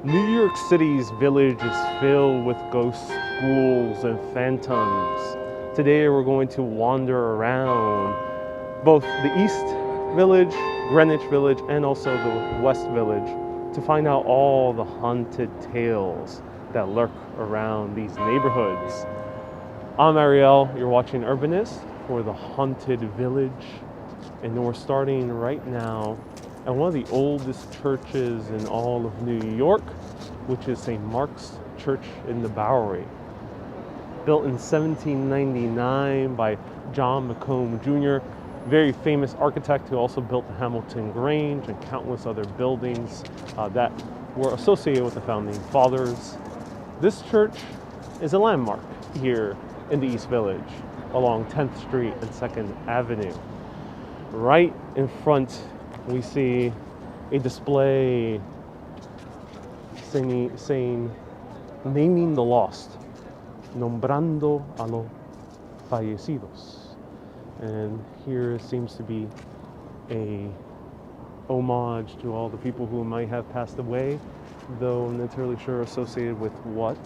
New York City's village is filled with ghosts, ghouls, and phantoms. Today we're going to wander around both the East Village, Greenwich Village, and also the West Village to find out all the haunted tales that lurk around these neighborhoods. I'm Ariel, you're watching Urbanist for the Haunted Village, and we're starting right now at one of the oldest churches in all of New York, which is St. Mark's Church in the Bowery. Built in 1799 by John McComb Jr., very famous architect who also built the Hamilton Grange and countless other buildings that were associated with the founding fathers. This church is a landmark here in the East Village along 10th Street and 2nd Avenue. Right in front we see a display saying naming the lost, nombrando a los fallecidos. And here seems to be a homage to all the people who might have passed away, though I'm not entirely sure associated with what.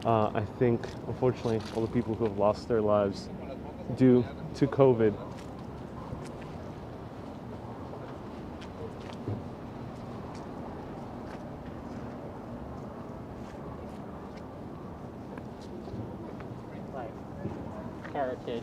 I think, unfortunately, all the people who have lost their lives due to COVID. Heritage,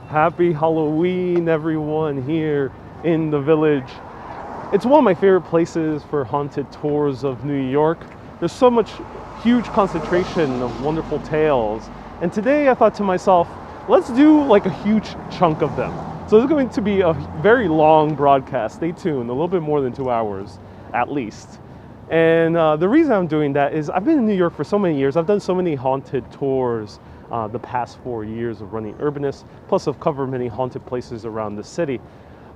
Happy Halloween, everyone, here in the village. It's one of my favorite places for haunted tours of New York. There's so much huge concentration of wonderful tales. And today I thought to myself, let's do like a huge chunk of them. So this is going to be a very long broadcast. Stay tuned, a little bit more than 2 hours at least. And the reason I'm doing that is I've been in New York for so many years. I've done so many haunted tours the past 4 years of running Urbanist, plus I've covered many haunted places around the city.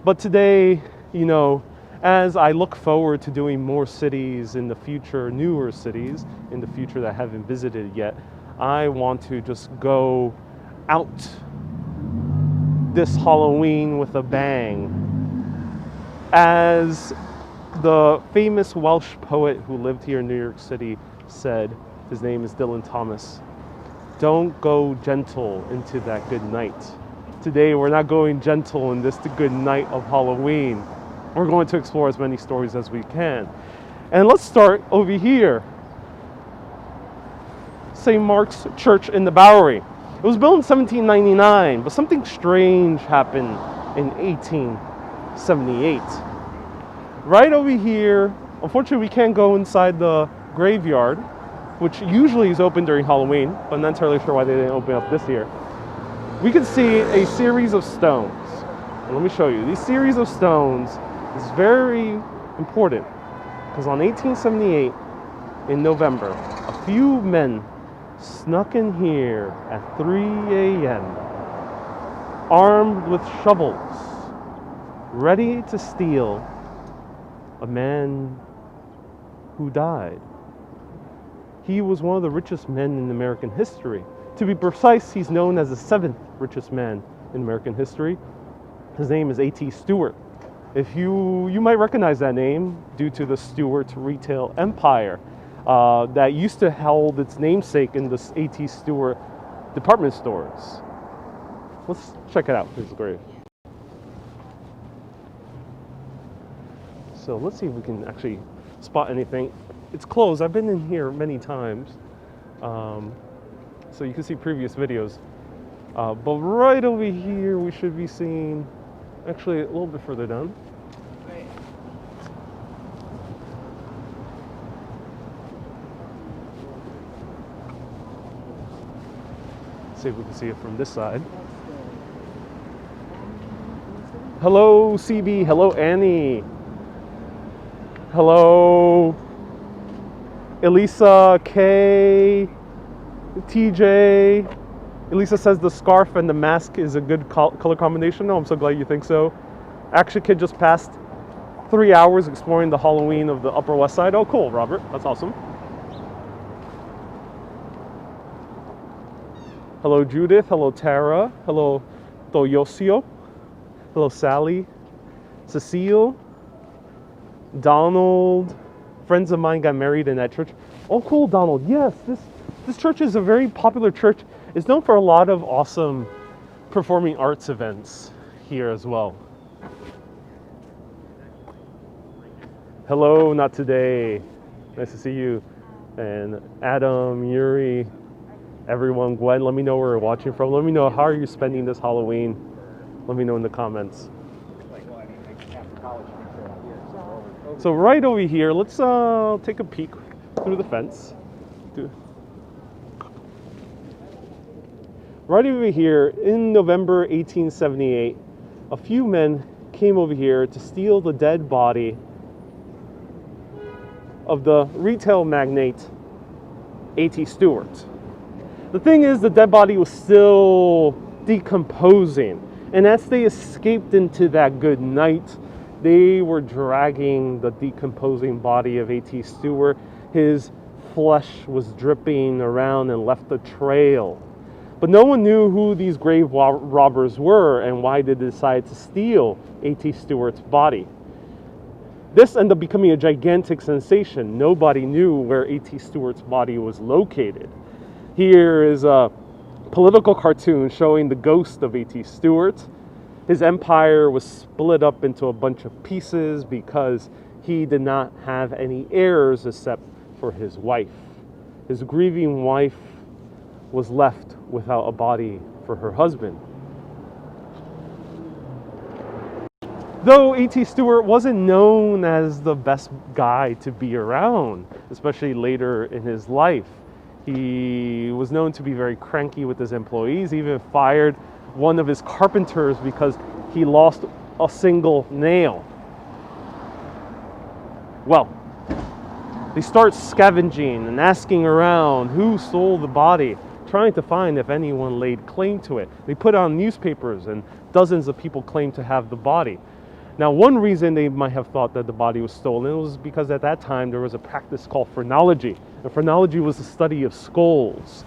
But today, you know, as I look forward to doing more cities in the future, newer cities in the future that I haven't visited yet, I want to just go out this Halloween with a bang. As the famous Welsh poet who lived here in New York City said, his name is Dylan Thomas, don't go gentle into that good night. Today we're not going gentle in this good night of Halloween. We're going to explore as many stories as we can. And let's start over here. St. Mark's Church in the Bowery. It was built in 1799, but something strange happened in 1878. Right over here, unfortunately we can't go inside the graveyard, which usually is open during Halloween, but I'm not entirely sure why they didn't open up this year. We can see a series of stones. And let me show you. These series of stones is very important because on 1878, in November, a few men snuck in here at 3 a.m. armed with shovels, ready to steal a man who died. He was one of the richest men in American history. To be precise, he's known as the 7th richest man in American history. His name is A.T. Stewart. If you might recognize that name due to the Stewart retail empire that used to hold its namesake in the A.T. Stewart department stores. Let's check it out. Here's the grave. So let's see if we can actually spot anything. It's closed. I've been in here many times, so you can see previous videos. But right over here, we should be seeing, actually a little bit further down. Let's see if we can see it from this side. Hello, CB. Hello, Annie. Hello, Elisa, K, TJ. Elisa says the scarf and the mask is a good color combination. Oh, I'm so glad you think so. Action Kid just passed 3 hours exploring the Halloween of the Upper West Side. Oh, cool, Robert. That's awesome. Hello, Judith. Hello, Tara. Hello, Toyosio. Hello, Sally. Cecile. Donald. Friends of mine got married in that church. Oh, cool, Donald. Yes, this church is a very popular church. It's known for a lot of awesome performing arts events here as well. Hello, not today. Nice to see you. And Adam, Yuri, everyone, Gwen, let me know where you're watching from. Let me know how are you spending this Halloween. Let me know in the comments. So right over here, let's take a peek through the fence. Right over here, in November 1878, a few men came over here to steal the dead body of the retail magnate A.T. Stewart. The thing is, the dead body was still decomposing, and as they escaped into that good night, they were dragging the decomposing body of A.T. Stewart. His flesh was dripping around and left a trail. But no one knew who these grave robbers were and why they decided to steal A.T. Stewart's body. This ended up becoming a gigantic sensation. Nobody knew where A.T. Stewart's body was located. Here is a political cartoon showing the ghost of A.T. Stewart. His empire was split up into a bunch of pieces because he did not have any heirs except for his wife. His grieving wife was left without a body for her husband. Though A.T. Stewart wasn't known as the best guy to be around, especially later in his life, he was known to be very cranky with his employees. He even fired one of his carpenters because he lost a single nail. Well, they start scavenging and asking around who stole the body, trying to find if anyone laid claim to it. They put on newspapers and dozens of people claimed to have the body. Now, one reason they might have thought that the body was stolen was because at that time there was a practice called phrenology. And phrenology was the study of skulls.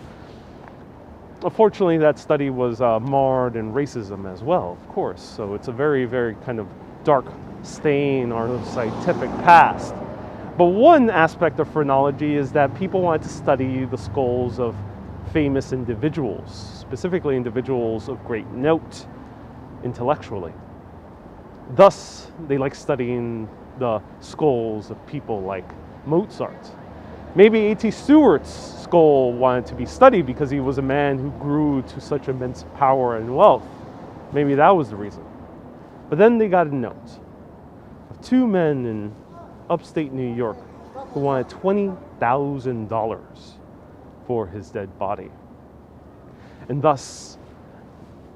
Unfortunately, that study was marred in racism as well, of course. So it's a very, very kind of dark stain on our scientific past. But one aspect of phrenology is that people wanted to study the skulls of famous individuals, specifically individuals of great note intellectually. Thus, they like studying the skulls of people like Mozart. Maybe A.T. Stewart's skull wanted to be studied because he was a man who grew to such immense power and wealth. Maybe that was the reason. But then they got a note of two men in upstate New York who wanted $20,000 for his dead body. And thus,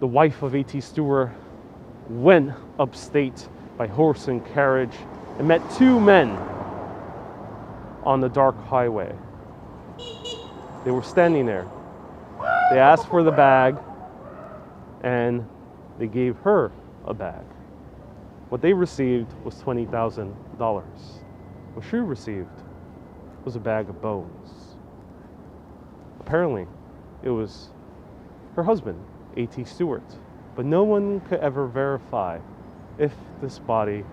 the wife of A.T. Stewart went upstate by horse and carriage and met two men on the dark highway. They were standing there. They asked for the bag and they gave her a bag. What they received was $20,000. What she received was a bag of bones. Apparently, it was her husband, A.T. Stewart. But no one could ever verify if this body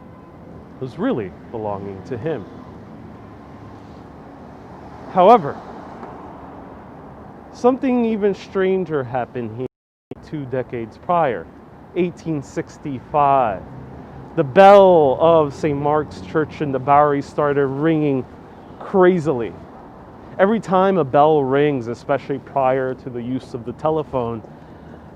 was really belonging to him. However, something even stranger happened here 2 decades prior, 1865. The bell of St. Mark's Church in the Bowery started ringing crazily. Every time a bell rings, especially prior to the use of the telephone,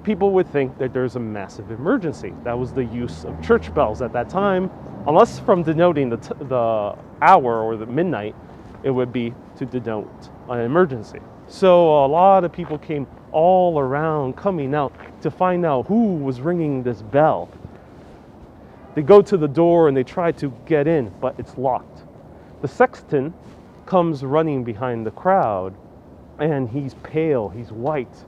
people would think that there's a massive emergency. That was the use of church bells at that time. Unless from denoting the hour or the midnight, it would be to denote an emergency. So a lot of people came all around coming out to find out who was ringing this bell. They go to the door and they try to get in, but it's locked. The sexton comes running behind the crowd, and he's pale, he's white.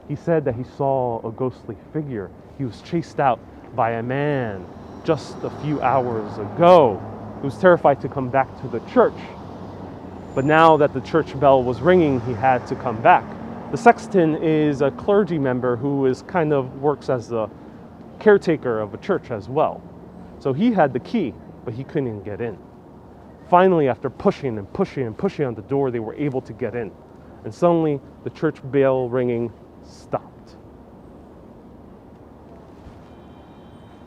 He said that he saw a ghostly figure. He was chased out by a man just a few hours ago. He was terrified to come back to the church. But now that the church bell was ringing, he had to come back. The sexton is a clergy member who works as the caretaker of a church as well. So he had the key, but he couldn't get in. Finally, after pushing and pushing and pushing on the door, they were able to get in. And suddenly, the church bell ringing stopped.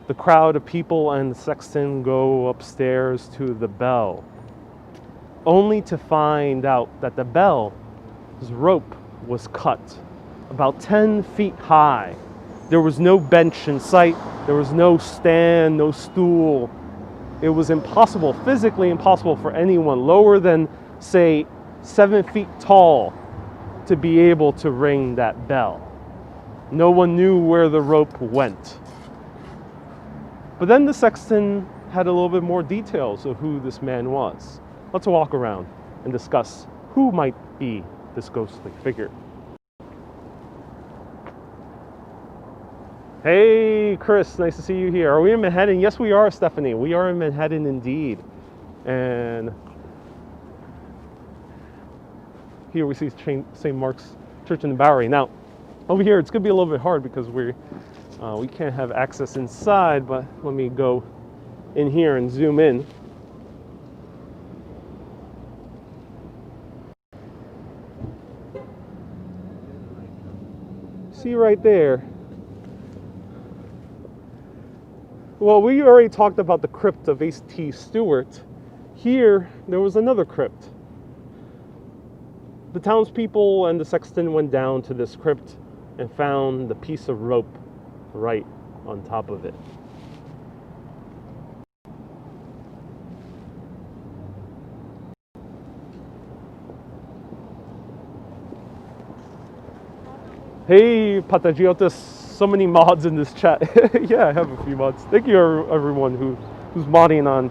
The crowd of people and the sexton go upstairs to the bell, only to find out that the bell's rope was cut about 10 feet high. There was no bench in sight. There was no stand, no stool. It was impossible, physically impossible for anyone lower than, say, 7 feet tall to be able to ring that bell. No one knew where the rope went. But then the sexton had a little bit more details of who this man was. Let's walk around and discuss who might be this ghostly figure. Hey, Chris, nice to see you here. Are we in Manhattan? Yes, we are, Stephanie. We are in Manhattan indeed. And here we see St. Mark's Church in the Bowery. Now, over here, it's going to be a little bit hard because we can't have access inside, but let me go in here and zoom in. See right there. Well, we already talked about the crypt of A.T. Stewart. Here, there was another crypt. The townspeople and the sexton went down to this crypt and found the piece of rope right on top of it. Hey, Patagiotis, so many mods in this chat. Yeah, I have a few mods. Thank you everyone who's modding on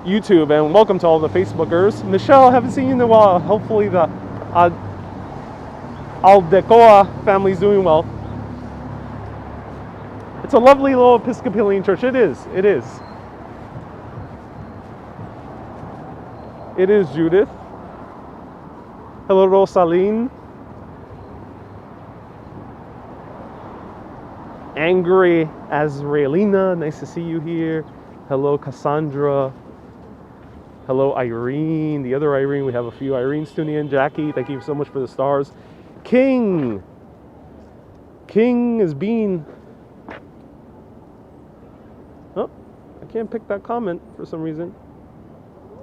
YouTube, and welcome to all the Facebookers. Michelle, haven't seen you in a while. Hopefully the Aldecoa family's doing well. It's a lovely little Episcopalian church. It is. It is. It is Judith. Hello, Rosaline. Angry Azraelina, nice to see you here. Hello, Cassandra. Hello, Irene. The other Irene, we have a few Irenes tuning in. Jackie, thank you so much for the stars. King is being... Oh, I can't pick that comment for some reason.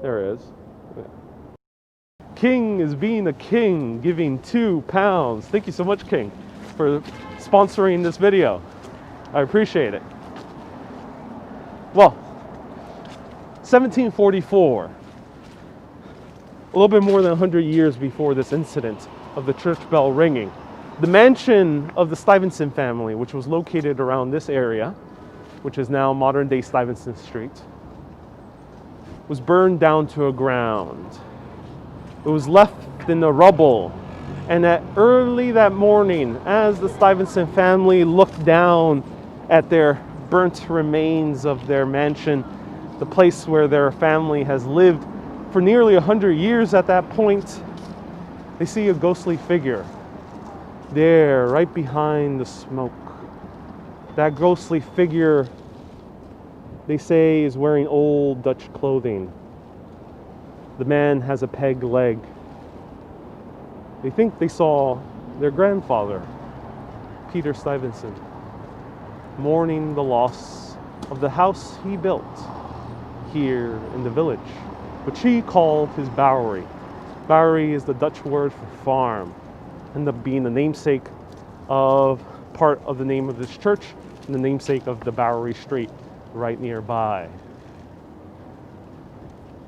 There it is. Yeah. King is being a king, giving £2. Thank you so much, King, for sponsoring this video. I appreciate it. Well, 1744, a little bit more than 100 years before this incident of the church bell ringing, the mansion of the Stevenson family, which was located around this area, which is now modern-day Stevenson Street, was burned down to the ground. It was left in the rubble. And early that morning, as the Stevenson family looked down at their burnt remains of their mansion, the place where their family has lived for nearly 100 years at that point, they see a ghostly figure there, right behind the smoke. That ghostly figure, they say, is wearing old Dutch clothing. The man has a peg leg. They think they saw their grandfather, Peter Stevenson, mourning the loss of the house he built here in the village, which he called his bowery. Bowery is the Dutch word for farm, ended up being the namesake of part of the name of this church and the namesake of the Bowery Street right nearby.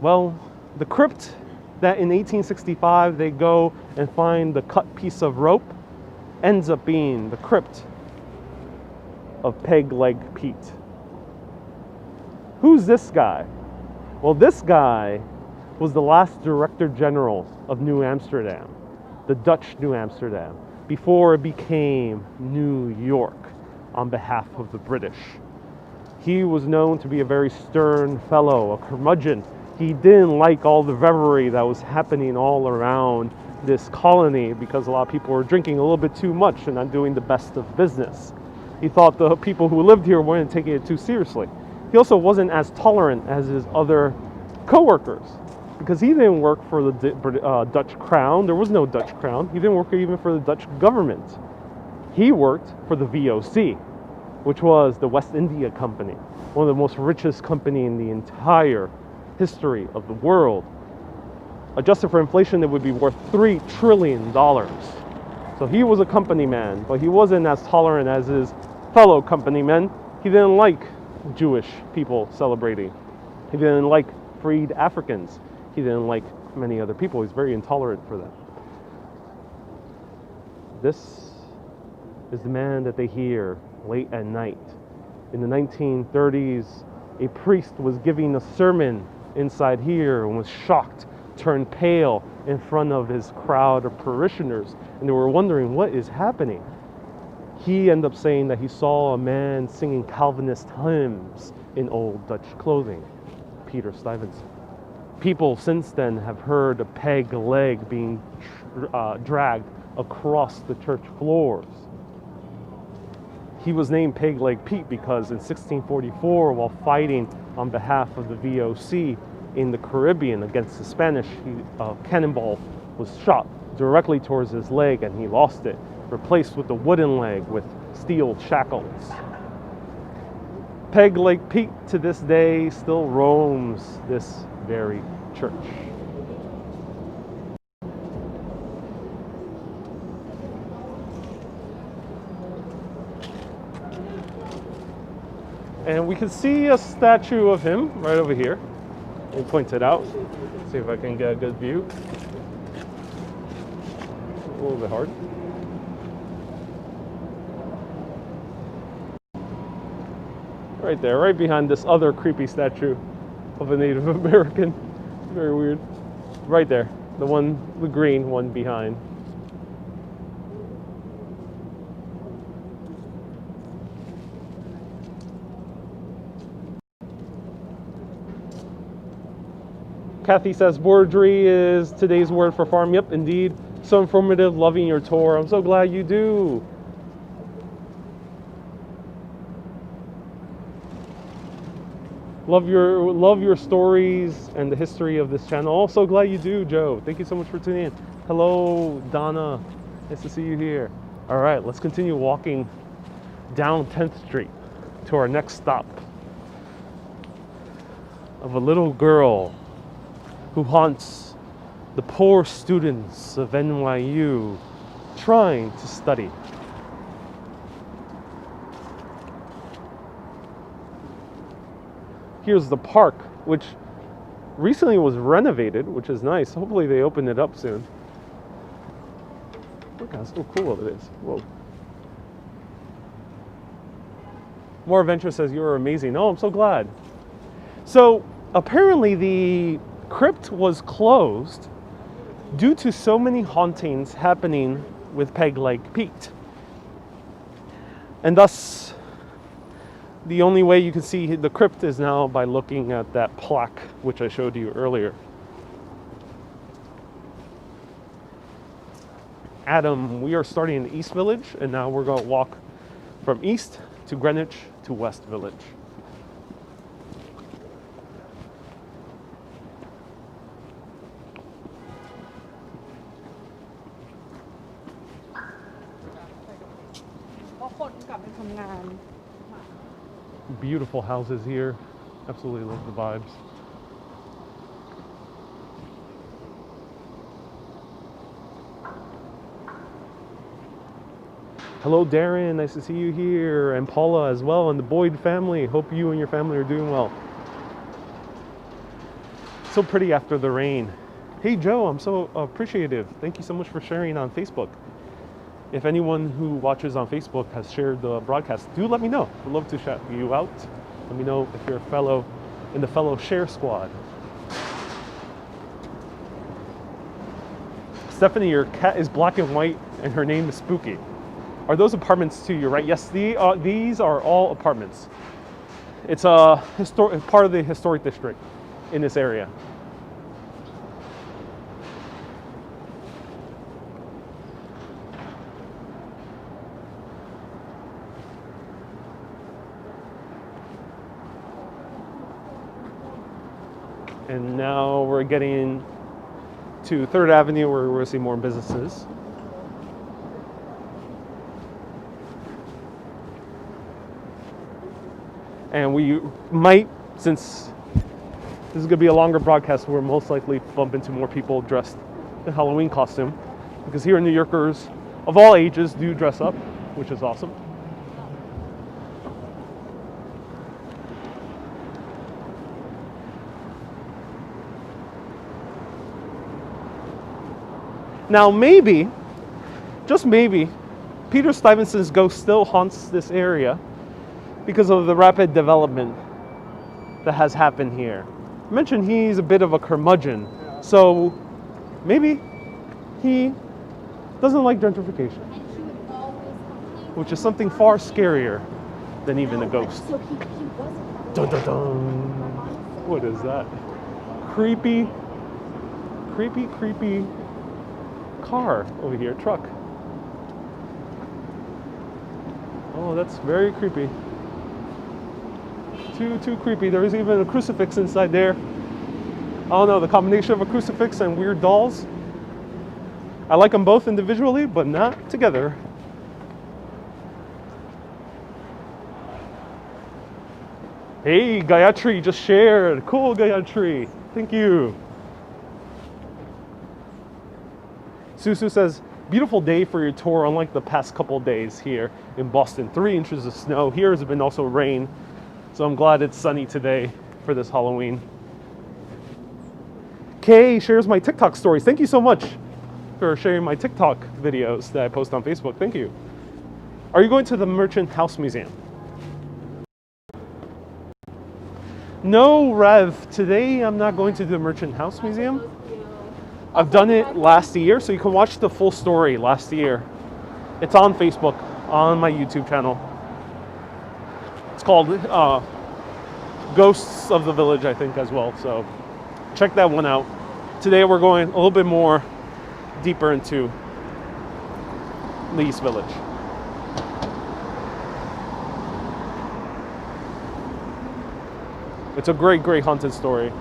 Well, the crypt that in 1865 they go and find the cut piece of rope ends up being the crypt of Peg Leg Pete. Who's this guy? Well, this guy was the last Director General of New Amsterdam, the Dutch New Amsterdam, before it became New York on behalf of the British. He was known to be a very stern fellow, a curmudgeon. He didn't like all the revelry that was happening all around this colony because a lot of people were drinking a little bit too much and not doing the best of business. He thought the people who lived here weren't taking it too seriously. He also wasn't as tolerant as his other co-workers because he didn't work for the Dutch crown. There was no Dutch crown. He didn't work even for the Dutch government. He worked for the VOC, which was the West India Company, one of the most richest company in the entire history of the world. Adjusted for inflation, it would be worth $3 trillion. So he was a company man, but he wasn't as tolerant as his fellow company men. He didn't like Jewish people celebrating. He didn't like freed Africans. He didn't like many other people. He's very intolerant for that. This is the man that they hear late at night. In the 1930s, a priest was giving a sermon inside here and was shocked, turned pale in front of his crowd of parishioners, and they were wondering what is happening. He ended up saying that he saw a man singing Calvinist hymns in old Dutch clothing, Peter Stevenson. People since then have heard a peg leg being dragged across the church floors. He was named Peg Leg Pete because in 1644, while fighting on behalf of the VOC in the Caribbean against the Spanish, a cannonball was shot directly towards his leg and he lost it, replaced with a wooden leg with steel shackles. Peg Leg Pete to this day still roams this very church. And we can see a statue of him right over here. We'll point it out. See if I can get a good view. A little bit hard. Right there, right behind this other creepy statue of a Native American. Very weird. Right there, the green one behind. Kathy says, Boardry is today's word for farm. Yep, indeed. So informative, loving your tour. I'm so glad you do. Love your stories and the history of this channel. Also glad you do, Joe. Thank you so much for tuning in. Hello, Donna. Nice to see you here. All right, let's continue walking down 10th Street to our next stop of a little girl who haunts the poor students of NYU trying to study. Here's the park, which recently was renovated, which is nice. Hopefully they open it up soon. Look how so cool it is. Whoa. More Adventure says, you're amazing. Oh, I'm so glad. So apparently the crypt was closed due to so many hauntings happening with Peg Leg Pete. And thus, the only way you can see the crypt is now by looking at that plaque, which I showed you earlier. Adam, we are starting in the East Village, and now we're going to walk from East to Greenwich to West Village. Beautiful houses here. Absolutely love the vibes. Hello, Darren. Nice to see you here. And Paula as well, and the Boyd family. Hope you and your family are doing well. So pretty after the rain. Hey, Joe, I'm so appreciative. Thank you so much for sharing on Facebook. If anyone who watches on Facebook has shared the broadcast, do let me know. I'd love to shout you out. Let me know if you're a fellow in the fellow share squad. Stephanie, your cat is black and white, and her name is Spooky. Are those apartments to your right? Yes, these are all apartments. It's a part of the historic district in this area. And now we're getting to 3rd Avenue where we're going to see more businesses. And we might, since this is going to be a longer broadcast, we'll most likely bump into more people dressed in Halloween costume. Because here in New Yorkers of all ages do dress up, which is awesome. Now maybe, just maybe, Peter Stuyvesant's ghost still haunts this area because of the rapid development that has happened here. I mentioned he's a bit of a curmudgeon, so maybe he doesn't like gentrification, which is something far scarier than even a ghost. Dun, dun, dun. What is that? Creepy car over here, truck. Oh, that's very creepy. Too creepy. There is even a crucifix inside there. I don't know, the combination of a crucifix and weird dolls. I like them both individually, but not together. Hey, Gayatri just shared. Cool, Gayatri. Thank you. Susu says, beautiful day for your tour, unlike the past couple days here in Boston. 3 inches of snow. Here has been also rain. So I'm glad it's sunny today for this Halloween. Kay shares my TikTok stories. Thank you so much for sharing my TikTok videos that I post on Facebook. Thank you. Are you going to the Merchant House Museum? No, Rev. Today I'm not going to the Merchant House Museum. I've done it last year, so you can watch the full story last year. It's on Facebook, on my YouTube channel. It's called Ghosts of the Village, I think, as well. So check that one out. Today we're going a little bit more deeper into the East Village. It's a great, great haunted story.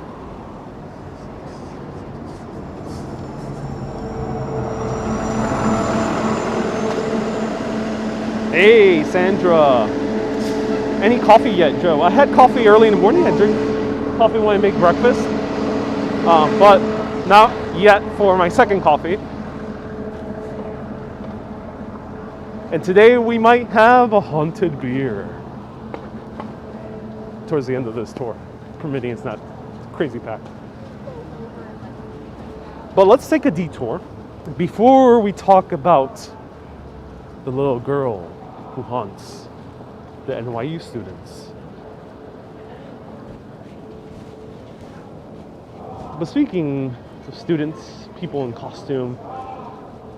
Hey, Sandra. Any coffee yet, Joe? I had coffee early in the morning. I drink coffee when I make breakfast. But not yet for my second coffee. And today we might have a haunted beer. Towards the end of this tour. Permitting it's not crazy packed. But let's take a detour before we talk about the little girl who haunts the NYU students. But speaking of students, people in costume,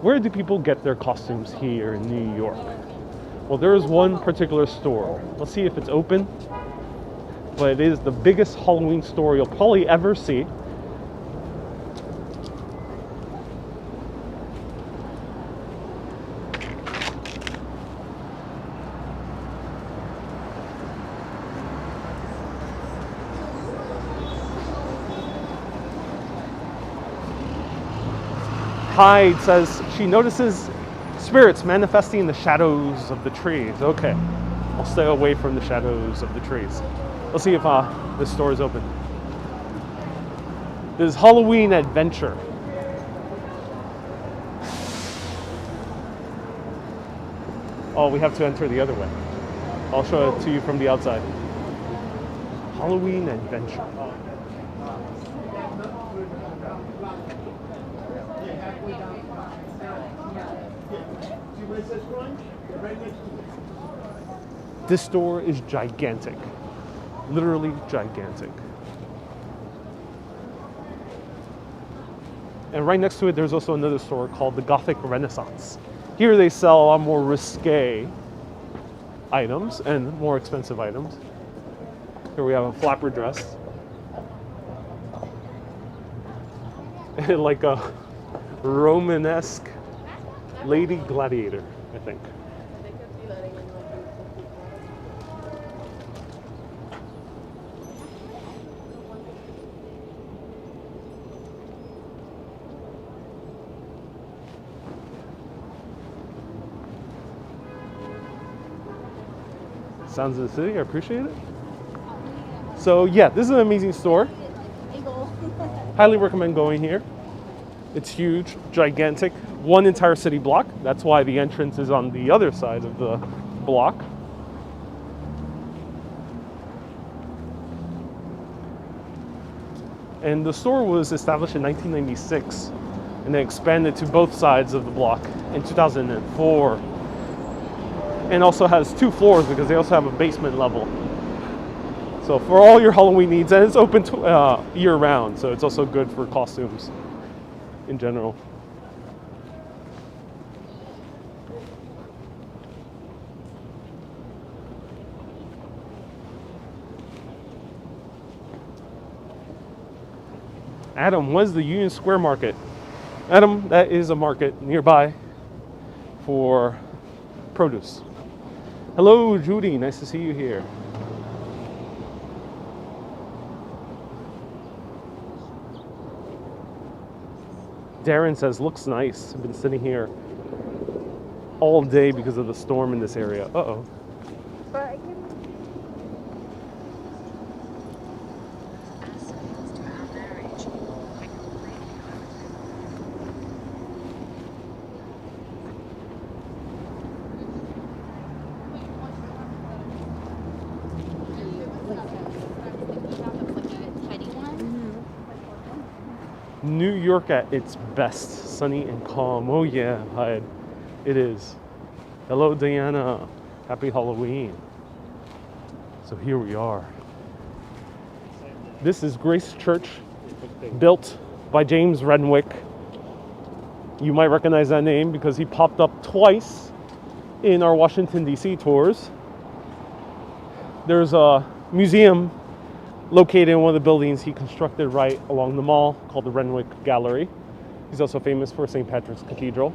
where do people get their costumes here in New York? Well, there is one particular store. Let's see if it's open. But it is the biggest Halloween store you'll probably ever see. Hyde says she notices spirits manifesting in the shadows of the trees. Okay, I'll stay away from the shadows of the trees. Let's see if this store is open. This is Halloween Adventure. Oh, we have to enter the other way. I'll show it to you from the outside. Halloween Adventure. This store is gigantic. Literally gigantic. And right next to it, there's also another store called the Gothic Renaissance. Here they sell a lot more risque items and more expensive items. Here we have a flapper dress. Like a Romanesque lady gladiator, I think. Sounds of the city, I appreciate it. So yeah, this is an amazing store. Highly recommend going here. It's huge, gigantic, one entire city block. That's why the entrance is on the other side of the block. And the store was established in 1996 and then expanded to both sides of the block in 2004. And also has 2 floors because they also have a basement level. So for all your Halloween needs, and it's open to, year round, so it's also good for costumes in general. Adam, when's the Union Square Market? Adam, that is a market nearby for produce. Hello, Judy. Nice to see you here. Darren says, looks nice. I've been sitting here all day because of the storm in this area. Uh-oh. New York at its best, sunny and calm. Oh yeah, Hyde, it is. Hello, Diana. Happy Halloween. So here we are. This is Grace Church, built by James Renwick. You might recognize that name because he popped up twice in our Washington, D.C. tours. There's a museum located in one of the buildings he constructed right along the mall called the Renwick Gallery. He's also famous for St. Patrick's Cathedral.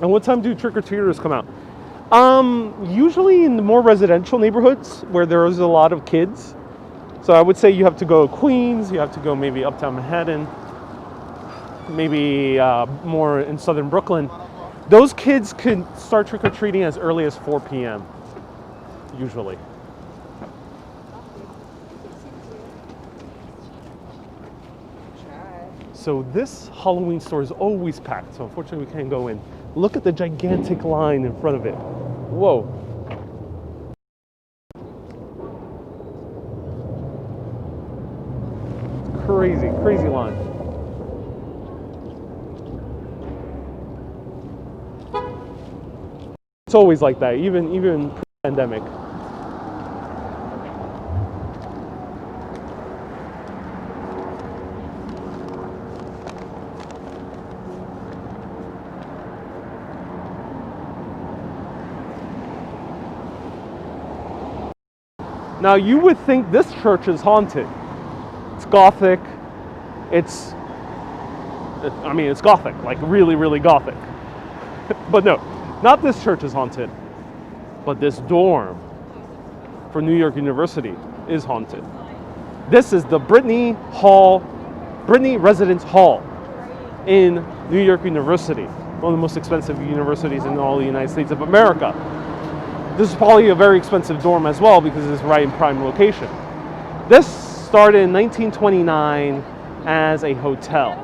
And what time do trick-or-treaters come out? Usually in the more residential neighborhoods where there is a lot of kids. So I would say you have to go Queens, you have to go maybe uptown Manhattan, maybe more in southern Brooklyn. Those kids can start trick-or-treating as early as 4 p.m. usually. So this Halloween store is always packed, so unfortunately we can't go in. Look at the gigantic line in front of it. Whoa. Crazy, crazy line. It's always like that, even pre-pandemic. Now you would think this church is haunted. It's Gothic. It's Gothic, like really, really Gothic. But no, not this church is haunted, but this dorm for New York University is haunted. This is the Brittany Residence Hall in New York University, one of the most expensive universities in all the United States of America. This is probably a very expensive dorm as well because it's right in prime location. This started in 1929 as a hotel.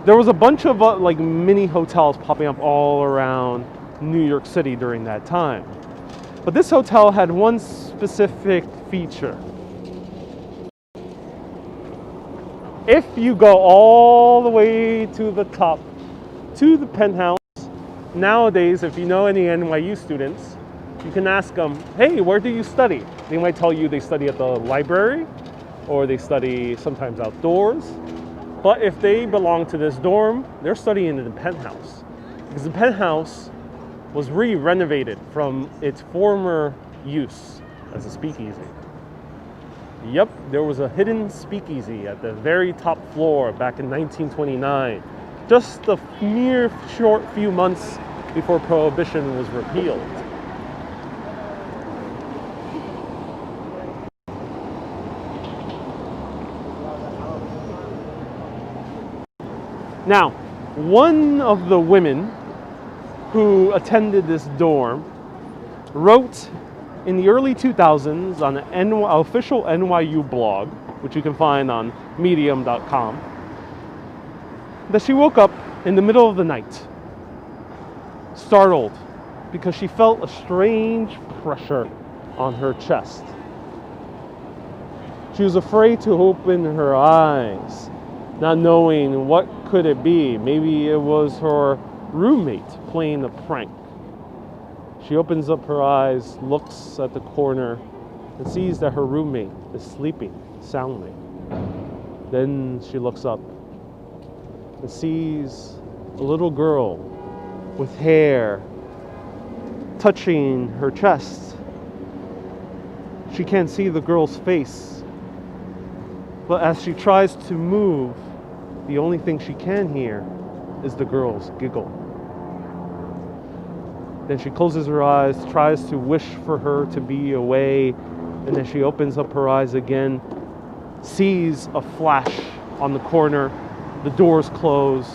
There was a bunch of like mini hotels popping up all around New York City during that time. But this hotel had one specific feature. If you go all the way to the top, to the penthouse, nowadays, if you know any NYU students, you can ask them, hey, where do you study? They might tell you they study at the library, or they study sometimes outdoors. But if they belong to this dorm, they're studying in the penthouse, because the penthouse was re-renovated from its former use as a speakeasy. Yep, there was a hidden speakeasy at the very top floor back in 1929, just a mere short few months before Prohibition was repealed. Now, one of the women who attended this dorm wrote in the early 2000s on an official NYU blog, which you can find on medium.com, that she woke up in the middle of the night, startled, because she felt a strange pressure on her chest. She was afraid to open her eyes, not knowing what could it be. Maybe it was her roommate playing a prank. She opens up her eyes, looks at the corner, and sees that her roommate is sleeping soundly. Then she looks up and sees a little girl with hair touching her chest. She can't see the girl's face, but as she tries to move, the only thing she can hear is the girl's giggle. Then she closes her eyes, tries to wish for her to be away, and then she opens up her eyes again, sees a flash on the corner, the doors close,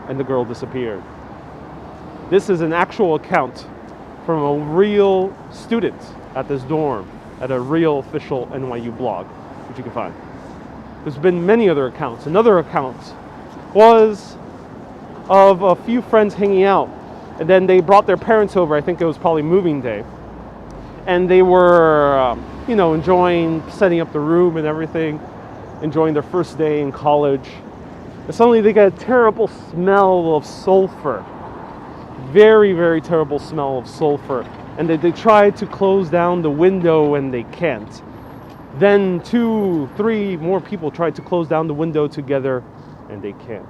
and the girl disappeared. This is an actual account from a real student at this dorm, at a real official NYU blog, which you can find. There's been many other accounts. Another account was of a few friends hanging out, and then they brought their parents over. I think it was probably moving day, and they were enjoying setting up the room and everything, enjoying their first day in college, and suddenly they get a terrible smell of sulfur. Very, very terrible smell of sulfur, and they try to close down the window and they can't. Then 2, 3 more people tried to close down the window together, and they can't.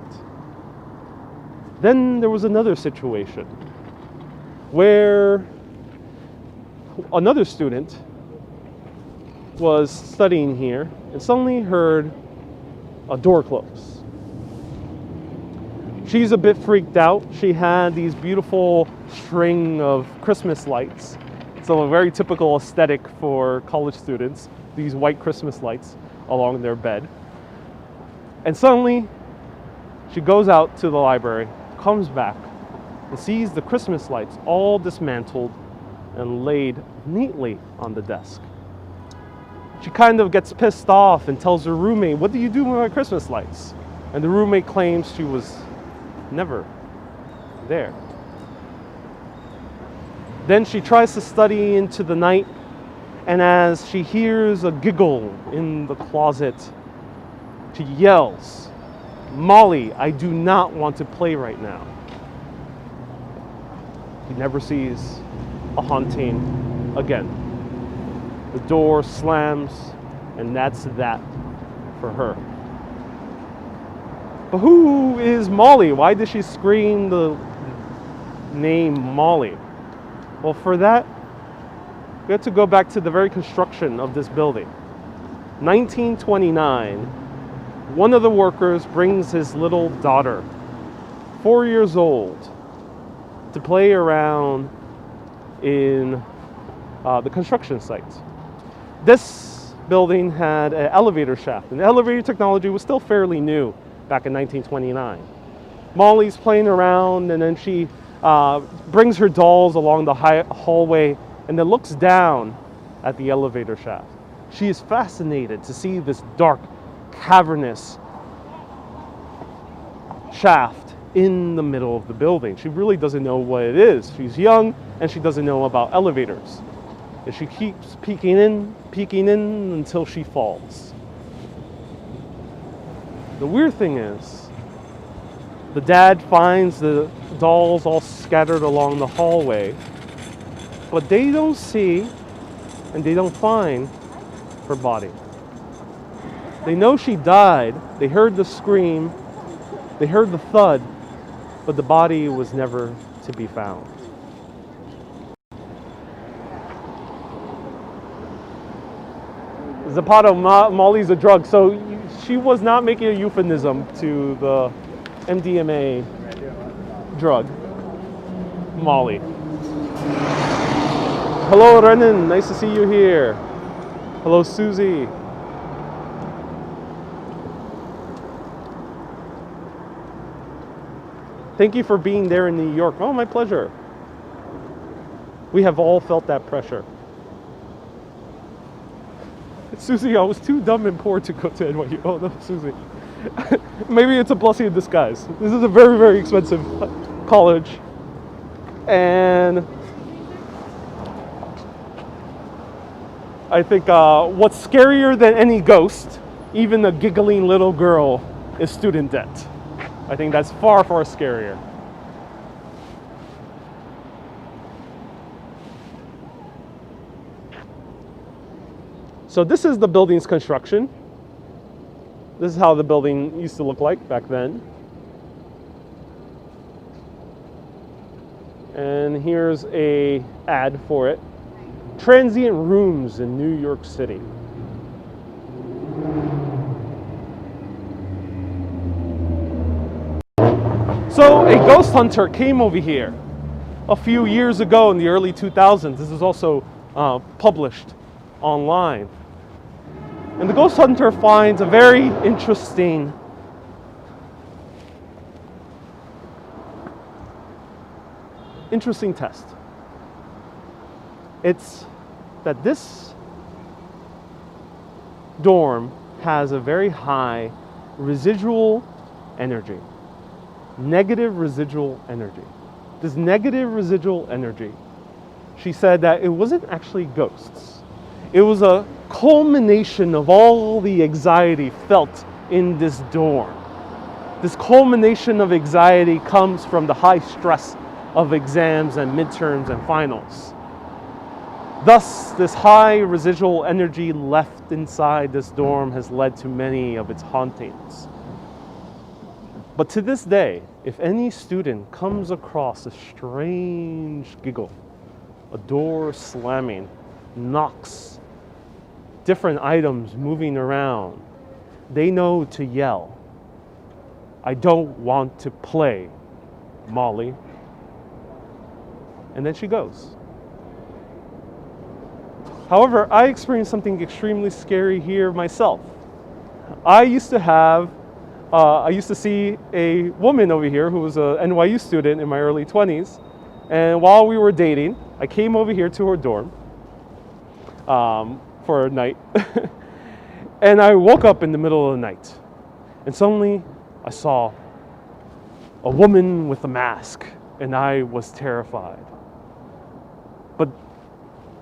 Then there was another situation where another student was studying here and suddenly heard a door close. She's a bit freaked out. She had these beautiful string of Christmas lights. So a very typical aesthetic for college students, these white Christmas lights along their bed. And suddenly she goes out to the library, comes back, and sees the Christmas lights all dismantled and laid neatly on the desk. She kind of gets pissed off and tells her roommate, "What do you do with my Christmas lights?" And the roommate claims she was never there. Then she tries to study into the night, and as she hears a giggle in the closet, she yells, "Molly, I do not want to play right now." He never sees a haunting again. The door slams, and that's that for her. But who is Molly? Why did she scream the name Molly? Well, for that, we have to go back to the very construction of this building. 1929, one of the workers brings his little daughter, 4 years old, to play around in the construction site. This building had an elevator shaft, and the elevator technology was still fairly new back in 1929. Molly's playing around, and then she brings her dolls along the hallway and then looks down at the elevator shaft. She is fascinated to see this dark, cavernous shaft in the middle of the building. She really doesn't know what it is. She's young and she doesn't know about elevators. And she keeps peeking in until she falls. The weird thing is, the dad finds the dolls all scattered along the hallway, but they don't see and they don't find her body. They know she died. They heard the scream. They heard the thud, but the body was never to be found. Zapata, Molly's a drug, so she was not making a euphemism to the MDMA drug, Molly. Hello, Renan, nice to see you here. Hello, Susie. Thank you for being there in New York. Oh, my pleasure. We have all felt that pressure. Susie, I was too dumb and poor to go to NYU. Oh, no, Susie. Maybe it's a blessing in disguise. This is a very, very expensive college. And I think what's scarier than any ghost, even a giggling little girl, is student debt. I think that's far, far scarier. So this is the building's construction. This is how the building used to look like back then. And here's a ad for it. Transient rooms in New York City. So a ghost hunter came over here a few years ago in the early 2000s. This is also published online. And the ghost hunter finds a very interesting test. It's that this dorm has a very high residual energy. Negative residual energy. This negative residual energy, she said that it wasn't actually ghosts. It was a culmination of all the anxiety felt in this dorm. This culmination of anxiety comes from the high stress of exams and midterms and finals. Thus, this high residual energy left inside this dorm has led to many of its hauntings. But to this day, if any student comes across a strange giggle, a door slamming, knocks, different items moving around, they know to yell, "I don't want to play, Molly." And then she goes. However, I experienced something extremely scary here myself. I used to see a woman over here who was a NYU student in my early 20s. And while we were dating, I came over here to her dorm for a night. And I woke up in the middle of the night. And suddenly I saw a woman with a mask, and I was terrified. But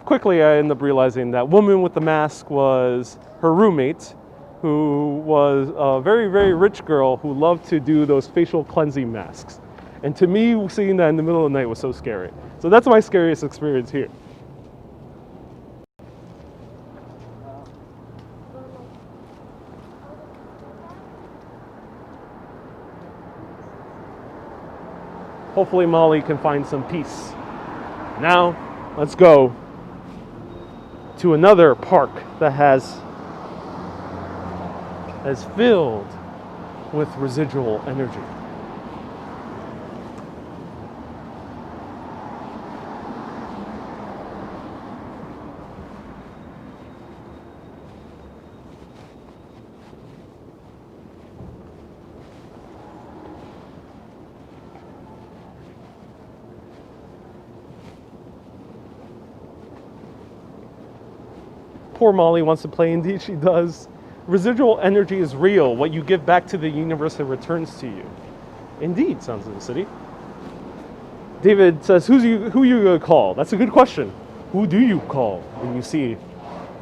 quickly I ended up realizing that woman with the mask was her roommate, who was a very, very rich girl who loved to do those facial cleansing masks. And to me, seeing that in the middle of the night was so scary. So that's my scariest experience here. Hopefully Molly can find some peace. Now, let's go to another park that is filled with residual energy. Poor Molly wants to play, indeed she does. Residual energy is real. What you give back to the universe, it returns to you. Indeed, Sons of the City. David says, who you gonna call? That's a good question. Who do you call when you see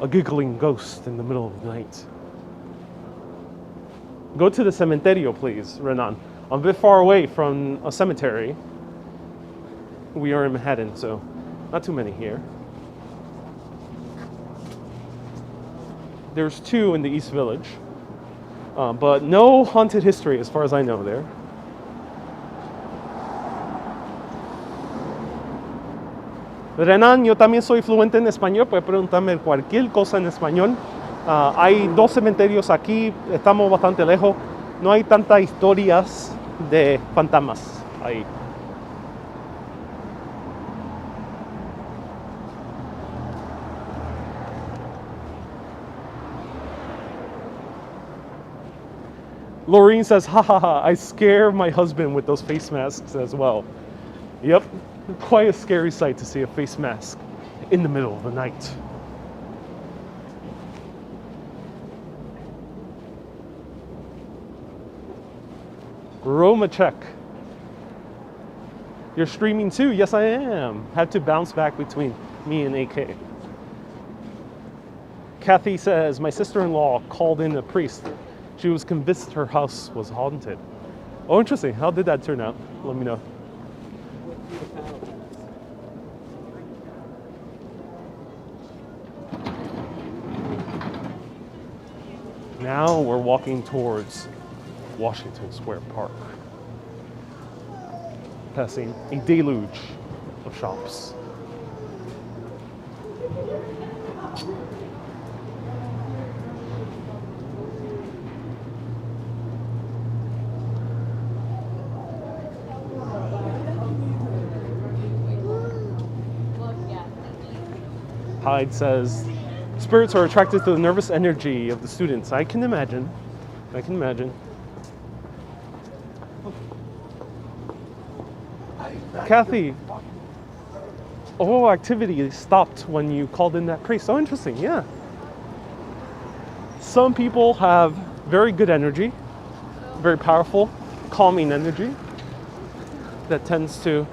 a giggling ghost in the middle of the night? Go to the cementerio, please, Renan. I'm a bit far away from a cemetery. We are in Manhattan, so not too many here. There's two in the East Village. But no haunted history as far as I know there. Renan, yo también soy fluente en español, puede preguntarme cualquier cosa en español. Hay dos cementerios aquí, estamos bastante lejos, no hay tantas historias de fantasmas ahí. Laureen says, ha ha ha, I scare my husband with those face masks as well. Yep, quite a scary sight to see a face mask in the middle of the night. Roma check. You're streaming too? Yes, I am. Had to bounce back between me and AK. Kathy says, my sister-in-law called in a priest. She was convinced her house was haunted. Oh, interesting. How did that turn out? Let me know. Now we're walking towards Washington Square Park, passing a deluge of shops. Hyde says, spirits are attracted to the nervous energy of the students. I can imagine. I can imagine. Kathy, all activity stopped when you called in that priest. So interesting, yeah. Some people have very good energy, very powerful, calming energy that tends to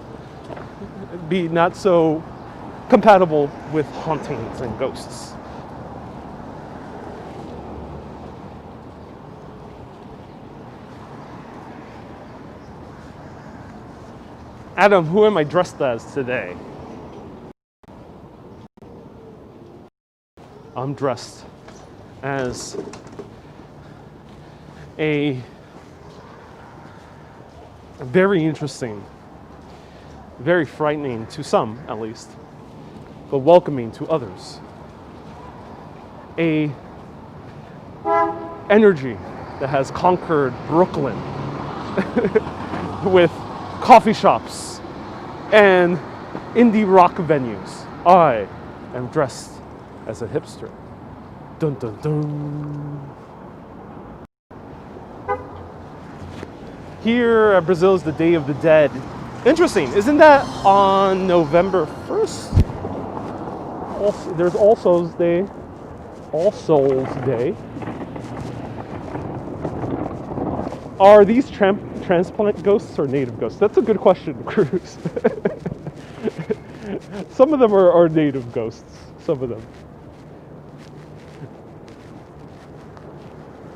be not so compatible with hauntings and ghosts. Adam, who am I dressed as today? I'm dressed as a very interesting, very frightening to some at least, but welcoming to others. A energy that has conquered Brooklyn with coffee shops and indie rock venues. I am dressed as a hipster. Dun dun dun. Here at Brazil is the Day of the Dead. Interesting, isn't that on November 1st? Also, there's All Souls Day. All Souls Day. Are these transplant ghosts or native ghosts? That's a good question, Cruz. Some of them are native ghosts. Some of them.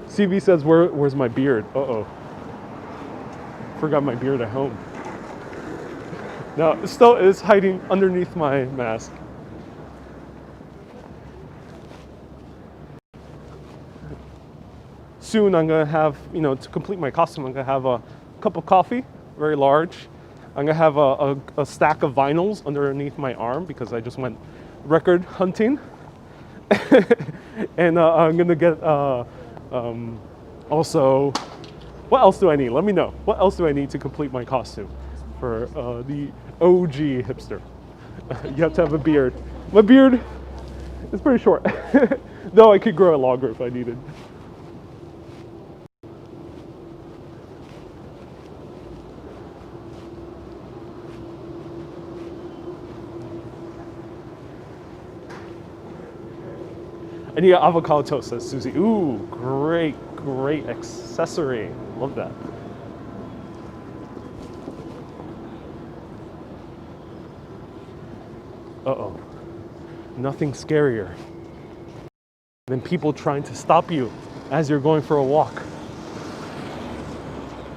CV says, where's my beard? Uh-oh. Forgot my beard at home. No, it's hiding underneath my mask. Soon I'm gonna have, to complete my costume, I'm gonna have a cup of coffee, very large. I'm gonna have a stack of vinyls underneath my arm because I just went record hunting. And I'm gonna get also, what else do I need? Let me know. What else do I need to complete my costume for the OG hipster? You have to have a beard. My beard is pretty short. Though I could grow it longer if I needed. I need an avocado toast, says Susie. Ooh, great accessory. Love that. Uh-oh. Nothing scarier than people trying to stop you as you're going for a walk.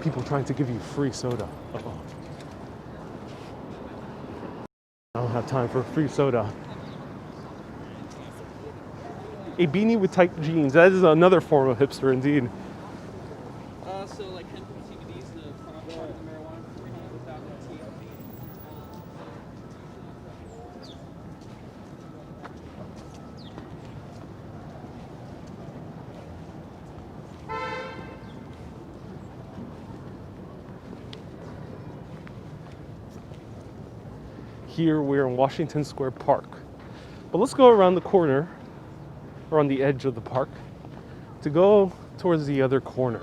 People trying to give you free soda. Uh-oh. I don't have time for free soda. A beanie with tight jeans. That is another form of hipster indeed. Here we're in Washington Square Park. But let's go around the corner, or on the edge of the park, to go towards the other corner.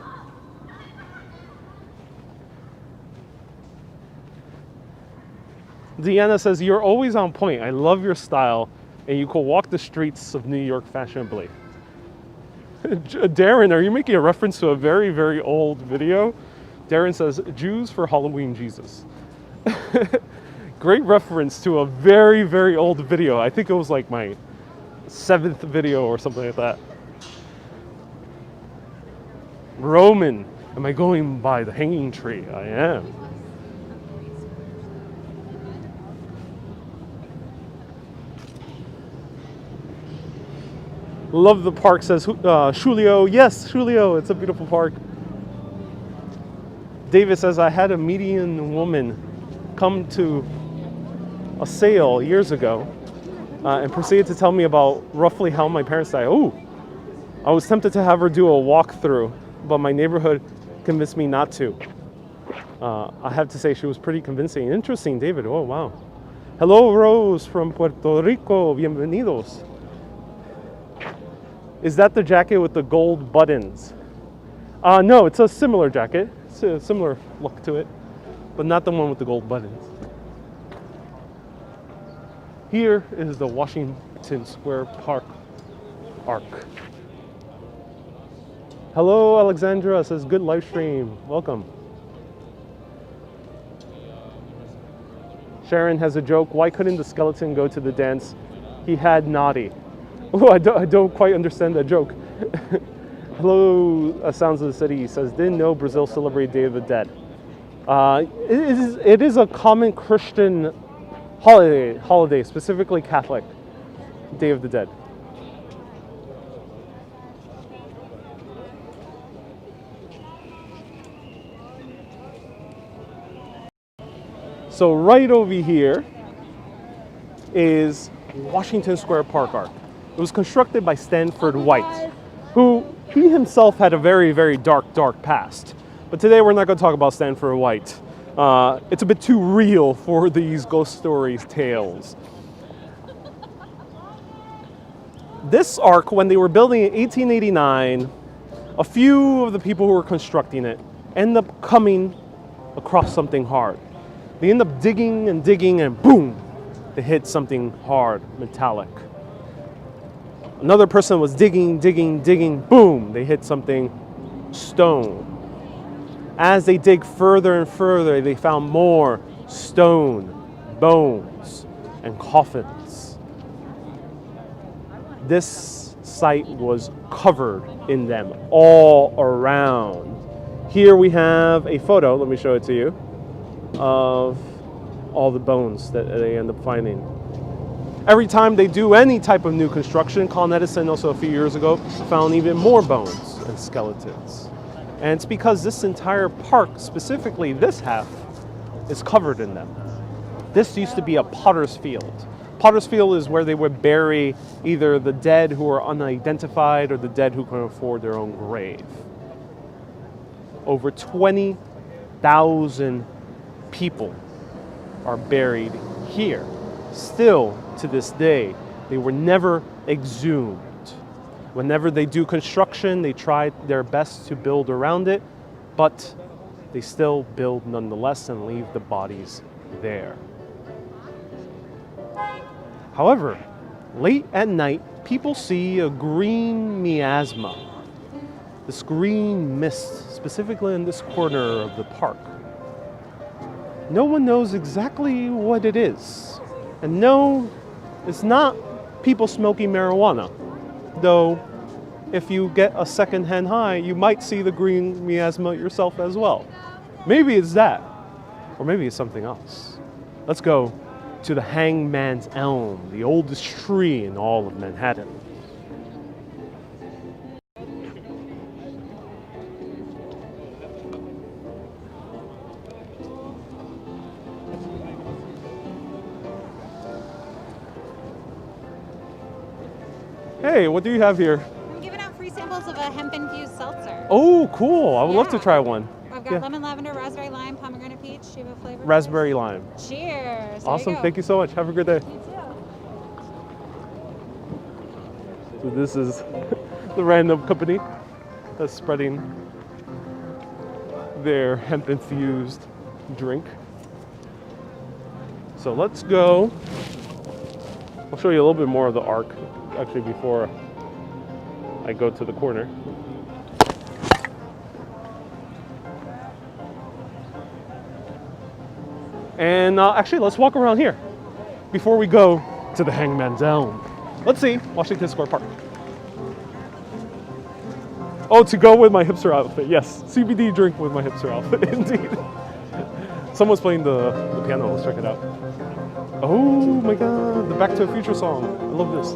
Deanna says, you're always on point. I love your style, and you could walk the streets of New York fashionably. Darren, are you making a reference to a very, very old video? Darren says, Jews for Halloween Jesus. Great reference to a very, very old video. I think it was like my 7th video or something like that. Roman, am I going by the hanging tree? I am. Love the park, says Julio. Yes, Julio, it's a beautiful park. David says, I had a median woman come to a sale years ago and proceeded to tell me about roughly how my parents died. Oh, I was tempted to have her do a walkthrough, but my neighborhood convinced me not to. I have to say she was pretty convincing. Interesting, David. Oh, wow. Hello, Rose from Puerto Rico. Bienvenidos. Is that the jacket with the gold buttons? No, it's a similar jacket. It's a similar look to it, but not the one with the gold buttons. Here is the Washington Square Park Arc. Hello, Alexandra. Says good live stream. Welcome. Sharon has a joke. Why couldn't the skeleton go to the dance? He had naughty. Oh, I don't quite understand that joke. Hello, Sounds of the City says, didn't know Brazil celebrated Day of the Dead. It is a common Christian holiday, specifically Catholic, Day of the Dead. So right over here is Washington Square Park Arc. It was constructed by Stanford White, who he himself had a very, very dark past. But today we're not going to talk about Stanford White. It's a bit too real for these ghost stories tales. This arc, when they were building it in 1889, a few of the people who were constructing it end up coming across something hard. They end up digging and digging and boom, they hit something hard, metallic. Another person was digging, boom, they hit something stone. As they dig further and further, they found more stone, bones, and coffins. This site was covered in them all around. Here we have a photo, let me show it to you, of all the bones that they end up finding. Every time they do any type of new construction, Con Edison also a few years ago found even more bones and skeletons. And it's because this entire park, specifically this half, is covered in them. This used to be a potter's field. Potter's field is where they would bury either the dead who are unidentified or the dead who can afford their own grave. Over 20,000 people are buried here. Still, to this day, they were never exhumed. Whenever they do construction, they try their best to build around it, but they still build nonetheless and leave the bodies there. However, late at night, people see a green miasma. This green mist, specifically in this corner of the park. No one knows exactly what it is. And no, it's not people smoking marijuana. Though, if you get a second-hand high, you might see the green miasma yourself as well. Maybe it's that, or maybe it's something else. Let's go to the Hangman's Elm, the oldest tree in all of Manhattan. Hey, what do you have here? I'm giving out free samples of a hemp-infused seltzer. Oh, cool. I would love to try one. I've got lemon, lavender, raspberry, lime, pomegranate peach. Which do you have a flavor? Raspberry lime. Cheers. Awesome. Thank you so much. Have a good day. You too. So this is the random company that's spreading their hemp-infused drink. So let's go. I'll show you a little bit more of the arc actually before I go to the corner. And actually, let's walk around here before we go to the Hangman's Elm. Let's see, Washington Square Park. Oh, to go with my hipster outfit. Yes, CBD drink with my hipster outfit, indeed. Someone's playing the piano. Let's check it out. Oh my God, the Back to the Future song. I love this.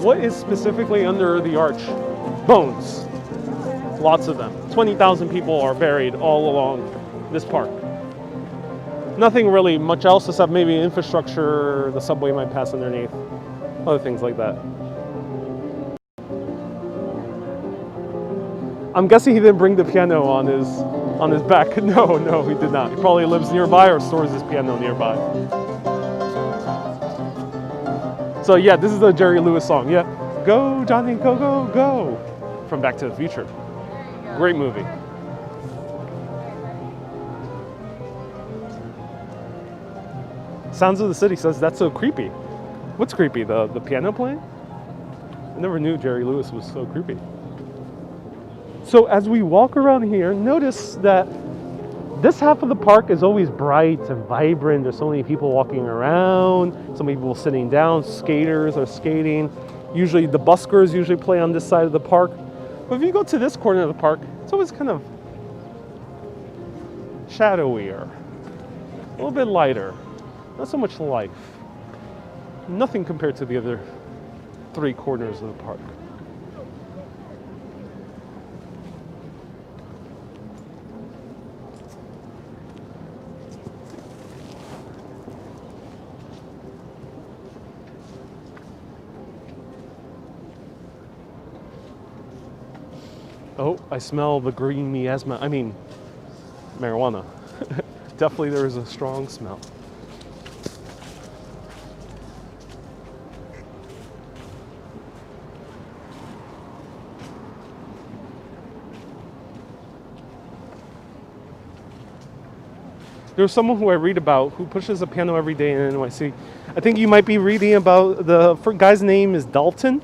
What is specifically under the arch? Bones. Lots of them. 20,000 people are buried all along this park. Nothing really much else except maybe infrastructure, the subway might pass underneath, other things like that. I'm guessing he didn't bring the piano on his back. No, he did not. He probably lives nearby or stores his piano nearby. So yeah, this is the Jerry Lewis song. Yeah, go Johnny, go, go, go, from Back to the Future. Great movie. Sounds of the City says that's so creepy. What's creepy? The piano playing? I never knew Jerry Lewis was so creepy. So as we walk around here, notice that this half of the park is always bright and vibrant. There's so many people walking around, so many people sitting down, skaters are skating. Usually the buskers usually play on this side of the park. But if you go to this corner of the park, it's always kind of shadowier, a little bit lighter, not so much life. Nothing compared to the other three corners of the park. Oh, I smell the green miasma. I mean, marijuana. Definitely there is a strong smell. There's someone who I read about who pushes a piano every day in NYC. I think you might be reading about the guy's name is Dalton.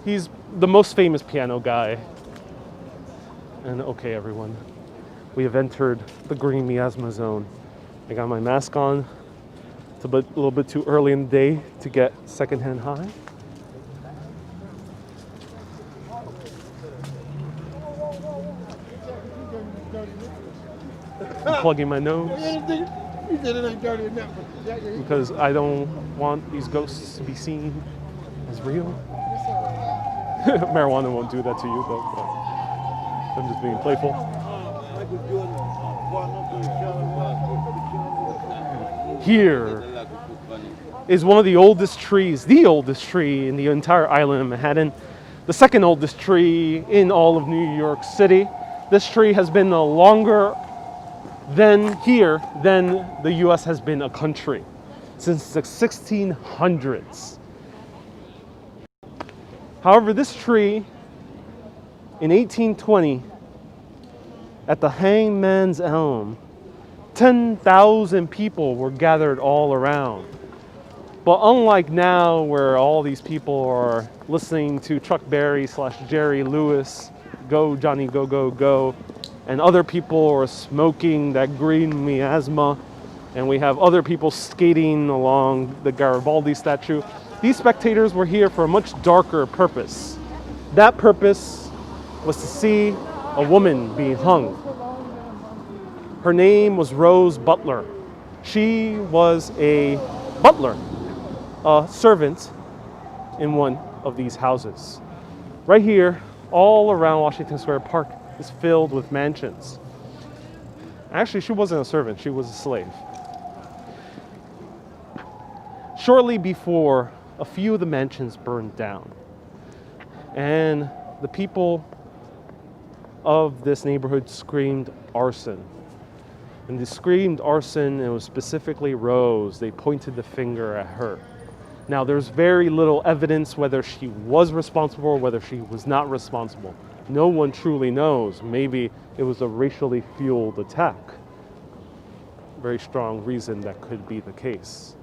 He's the most famous piano guy. And okay, everyone, we have entered the green miasma zone. I got my mask on. It's a little bit too early in the day to get secondhand high. I'm plugging my nose because I don't want these ghosts to be seen as real. Marijuana won't do that to you, but I'm just being playful. Here is one of the oldest trees, the oldest tree in the entire island of Manhattan, the second oldest tree in all of New York City. This tree has been longer than the US has been a country since the 1600s. However, this tree in 1820 at the Hangman's Elm, 10,000 people were gathered all around. But unlike now where all these people are listening to Chuck Berry / Jerry Lewis go Johnny, go, go, go. And other people are smoking that green miasma. And we have other people skating along the Garibaldi statue. These spectators were here for a much darker purpose. That purpose was to see a woman being hung. Her name was Rose Butler. She was a butler, a servant in one of these houses. Right here, all around Washington Square Park is filled with mansions. Actually, she wasn't a servant, she was a slave. Shortly before, a few of the mansions burned down. And the people of this neighborhood screamed arson. And they screamed arson, and it was specifically Rose. They pointed the finger at her. Now, there's very little evidence whether she was responsible or whether she was not responsible. No one truly knows. Maybe it was a racially fueled attack. Very strong reason that could be the case.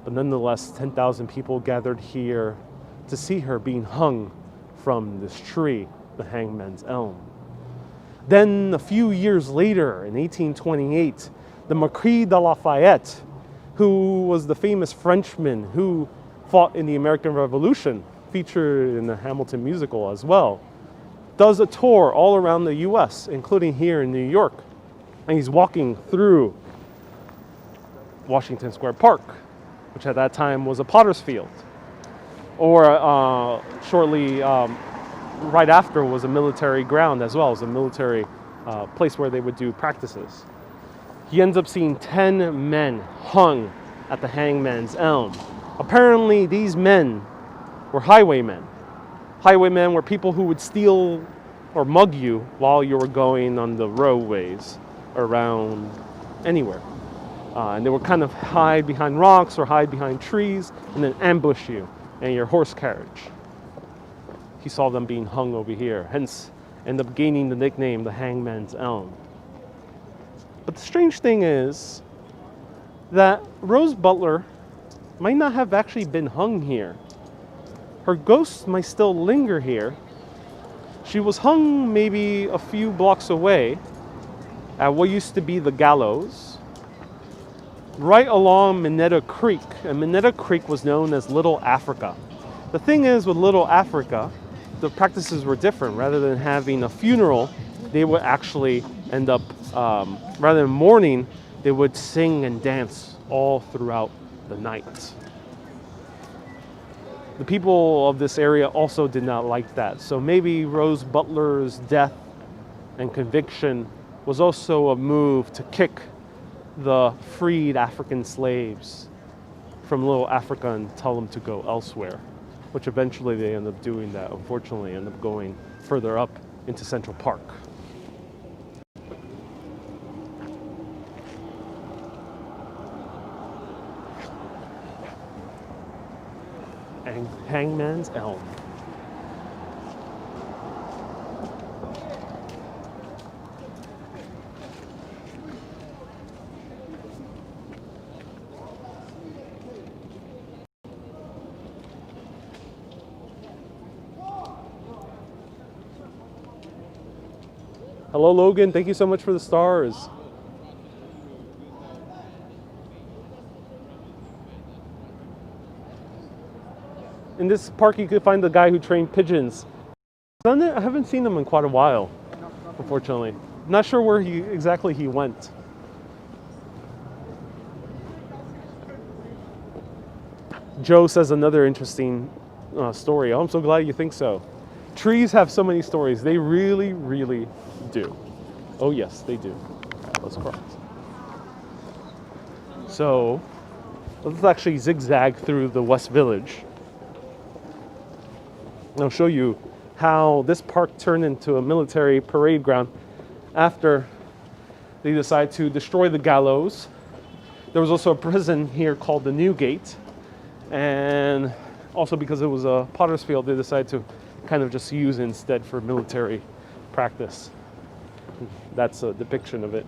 But nonetheless, 10,000 people gathered here to see her being hung from this tree, the Hangman's Elm. Then a few years later, in 1828, the Marquis de Lafayette, who was the famous Frenchman who fought in the American Revolution, featured in the Hamilton musical as well, does a tour all around the US, including here in New York. And he's walking through Washington Square Park, which at that time was a potter's field. Or shortly right after was a military ground as well, as a military place where they would do practices. He ends up seeing 10 men hung at the Hangman's Elm. Apparently these men were highwaymen. Highwaymen were people who would steal or mug you while you were going on the roadways around anywhere. And they would kind of hide behind rocks or hide behind trees and then ambush you and your horse carriage. He saw them being hung over here, hence end up gaining the nickname the Hangman's Elm. But the strange thing is that Rose Butler might not have actually been hung here. Her ghost might still linger here. She was hung maybe a few blocks away at what used to be the gallows, right along Minetta Creek. And Minetta Creek was known as Little Africa. The thing is, with Little Africa, the practices were different. Rather than having a funeral, they would actually end up, rather than mourning, they would sing and dance all throughout the night. The people of this area also did not like that. So maybe Rose Butler's death and conviction was also a move to kick the freed African slaves from Little Africa and tell them to go elsewhere, which eventually they end up doing that. Unfortunately, end up going further up into Central Park. Hangman's Elm. Hello, Logan. Thank you so much for the stars. In this park, you could find the guy who trained pigeons. I haven't seen him in quite a while, unfortunately. Not sure where exactly he went. Joe says another interesting story. Oh, I'm so glad you think so. Trees have so many stories. They really, really do. Oh yes, they do. That's correct. So let's actually zigzag through the West Village. I'll show you how this park turned into a military parade ground after they decided to destroy the gallows. There was also a prison here called the Newgate, and also because it was a potter's field, they decided to kind of just use it instead for military practice. That's a depiction of it.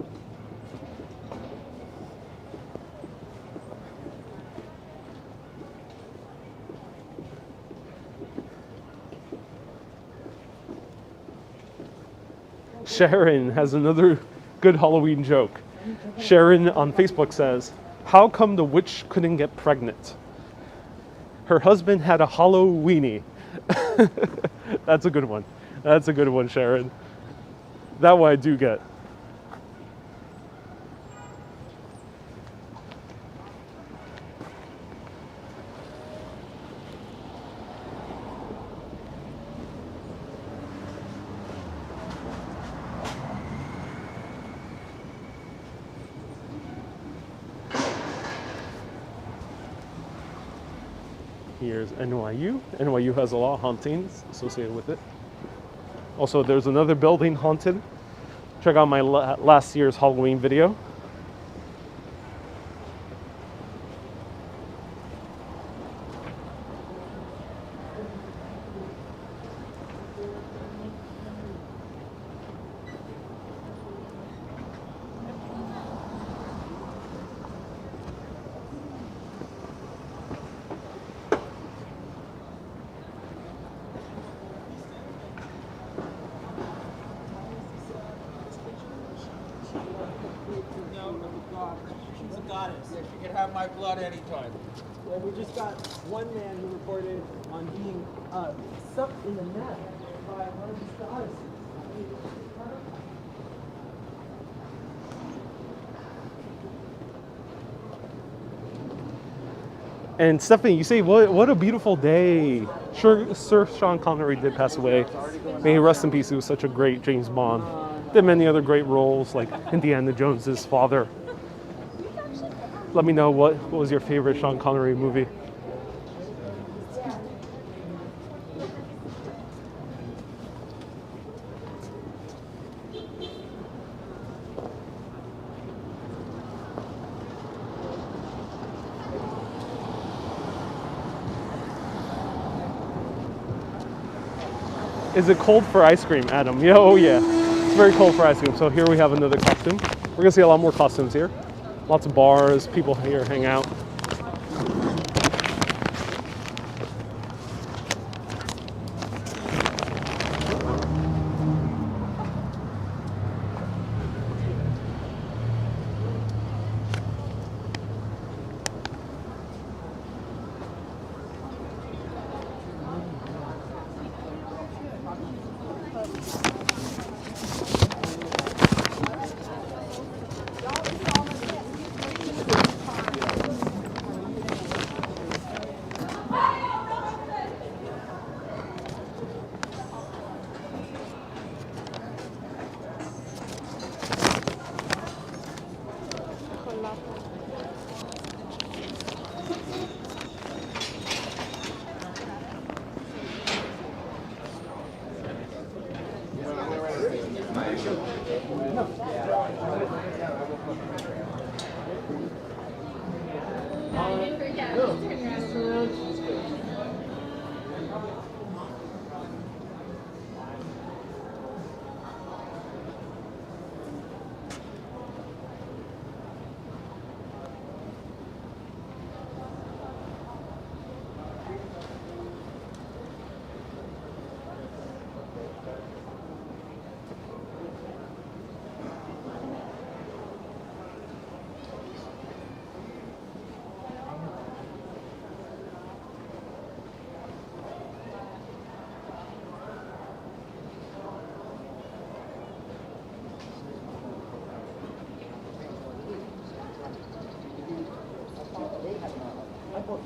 Sharon has another good Halloween joke. Sharon on Facebook says, "How come the witch couldn't get pregnant? Her husband had a Halloweenie." That's a good one. That's a good one, Sharon. That one I do get. Here's NYU. NYU has a lot of hauntings associated with it. Also, there's another building haunted. Check out my last year's Halloween video. She's a goddess. She can have my blood anytime. Well, we just got one man who reported on being sucked in the neck by one of these goddesses. And Stephanie, you say, what a beautiful day. Sure, Sir Sean Connery did pass away. May he rest in peace. He was such a great James Bond. Did many other great roles like Indiana Jones's father. Let me know what was your favorite Sean Connery movie. Is it cold for ice cream, Adam? Yeah, oh yeah. It's very cold for ice cream. So here we have another costume. We're gonna see a lot more costumes here. Lots of bars, people here hang out.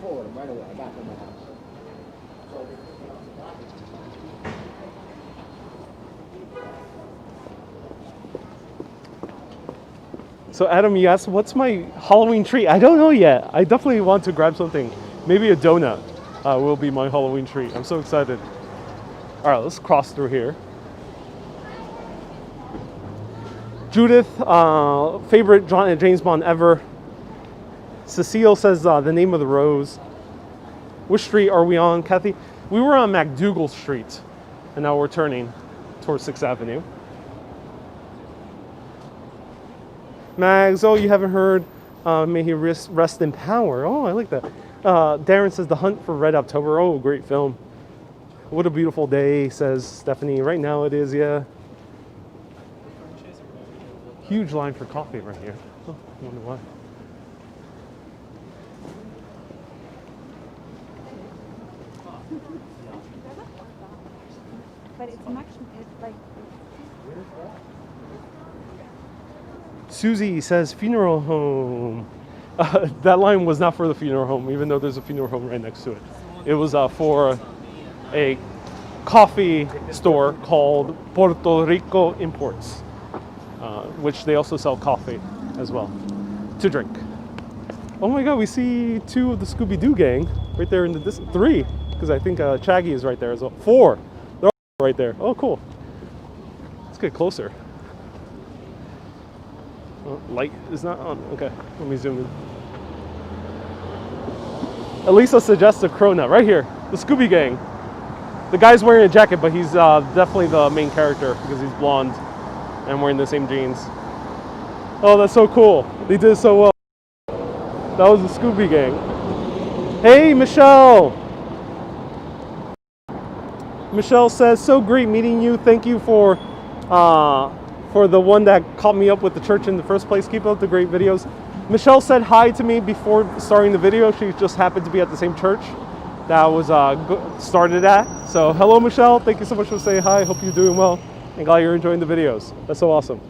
Forward right away. I got them in my house. So Adam, you asked, what's my Halloween treat? I don't know yet. I definitely want to grab something. Maybe a donut will be my Halloween treat. I'm so excited. All right, let's cross through here. Judith, favorite James Bond ever. Cecile says the name of the rose. Which street are we on, Kathy? We were on MacDougal Street, and now we're turning towards 6th Avenue. Mags, oh, you haven't heard. May he rest in power. Oh, I like that. Darren says The Hunt for Red October. Oh, great film. What a beautiful day, says Stephanie. Right now it is, yeah. Huge line for coffee right here. Oh, I wonder why. But it's much, it's like, Susie says funeral home. That line was not for the funeral home, even though there's a funeral home right next to it. It was for a coffee store called Puerto Rico Imports, which they also sell coffee as well to drink. Oh my God, we see 2 of the Scooby-Doo gang right there in the distance. 3, because I think Shaggy is right there as well. 4, they're all right there. Oh, cool. Let's get closer. Oh, light is not on. Okay, let me zoom in. Elisa suggests a Krona right here, the Scooby Gang. The guy's wearing a jacket, but he's definitely the main character because he's blonde and wearing the same jeans. Oh, that's so cool. They did so well. That was the Scooby Gang. Hey, Michelle. Michelle says, so great meeting you. Thank you for the one that caught me up with the church in the first place. Keep up the great videos. Michelle said hi to me before starting the video. She just happened to be at the same church that I was started at. So hello, Michelle. Thank you so much for saying hi. Hope you're doing well and glad you're enjoying the videos. That's so awesome.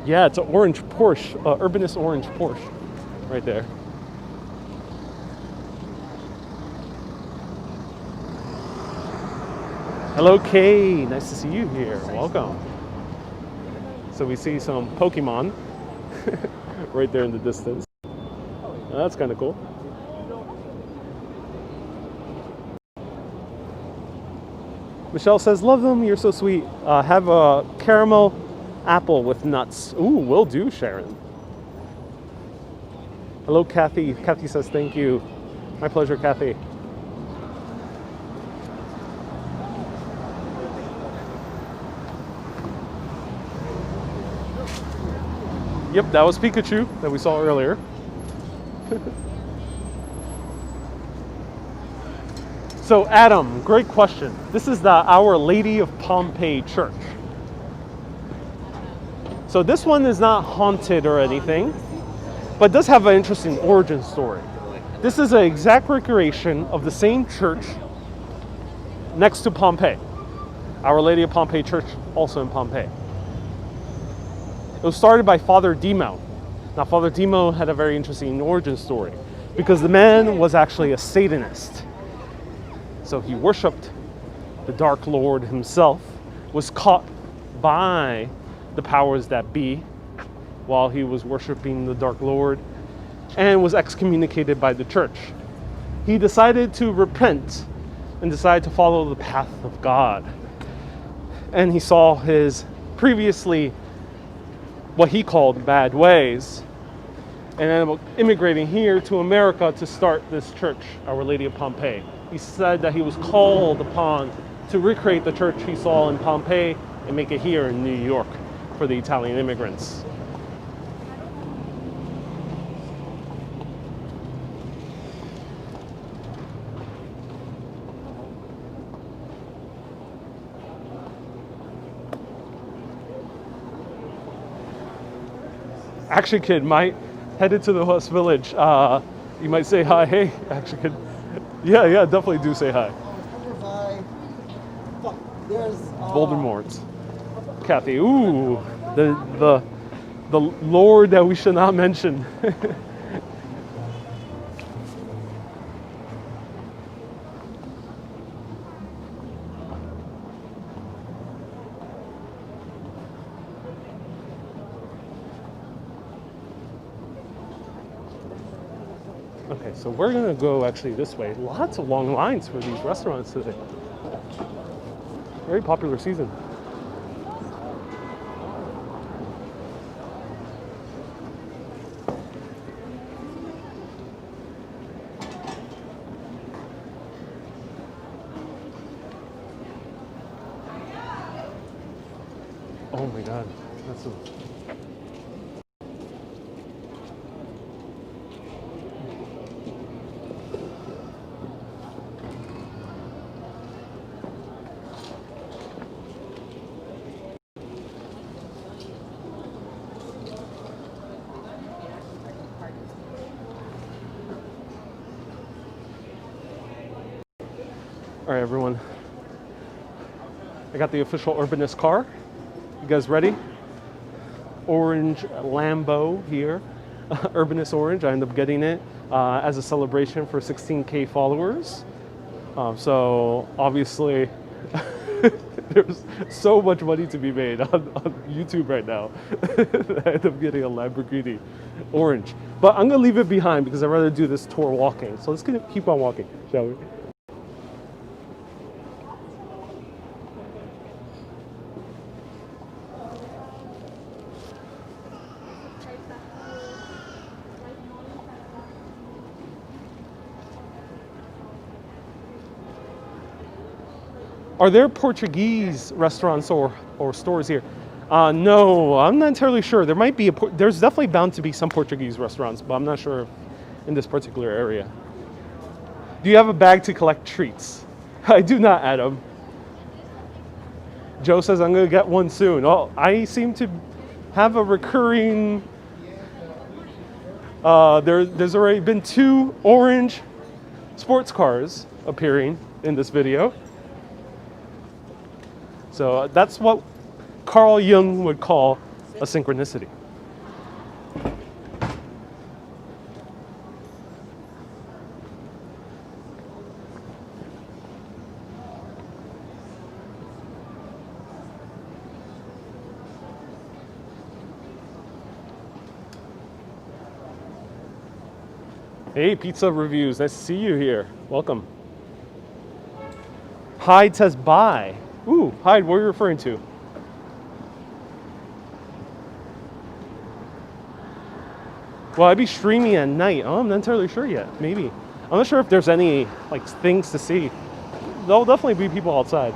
Yeah, it's an orange Porsche, Urbanist orange Porsche right there. Hello, Kay. Nice to see you here. Welcome. So we see some Pokemon right there in the distance. Oh, that's kind of cool. Michelle says, love them. You're so sweet. Have a caramel apple with nuts. Ooh, will do, Sharon. Hello, Kathy. Kathy says, thank you. My pleasure, Kathy. Yep, that was Pikachu that we saw earlier. So Adam, great question. This is the Our Lady of Pompeii Church. So this one is not haunted or anything, but does have an interesting origin story. This is an exact recreation of the same church next to Pompeii. Our Lady of Pompeii Church, also in Pompeii. It was started by Father Demo. Now, Father Demo had a very interesting origin story because the man was actually a Satanist. So he worshipped the Dark Lord himself, was caught by the powers that be while he was worshiping the Dark Lord, and was excommunicated by the church. He decided to repent and decided to follow the path of God. And he saw his previously what he called bad ways, and ended up immigrating here to America to start this church, Our Lady of Pompeii. He said that he was called upon to recreate the church he saw in Pompeii and make it here in New York for the Italian immigrants. Action Kid might headed to the West Village. You might say hi. Hey, Action Kid. Yeah, definitely do say hi. There's Voldemort. Kathy. Ooh, the Lord that we should not mention. Okay, so we're gonna go actually this way. Lots of long lines for these restaurants today. Very popular season. Oh my God, that's a... All right, everyone. I got the official Urbanist car. You guys ready? Orange Lambo here. Urbanist orange. I ended up getting it as a celebration for 16K followers. So obviously, there's so much money to be made on YouTube right now. I ended up getting a Lamborghini orange. But I'm gonna leave it behind because I'd rather do this tour walking. So let's keep on walking, shall we? Are there Portuguese restaurants or stores here? No, I'm not entirely sure. There might be there's definitely bound to be some Portuguese restaurants, but I'm not sure in this particular area. Do you have a bag to collect treats? I do not, Adam. Joe says I'm gonna get one soon. Oh, I seem to have a recurring. There's already been 2 orange sports cars appearing in this video. So that's what Carl Jung would call a synchronicity. Hey, Pizza Reviews, nice to see you here. Welcome. Hyde says bye. Ooh, Hyde, what are you referring to? Well, I'd be streaming at night. Oh, I'm not entirely sure yet. Maybe. I'm not sure if there's any like things to see. There'll definitely be people outside.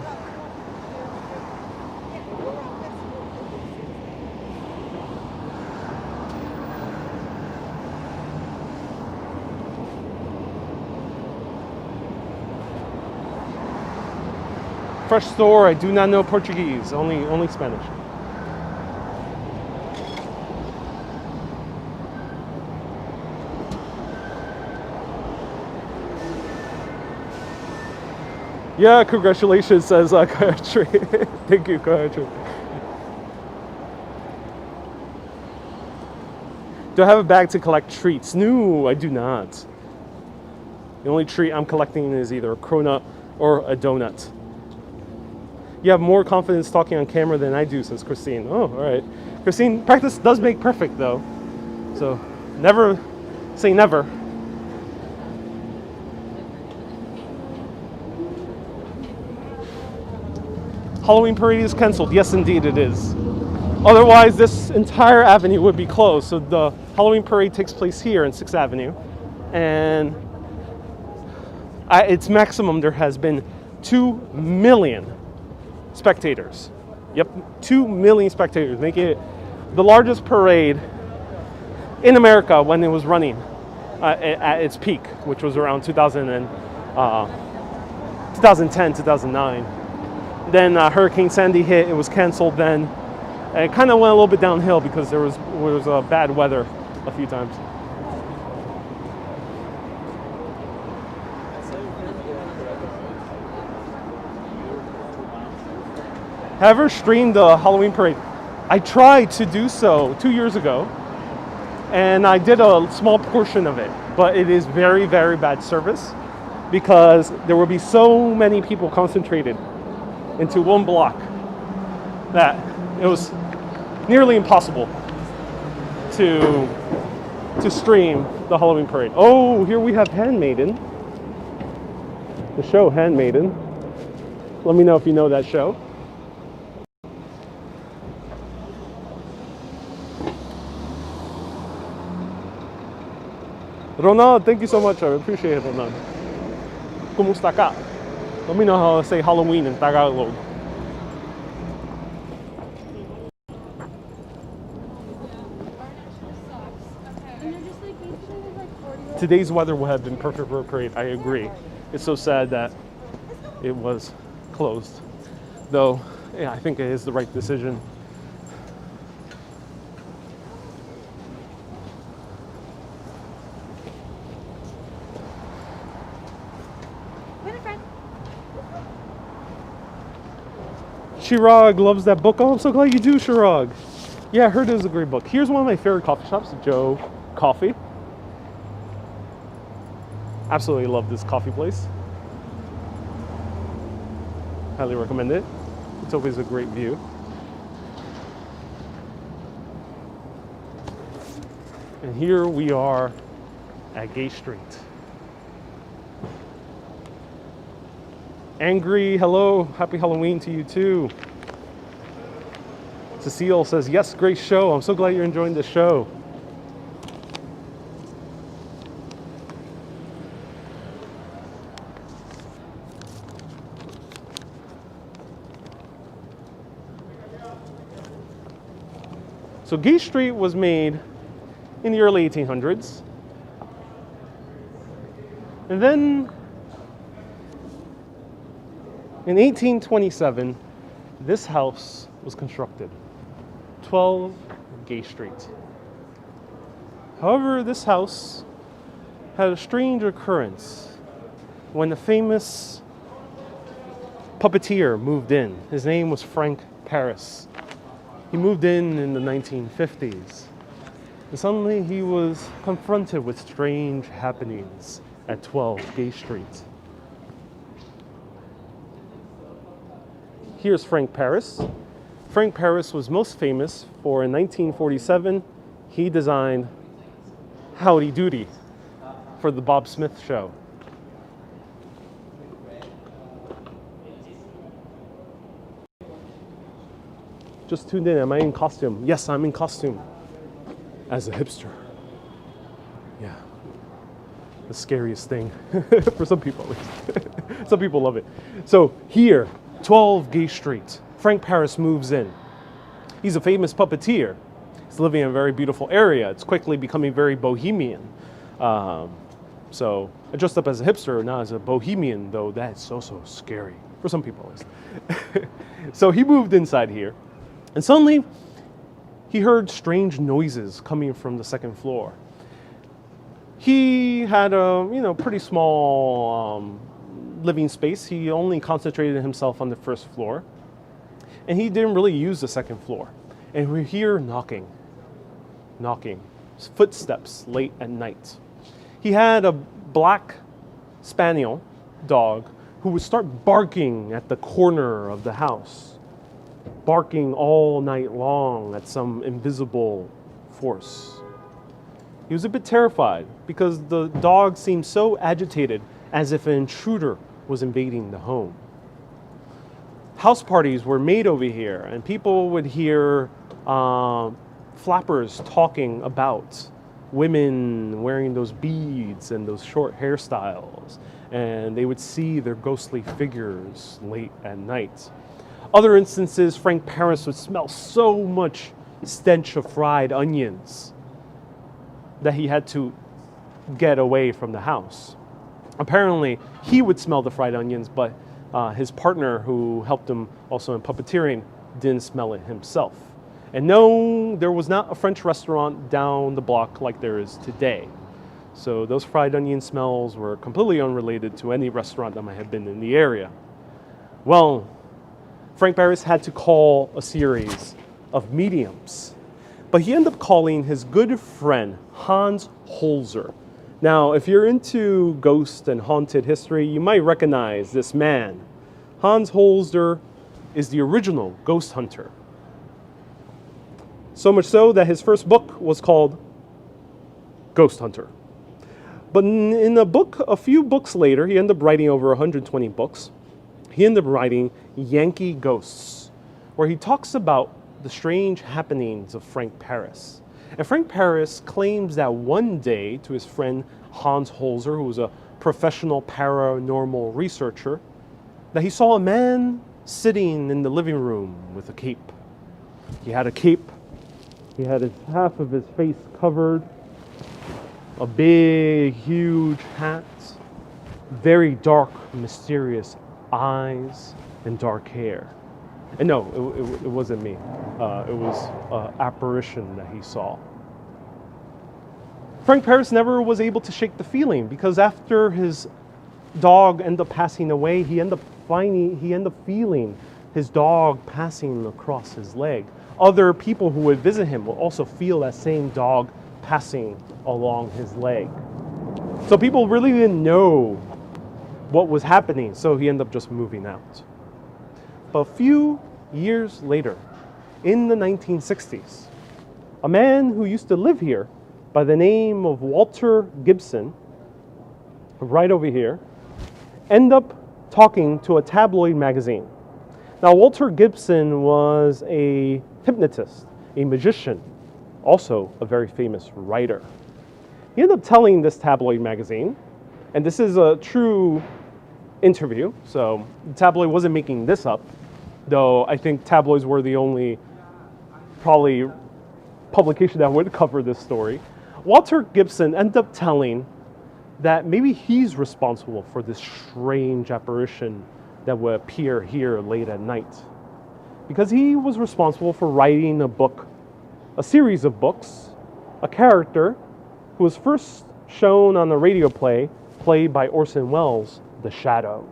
Fresh store, I do not know Portuguese, only Spanish. Yeah, congratulations, says Gayatri. Thank you, Gayatri. Do I have a bag to collect treats? No, I do not. The only treat I'm collecting is either a cronut or a donut. You have more confidence talking on camera than I do, says Christine. Oh, all right. Christine, practice does make perfect, though. So never say never. Halloween parade is canceled. Yes, indeed it is. Otherwise, this entire avenue would be closed. So the Halloween parade takes place here in 6th Avenue. And its maximum, there has been 2 million spectators. Yep, 2 million spectators, making it the largest parade in America when it was running at its peak, which was around 2010, 2009. Then Hurricane Sandy hit, it was canceled then. And it kind of went a little bit downhill because there was bad weather a few times. Have you ever streamed the Halloween parade? I tried to do so 2 years ago, and I did a small portion of it, but it is very, very bad service because there will be so many people concentrated into one block that it was nearly impossible to stream the Halloween parade. Oh, here we have Handmaiden, the show Handmaiden. Let me know if you know that show. Ronald, thank you so much. I appreciate it, Ronald. Kumusta ka? Let me know how to say Halloween in Tagalog. Today's weather would have been perfect for a parade. I agree. It's so sad that it was closed. Though, yeah, I think it is the right decision. Chirag loves that book. Oh, I'm so glad you do, Chirag. Yeah, I heard it was a great book. Here's one of my favorite coffee shops, Joe Coffee. Absolutely love this coffee place. Highly recommend it. It's always a great view. And here we are at Gay Street. Angry, hello, happy Halloween to you too. Cecile says, yes, great show. I'm so glad you're enjoying the show. So Gay Street was made in the early 1800s. And then in 1827, this house was constructed, 12 Gay Street. However, this house had a strange occurrence when the famous puppeteer moved in. His name was Frank Paris. He moved in the 1950s. And suddenly he was confronted with strange happenings at 12 Gay Street. Here's Frank Paris. Frank Paris was most famous for, in 1947, he designed Howdy Doody for the Bob Smith show. Just tuned in, am I in costume? Yes, I'm in costume. As a hipster. Yeah. The scariest thing. For some people at least. Some people love it. So here, 12 Gay Street. Frank Paris moves in. He's a famous puppeteer. He's living in a very beautiful area. It's quickly becoming very bohemian. So I dressed up as a hipster, not as a bohemian, though that's so scary. For some people at least. So he moved inside here. And suddenly, he heard strange noises coming from the second floor. He had a pretty small living space. He only concentrated himself on the first floor, and he didn't really use the second floor. And we hear knocking, footsteps late at night. He had a black spaniel dog who would start barking at the corner of the house. Barking all night long at some invisible force. He was a bit terrified because the dog seemed so agitated as if an intruder was invading the home. House parties were made over here and people would hear flappers talking about women wearing those beads and those short hairstyles, and they would see their ghostly figures late at night. Other instances, Frank Paris would smell so much stench of fried onions that he had to get away from the house. Apparently, he would smell the fried onions, but his partner, who helped him also in puppeteering, didn't smell it himself. And no, there was not a French restaurant down the block like there is today. So those fried onion smells were completely unrelated to any restaurant that might have been in the area. Well, Frank Paris had to call a series of mediums, but he ended up calling his good friend Hans Holzer. Now, if you're into ghost and haunted history, you might recognize this man. Hans Holzer is the original ghost hunter. So much so that his first book was called Ghost Hunter. But in a book, a few books later, he ended up writing over 120 books. He ended up writing Yankee Ghosts, where he talks about the strange happenings of Frank Paris. And Frank Paris claims that one day to his friend Hans Holzer, who was a professional paranormal researcher, that he saw a man sitting in the living room with a cape. He had a cape, he had half of his face covered, a big, huge hat, very dark, mysterious eyes, and dark hair. And no, it wasn't me. It was an apparition that he saw. Frank Paris never was able to shake the feeling because after his dog ended up passing away, he ended up feeling his dog passing across his leg. Other people who would visit him will also feel that same dog passing along his leg. So people really didn't know what was happening, so he ended up just moving out. But a few years later, in the 1960s, a man who used to live here by the name of Walter Gibson, right over here, ended up talking to a tabloid magazine. Now, Walter Gibson was a hypnotist, a magician, also a very famous writer. He ended up telling this tabloid magazine, and this is a true interview, so the tabloid wasn't making this up, though I think tabloids were the only probably publication that would cover this story. Walter Gibson ended up telling that maybe he's responsible for this strange apparition that would appear here late at night. Because he was responsible for writing a book, a series of books, a character who was first shown on a radio play played by Orson Welles, The Shadow.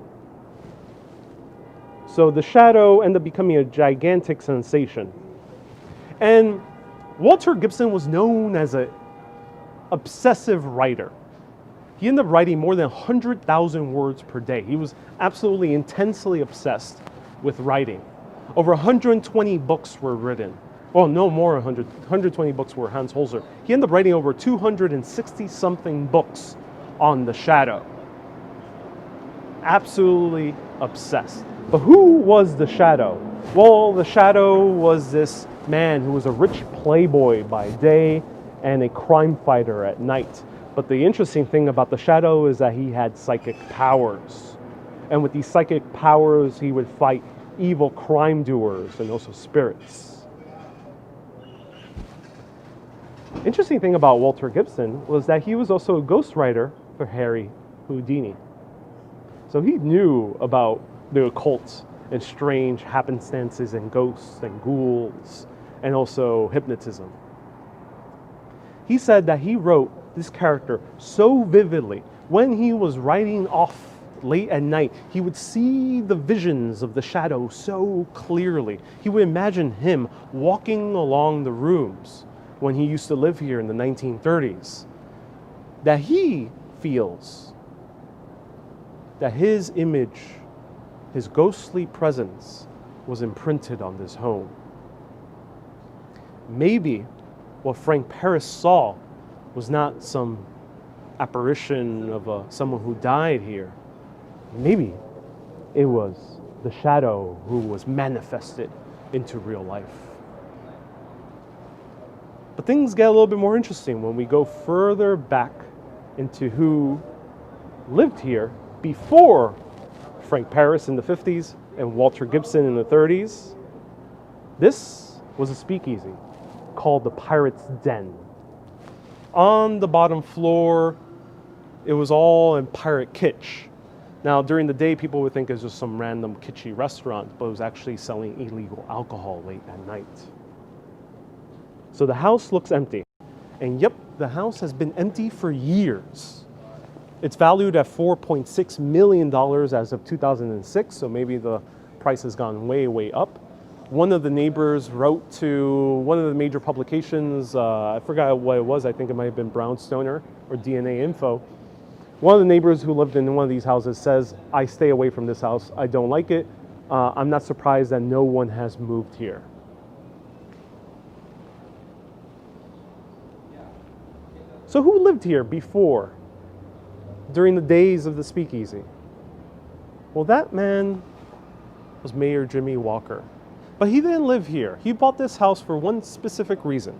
So The Shadow ended up becoming a gigantic sensation. And Walter Gibson was known as an obsessive writer. He ended up writing more than 100,000 words per day. He was absolutely intensely obsessed with writing. Over 120 books were written. Well, no more 120 books were Hans Holzer. He ended up writing over 260-something books on The Shadow. Absolutely obsessed. But who was The Shadow? Well, The Shadow was this man who was a rich playboy by day and a crime fighter at night. But the interesting thing about The Shadow is that he had psychic powers. And with these psychic powers, he would fight evil crime doers and also spirits. Interesting thing about Walter Gibson was that he was also a ghostwriter for Harry Houdini. So he knew about the occult and strange happenstances and ghosts and ghouls and also hypnotism. He said that he wrote this character so vividly. When he was writing off late at night, he would see the visions of the Shadow so clearly. He would imagine him walking along the rooms when he used to live here in the 1930s, that he feels that his image, his ghostly presence, was imprinted on this home. Maybe what Frank Paris saw was not some apparition of someone who died here. Maybe it was the Shadow who was manifested into real life. But things get a little bit more interesting when we go further back into who lived here before Frank Paris in the 50s and Walter Gibson in the 30s. This was a speakeasy called the Pirate's Den. On the bottom floor, it was all in pirate kitsch. Now, during the day, people would think it was just some random kitschy restaurant, but it was actually selling illegal alcohol late at night. So the house looks empty. And yep, the house has been empty for years. It's valued at $4.6 million as of 2006, so maybe the price has gone way, way up. One of the neighbors wrote to one of the major publications, I forgot what it was, I think it might have been Brownstoner or DNA Info. One of the neighbors who lived in one of these houses says, "I stay away from this house, I don't like it. I'm not surprised that no one has moved here." So who lived here before, during the days of the speakeasy? Well, that man was Mayor Jimmy Walker. But he didn't live here. He bought this house for one specific reason.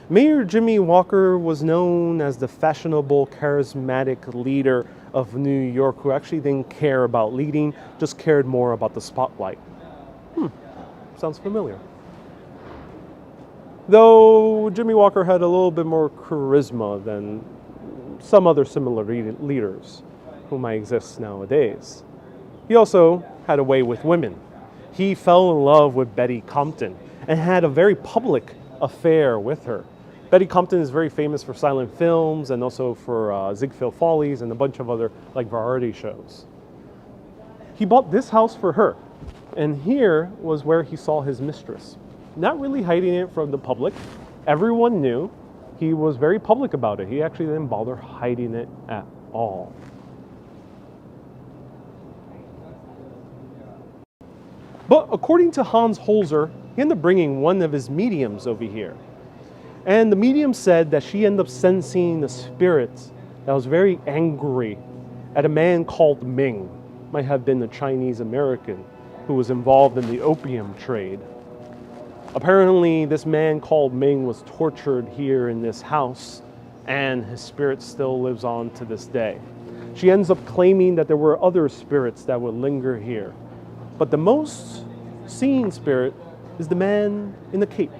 Mayor Jimmy Walker was known as the fashionable, charismatic leader of New York who actually didn't care about leading, just cared more about the spotlight. Sounds familiar. Though Jimmy Walker had a little bit more charisma than some other similar leaders who might exist nowadays. He also had a way with women. He fell in love with Betty Compton and had a very public affair with her. Betty Compton is very famous for silent films and also for Ziegfeld Follies and a bunch of other variety shows. He bought this house for her. And here was where he saw his mistress. Not really hiding it from the public. Everyone knew. He was very public about it. He actually didn't bother hiding it at all. But according to Hans Holzer, he ended up bringing one of his mediums over here. And the medium said that she ended up sensing a spirit that was very angry at a man called Ming. Might have been a Chinese American who was involved in the opium trade. Apparently, this man called Ming was tortured here in this house, and his spirit still lives on to this day. She ends up claiming that there were other spirits that would linger here. But the most seen spirit is the man in the cape,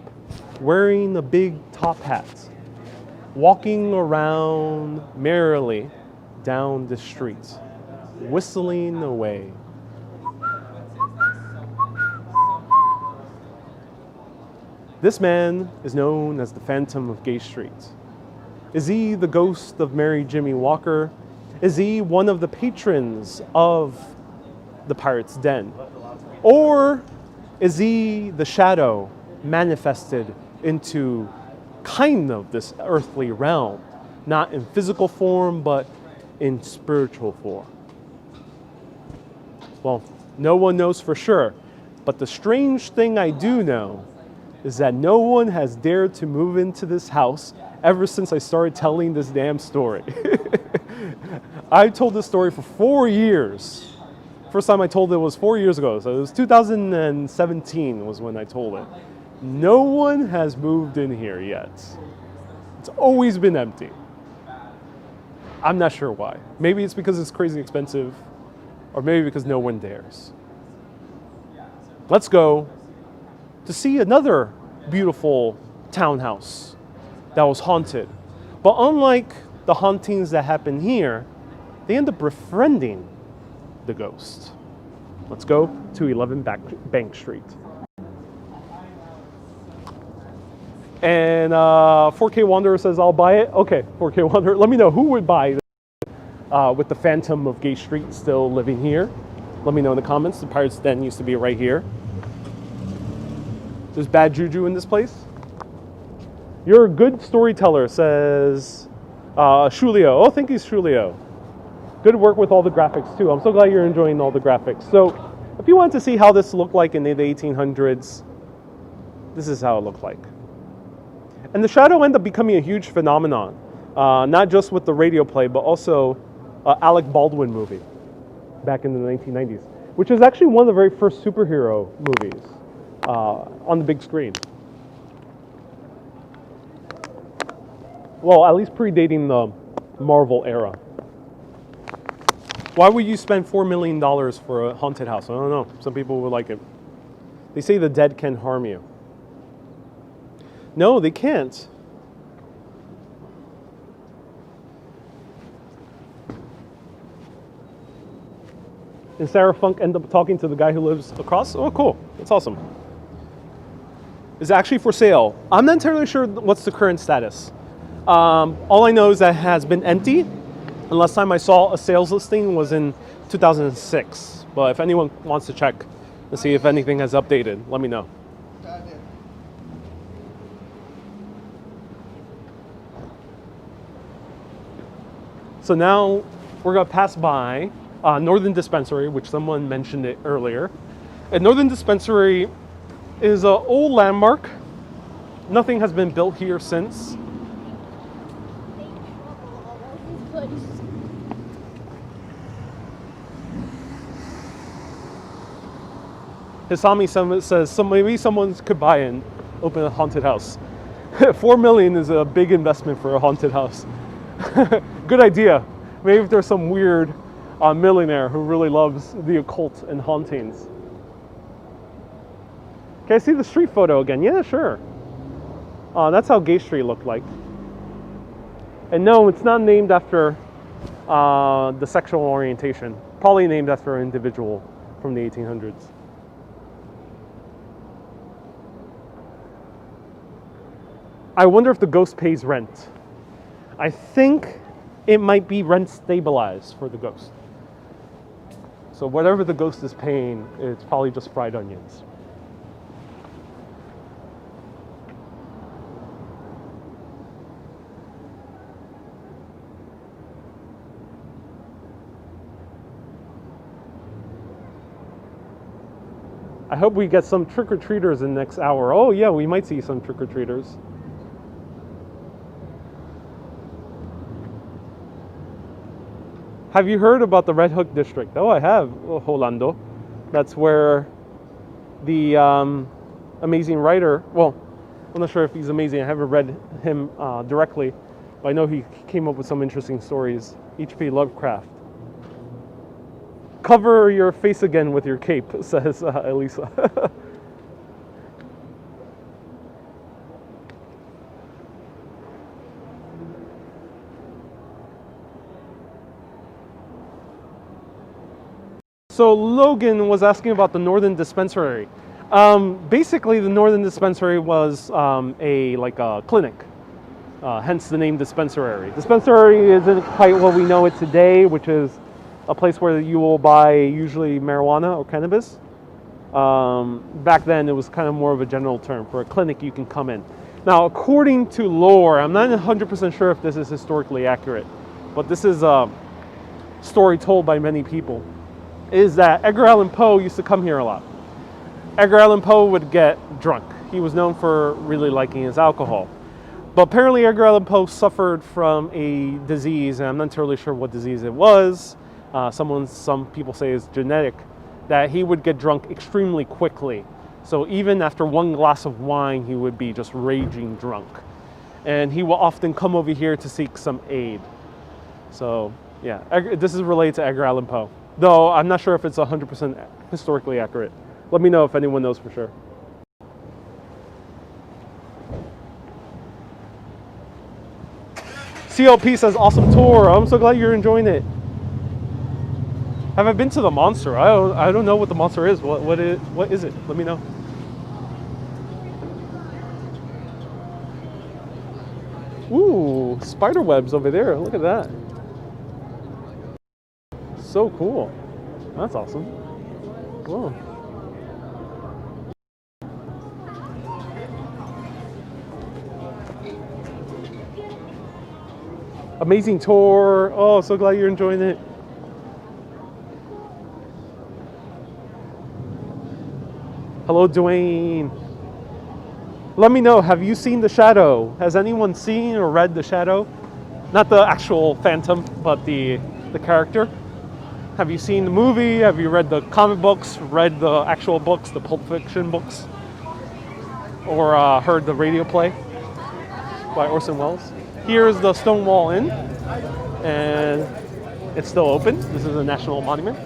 wearing a big top hat, walking around merrily down the street, whistling away. This man is known as the Phantom of Gay Street. Is he the ghost of Mary Jimmy Walker? Is he one of the patrons of the Pirate's Den? Or is he the shadow manifested into kind of this earthly realm, not in physical form, but in spiritual form? Well, no one knows for sure, but the strange thing I do know is that no one has dared to move into this house ever since I started telling this damn story. I told this story for 4 years. First time I told it was 4 years ago, so it was 2017 was when I told it. No one has moved in here yet. It's always been empty. I'm not sure why. Maybe it's because it's crazy expensive, or maybe because no one dares. Let's go to see another beautiful townhouse that was haunted. But unlike the hauntings that happen here, they end up befriending the ghost. Let's go to 11 Bank Street. And 4K Wanderer says, I'll buy it. Okay, 4K Wanderer, let me know who would buy this with the Phantom of Gay Street still living here. Let me know in the comments. The Pirate's Den used to be right here. There's bad juju in this place. You're a good storyteller, says Shulio. Oh, thank you, Shulio. Good work with all the graphics, too. I'm so glad you're enjoying all the graphics. So, if you want to see how this looked like in the 1800s, this is how it looked like. And the shadow ended up becoming a huge phenomenon, not just with the radio play, but also Alec Baldwin movie back in the 1990s, which is actually one of the very first superhero movies on the big screen. Well, at least predating the Marvel era. Why would you spend $4 million for a haunted house? I don't know. Some people would like it. They say the dead can harm you. No, they can't. And Sarah Funk end up talking to the guy who lives across? Oh, cool. That's awesome. It's actually for sale. I'm not entirely sure what's the current status. All I know is that it has been empty. And last time I saw a sales listing was in 2006. But if anyone wants to check and see if anything has updated, let me know. So now we're going to pass by Northern Dispensary, which someone mentioned it earlier. And Northern Dispensary is an old landmark. Nothing has been built here since. Hisami says, maybe someone could buy and open a haunted house. $4 million is a big investment for a haunted house. Good idea. Maybe if there's some weird millionaire who really loves the occult and hauntings. Can I see the street photo again? Yeah, sure. That's how Gay Street looked like. And no, it's not named after the sexual orientation. Probably named after an individual from the 1800s. I wonder if the ghost pays rent. I think it might be rent stabilized for the ghost. So whatever the ghost is paying, it's probably just fried onions. I hope we get some trick-or-treaters in the next hour. Oh yeah, we might see some trick-or-treaters. Have you heard about the Red Hook district? Oh, I have, Holando. That's where the amazing writer, well, I'm not sure if he's amazing. I haven't read him directly, but I know he came up with some interesting stories. H.P. Lovecraft. Cover your face again with your cape, says Elisa. So Logan was asking about the Northern Dispensary. Basically, the Northern Dispensary was a clinic, hence the name Dispensary. Dispensary isn't quite what we know it today, which is a place where you will buy usually marijuana or cannabis. Back then, it was kind of more of a general term. For a clinic, you can come in. Now, according to lore, I'm not 100% sure if this is historically accurate, but this is a story told by many people, is that Edgar Allan Poe used to come here a lot. Edgar Allan Poe would get drunk. He was known for really liking his alcohol. But apparently Edgar Allan Poe suffered from a disease, and I'm not entirely sure what disease it was. Some people say it's genetic, that he would get drunk extremely quickly. So even after one glass of wine, he would be just raging drunk. And he will often come over here to seek some aid. So yeah, this is related to Edgar Allan Poe. Though I'm not sure if it's 100% historically accurate. Let me know if anyone knows for sure. CLP says, awesome tour. I'm so glad you're enjoying it. Have I been to the monster? I don't know what the monster is. What is it? Let me know. Ooh, spider webs over there. Look at that. So cool. That's awesome. Whoa. Amazing tour. Oh, so glad you're enjoying it. Hello, Dwayne. Let me know, have you seen The Shadow? Has anyone seen or read The Shadow? Not the actual Phantom, but the character. Have you seen the movie? Have you read the comic books? Read the actual books, the Pulp Fiction books? Or heard the radio play by Orson Welles? Here's the Stonewall Inn, and it's still open. This is a national monument.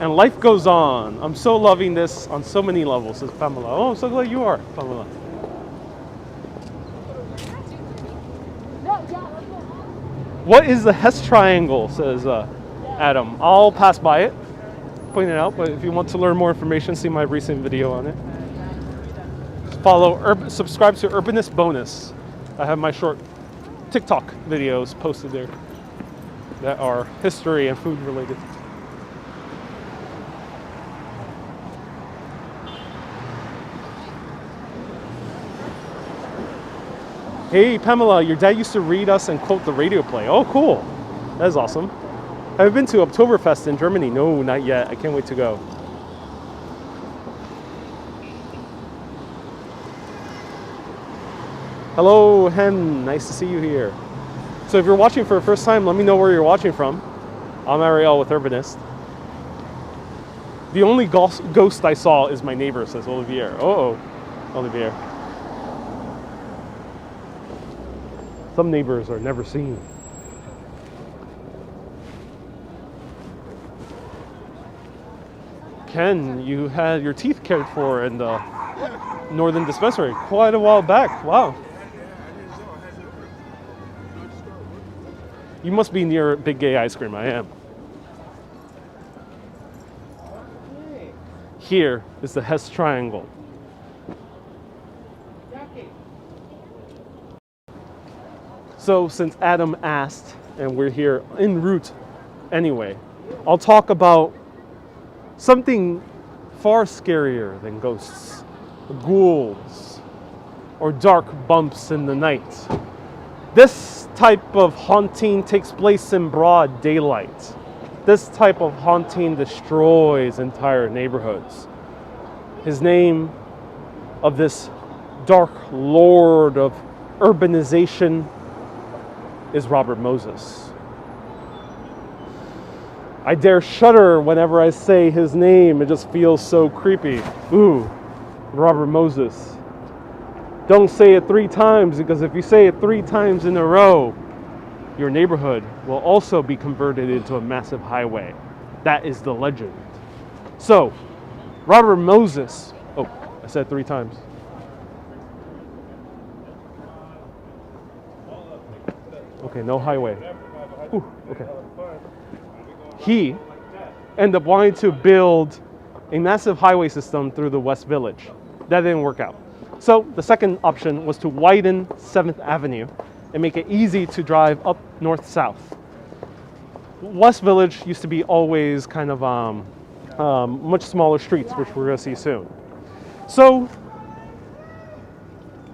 And life goes on. I'm so loving this on so many levels, says Pamela. Oh, I'm so glad you are, Pamela. What is the Hess Triangle, says Adam. I'll pass by it, point it out, but if you want to learn more information, see my recent video on it. Subscribe to Urbanist Bonus. I have my short TikTok videos posted there that are history and food related. Hey, Pamela, your dad used to read us and quote the radio play. Oh, cool. That is awesome. Have you been to Oktoberfest in Germany? No, not yet. I can't wait to go. Hello, Hen. Nice to see you here. So if you're watching for the first time, let me know where you're watching from. I'm Ariel with Urbanist. The only ghost I saw is my neighbor, says Olivier. Uh-oh, Olivier. Some neighbors are never seen. Ken, you had your teeth cared for in the Northern Dispensary quite a while back. Wow. You must be near Big Gay Ice Cream. I am. here is the Hess Triangle. So since Adam asked, and we're here en route anyway, I'll talk about something far scarier than ghosts, ghouls, or dark bumps in the night. This type of haunting takes place in broad daylight. This type of haunting destroys entire neighborhoods. His name of this dark lord of urbanization is Robert Moses. I dare shudder whenever I say his name. It just feels so creepy. Ooh, Robert Moses. Don't say it 3 times, because if you say it 3 times in a row, your neighborhood will also be converted into a massive highway. That is the legend. So, Robert Moses. Oh, I said 3 times. Okay, no highway. Ooh, okay. He ended up wanting to build a massive highway system through the West Village. That didn't work out. So the second option was to widen 7th Avenue and make it easy to drive up north-south. West Village used to be always kind of much smaller streets, which we're going to see soon. So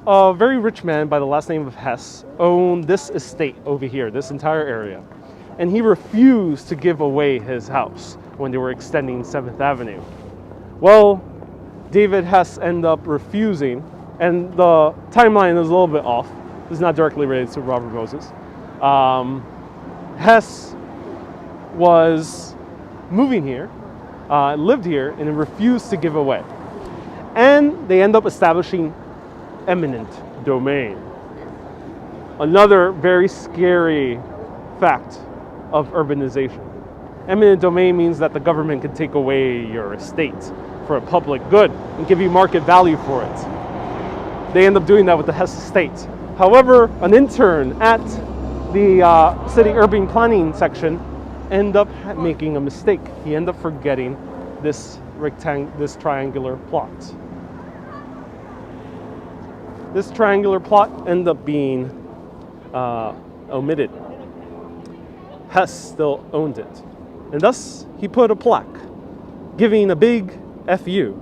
a very rich man by the last name of Hess owned this estate over here, this entire area. And he refused to give away his house when they were extending 7th Avenue. Well, David Hess ended up refusing, and the timeline is a little bit off. This is not directly related to Robert Moses. Hess was moving here, lived here, and refused to give away. And they end up establishing eminent domain. Another very scary fact of urbanization. Eminent domain means that the government can take away your estate for a public good and give you market value for it. They end up doing that with the Hess estate. However, an intern at the city urban planning section ended up making a mistake. He ended up forgetting this triangular plot. This triangular plot ended up being omitted. Hess still owned it. And thus, he put a plaque giving a big FU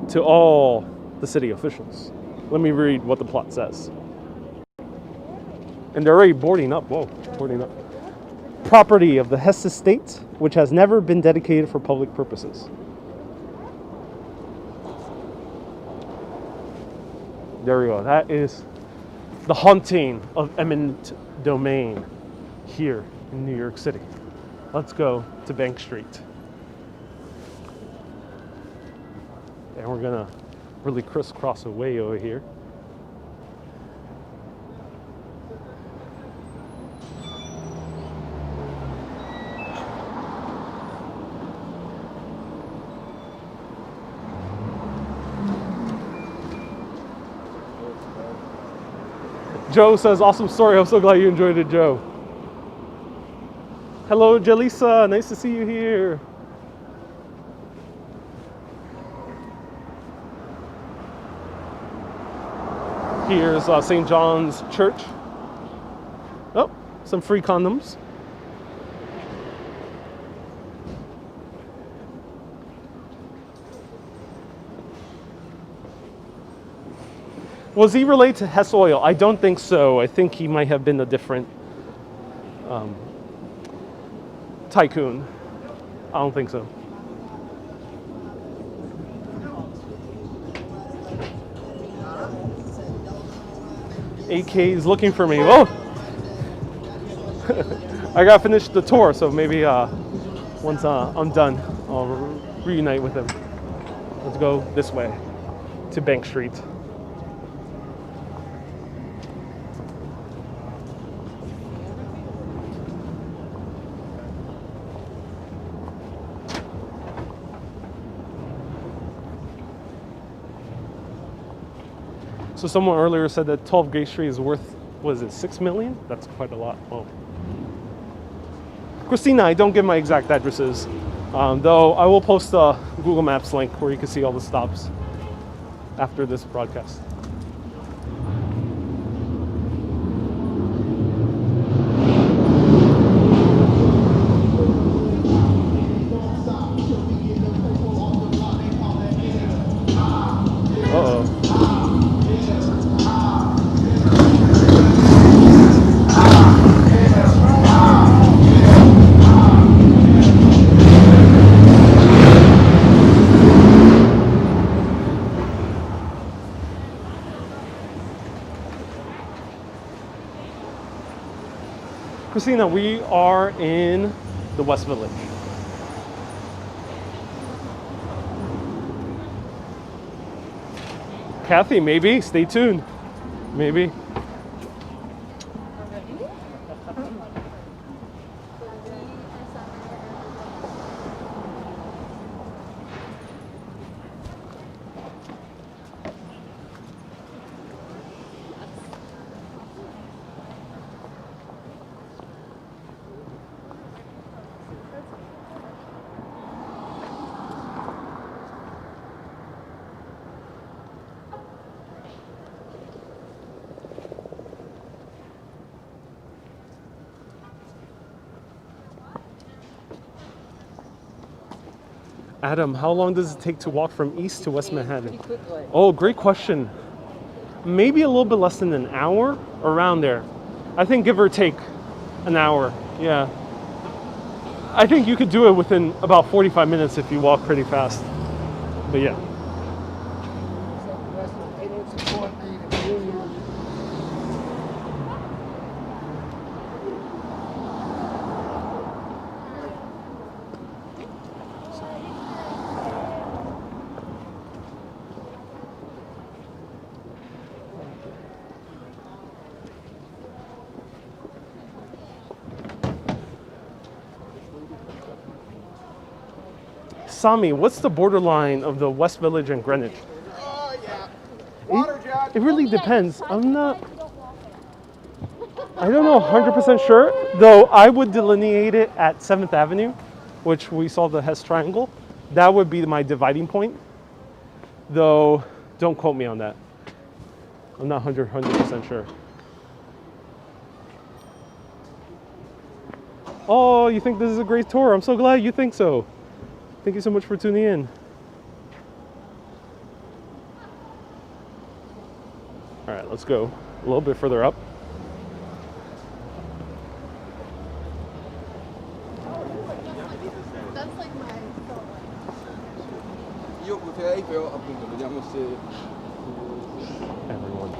to all the city officials. Let me read what the plot says. And they're already boarding up. Whoa, boarding up. Property of the Hess estate, which has never been dedicated for public purposes. There we go. That is the haunting of eminent domain here in New York City. Let's go to Bank Street. And we're gonna really crisscross away over here. Joe says, awesome story. I'm so glad you enjoyed it, Joe. Hello, Jalisa. Nice to see you here. Here's St. John's Church. Oh, some free condoms. Was he related to Hess Oil? I don't think so. I think he might have been a different tycoon. I don't think so. AK is looking for me. Oh! I gotta finish the tour, so maybe once I'm done, I'll reunite with him. Let's go this way to Bank Street. So someone earlier said that 12 Gay Street is worth, was it 6 million? That's quite a lot. Oh. Christina, I don't give my exact addresses. Though I will post a Google Maps link where you can see all the stops after this broadcast. Uh-oh. Christina, we are in the West Village. Kathy, maybe. Stay tuned. Maybe. Adam, how long does it take to walk from East to West Manhattan? Oh, great question. Maybe a little bit less than an hour, around there. I think give or take an hour, yeah. I think you could do it within about 45 minutes if you walk pretty fast, but yeah. Sami, what's the borderline of the West Village and Greenwich? Oh, yeah. Water jug. It really depends. I don't know 100% sure, though I would delineate it at 7th Avenue, which we saw the Hess Triangle. That would be my dividing point, though don't quote me on that. I'm not 100% sure. Oh, you think this is a great tour? I'm so glad you think so. Thank you so much for tuning in. All right, let's go a little bit further up. That's like my Io potrei, però appunto vediamo se... Everyone.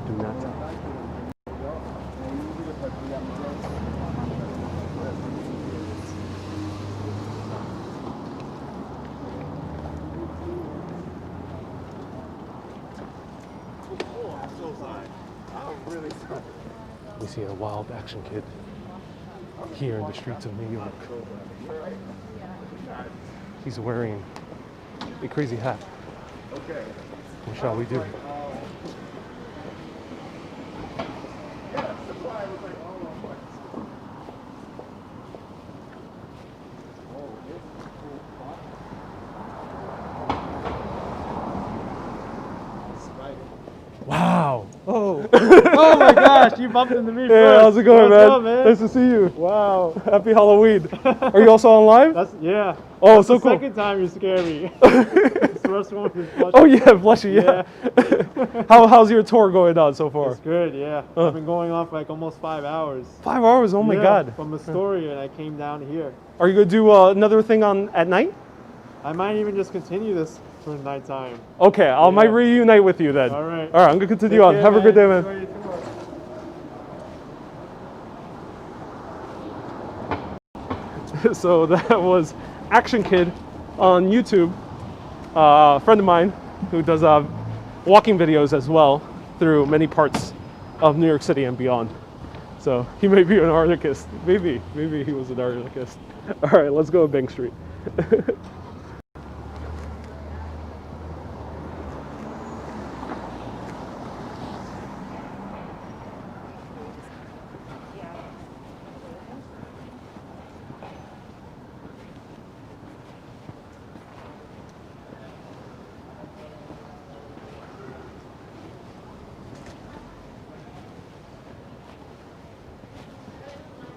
Do not tell. We see a wild action kid here in the streets of New York. He's wearing a crazy hat. What shall we do? Wow. Oh. Oh my gosh, you bumped into me Hey, first. how's it going, What's man? up, man? Nice to see you. Wow. Happy Halloween. Are you also on live? That's yeah. Oh, That's so the cool. second time you scare me. It's the first one was blushing. Oh yeah, bless you, yeah. How's your tour going on so far? It's good, yeah. I've been going on for like almost 5 hours. 5 hours, oh my Yeah, God. From Astoria, and I came down here. Are you gonna do another thing on at night? I might even just continue this for nighttime. Okay, I might Yeah. reunite with you then. All right. All right, I'm gonna continue Take on. care, Have a good day, man. Enjoy your tour. So that was Action Kid on YouTube, a friend of mine who does walking videos as well through many parts of New York City and beyond. So he may be an anarchist. Maybe he was an anarchist. All right, let's go to Bank Street.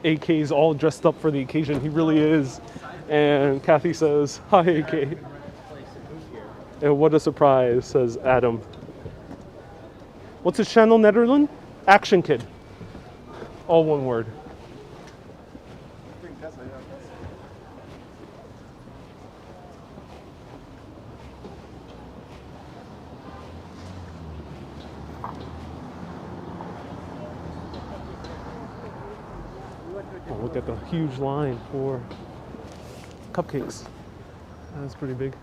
AK's all dressed up for the occasion. He really is. And Kathy says, "Hi, AK." And what a surprise, says Adam. What's his channel, Netherland? Action Kid. All one word. Oh, look at the huge line for cupcakes. That's pretty big.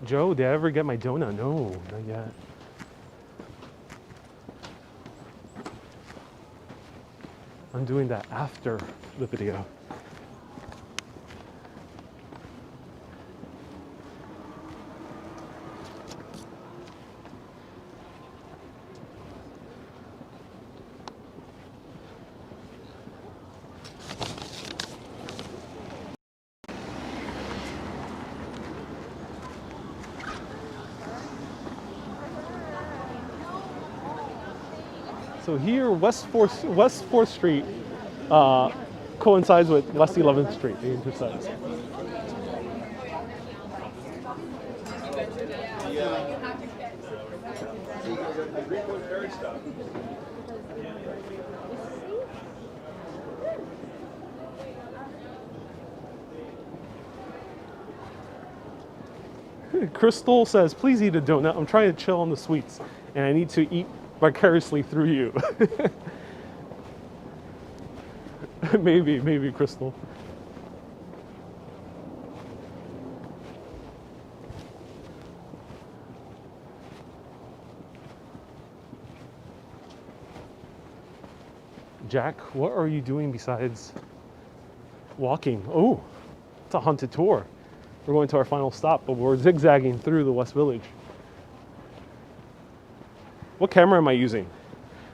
Joe, did I ever get my donut? No, not yet. I'm doing that after the video. So here, West 4th Street coincides with West 11th Street, the intersects. Crystal says, please eat a donut. I'm trying to chill on the sweets, and I need to eat vicariously through you. maybe, Crystal. Jack, what are you doing besides walking? Oh, it's a haunted tour. We're going to our final stop, but we're zigzagging through the West Village. What camera am I using?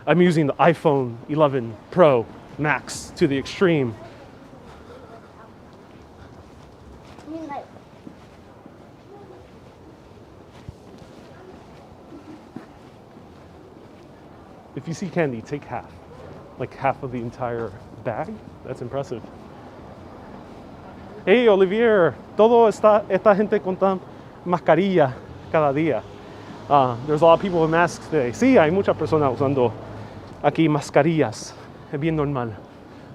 I'm using the iPhone 11 Pro Max to the extreme. If you see candy, take half. Like half of the entire bag. That's impressive. Hey, Olivier, esta gente con tan mascarilla cada día. There's a lot of people with masks today. Sí, hay muchas personas usando aquí mascarillas. Es bien normal.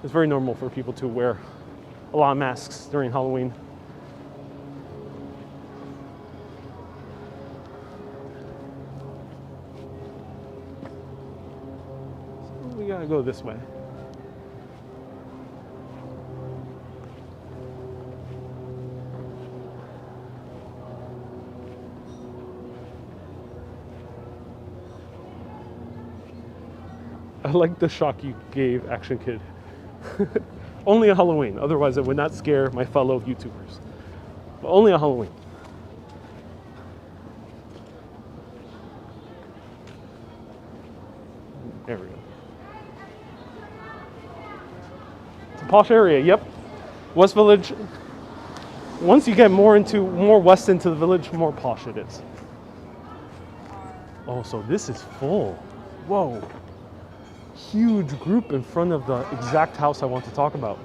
It's very normal for people to wear a lot of masks during Halloween. So we gotta go this way. I like the shock you gave, Action Kid. Only on Halloween, otherwise it would not scare my fellow YouTubers. But only on Halloween. There we go. It's a posh area, yep. West Village, once you get more west into the village, more posh it is. Oh, so this is full. Whoa. Huge group in front of the exact house I want to talk about.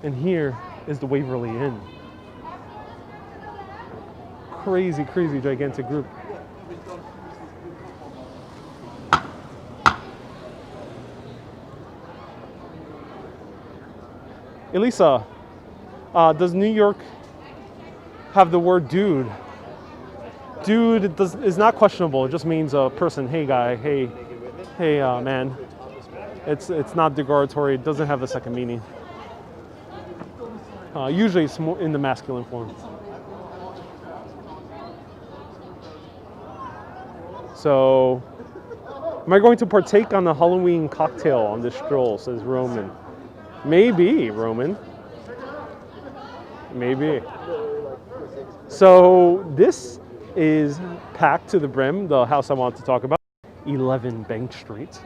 And here is the Waverly Inn. Crazy, crazy gigantic group. Elisa, does New York have the word dude? Dude is not questionable. It just means a person. Hey guy. Hey man. It's not derogatory. It doesn't have a second meaning. Usually it's more in the masculine form. So, am I going to partake on the Halloween cocktail on this stroll? Says Roman. Maybe, Roman. Maybe. So this is packed to the brim, the house I want to talk about, 11 Bank Street.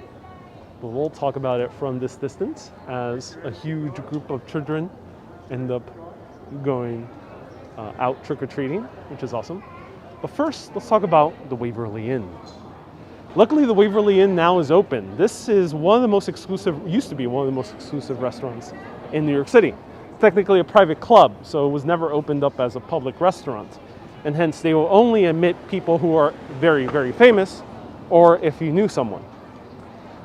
But we'll talk about it from this distance as a huge group of children end up going out trick-or-treating, which is awesome. But first, let's talk about the Waverly Inn. Luckily, the Waverly Inn now is open. This is one of the most exclusive, used to be one of the most exclusive restaurants in New York City. It's technically a private club, so it was never opened up as a public restaurant. And hence, they will only admit people who are very, very famous, or if you knew someone.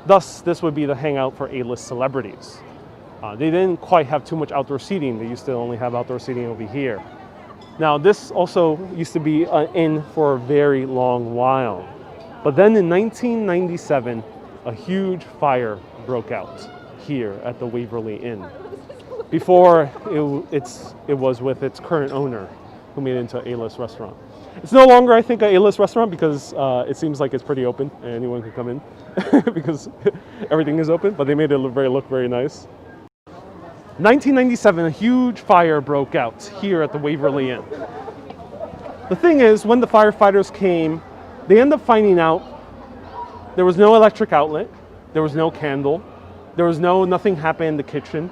Thus, this would be the hangout for A-list celebrities. They didn't quite have too much outdoor seating. They used to only have outdoor seating over here. Now, this also used to be an inn for a very long while. But then in 1997, a huge fire broke out here at the Waverly Inn. Before it was with its current owner, who made it into an A-list restaurant. It's no longer, I think, an A-list restaurant because it seems like it's pretty open and anyone can come in because everything is open, but they made it look very nice. 1997, a huge fire broke out here at the Waverly Inn. The thing is, when the firefighters came, they ended up finding out there was no electric outlet, there was no candle, there was nothing happened in the kitchen.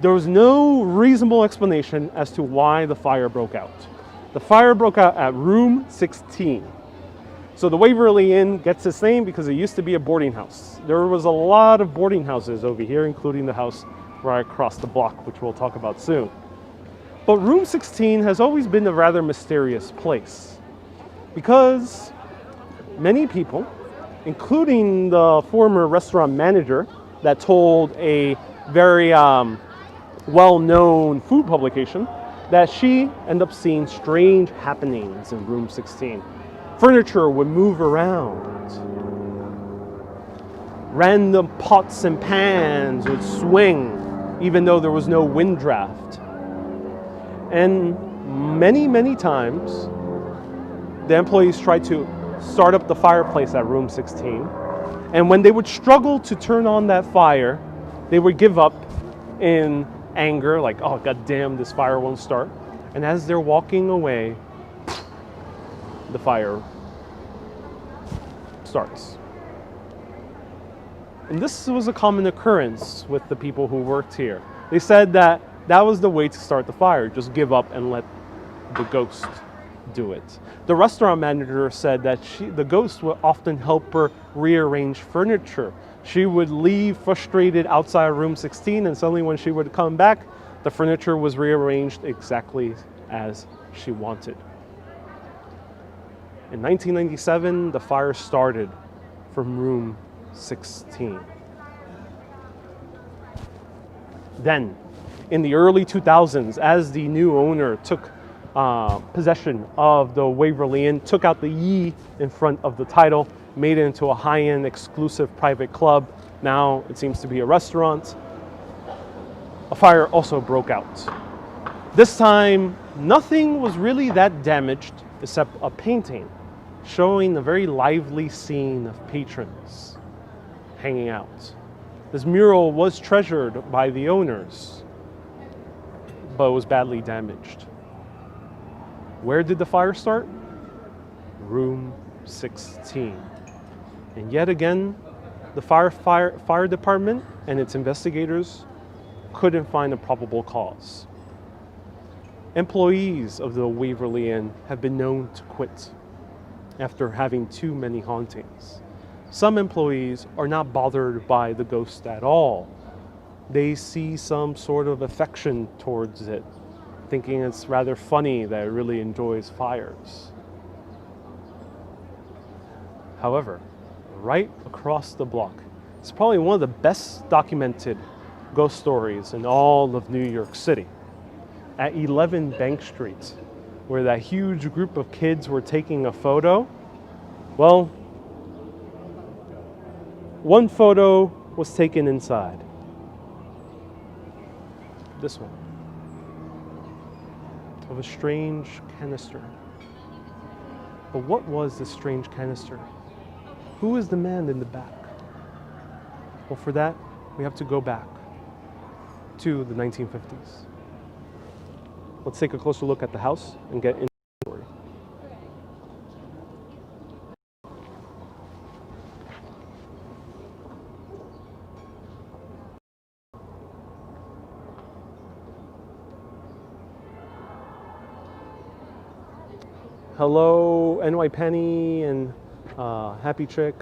There was no reasonable explanation as to why the fire broke out. The fire broke out at room 16. So the Waverly Inn gets its name because it used to be a boarding house. There was a lot of boarding houses over here, including the house right across the block, which we'll talk about soon. But room 16 has always been a rather mysterious place because many people, including the former restaurant manager that told a very well-known food publication that she ended up seeing strange happenings in room 16. Furniture would move around. Random pots and pans would swing even though there was no wind draft. And many times the employees tried to start up the fireplace at room 16. And when they would struggle to turn on that fire, they would give up in anger, like, oh, goddamn, this fire won't start. And as they're walking away, the fire starts. And this was a common occurrence with the people who worked here. They said that that was the way to start the fire, just give up and let the ghost do it. The restaurant manager said that the ghost would often help her rearrange furniture. She would leave frustrated outside room 16, and suddenly when she would come back, the furniture was rearranged exactly as she wanted. In 1997, the fire started from room 16. Then, in the early 2000s, as the new owner took possession of the Waverly Inn, took out the "ye" in front of the title, made it into a high-end exclusive private club. Now it seems to be a restaurant. A fire also broke out. This time, nothing was really that damaged except a painting showing a very lively scene of patrons hanging out. This mural was treasured by the owners, but was badly damaged. Where did the fire start? Room 16. And yet again, the fire department and its investigators couldn't find a probable cause. Employees of the Waverly Inn have been known to quit after having too many hauntings. Some employees are not bothered by the ghost at all. They see some sort of affection towards it, thinking it's rather funny that it really enjoys fires. However, right across the block, it's probably one of the best documented ghost stories in all of New York City. At 11 Bank Street, where that huge group of kids were taking a photo, well, one photo was taken inside. This one. Of a strange canister. But what was this strange canister? Who is the man in the back? Well, for that, we have to go back to the 1950s. Let's take a closer look at the house and get into the story. Hello, NY Penny and Happy Chick.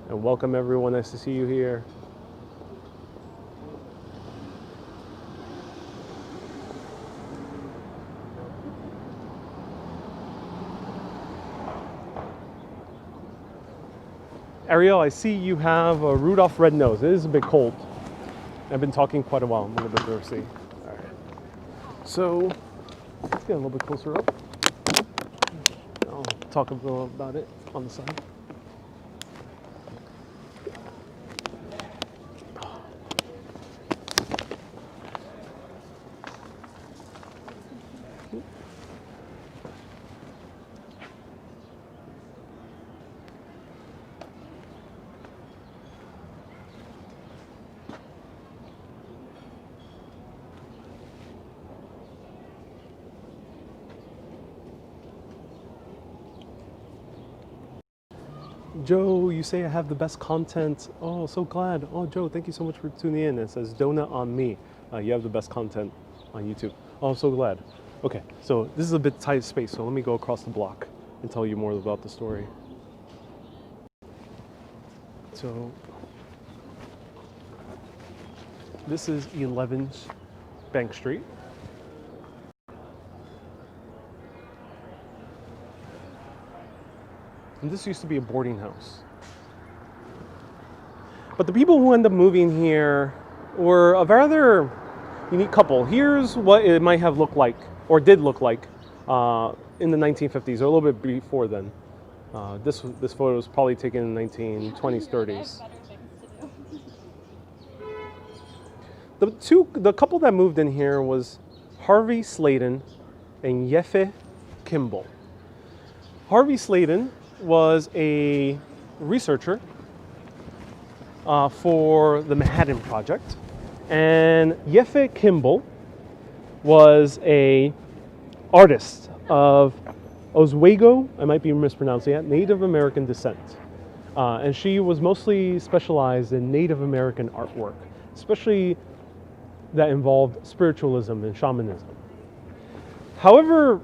And welcome everyone, nice to see you here. Ariel, I see you have a Rudolph red nose. It is a bit cold. I've been talking quite a while. I'm a little bit thirsty. All right. So let's get a little bit closer up. I'll talk a little about it on the side. Joe, you say I have the best content. Oh, so glad. Oh, Joe, thank you so much for tuning in. It says donut on me. You have the best content on YouTube. Oh, I'm so glad. Okay, so this is a bit tight space, so let me go across the block and tell you more about the story. So this is 11 Bank Street. And this used to be a boarding house. But the people who end up moving here were a rather unique couple. Here's what it might have looked like, or did look like, in the 1950s, or a little bit before then. This photo was probably taken in the 1920s, 30s. The couple that moved in here was Harvey Sladen and Jeffy Kimball. Harvey Sladen was a researcher for the Manhattan Project, and Jeffy Kimball was a artist of Oswego, I might be mispronouncing that, Native American descent. And she was mostly specialized in Native American artwork, especially that involved spiritualism and shamanism. However,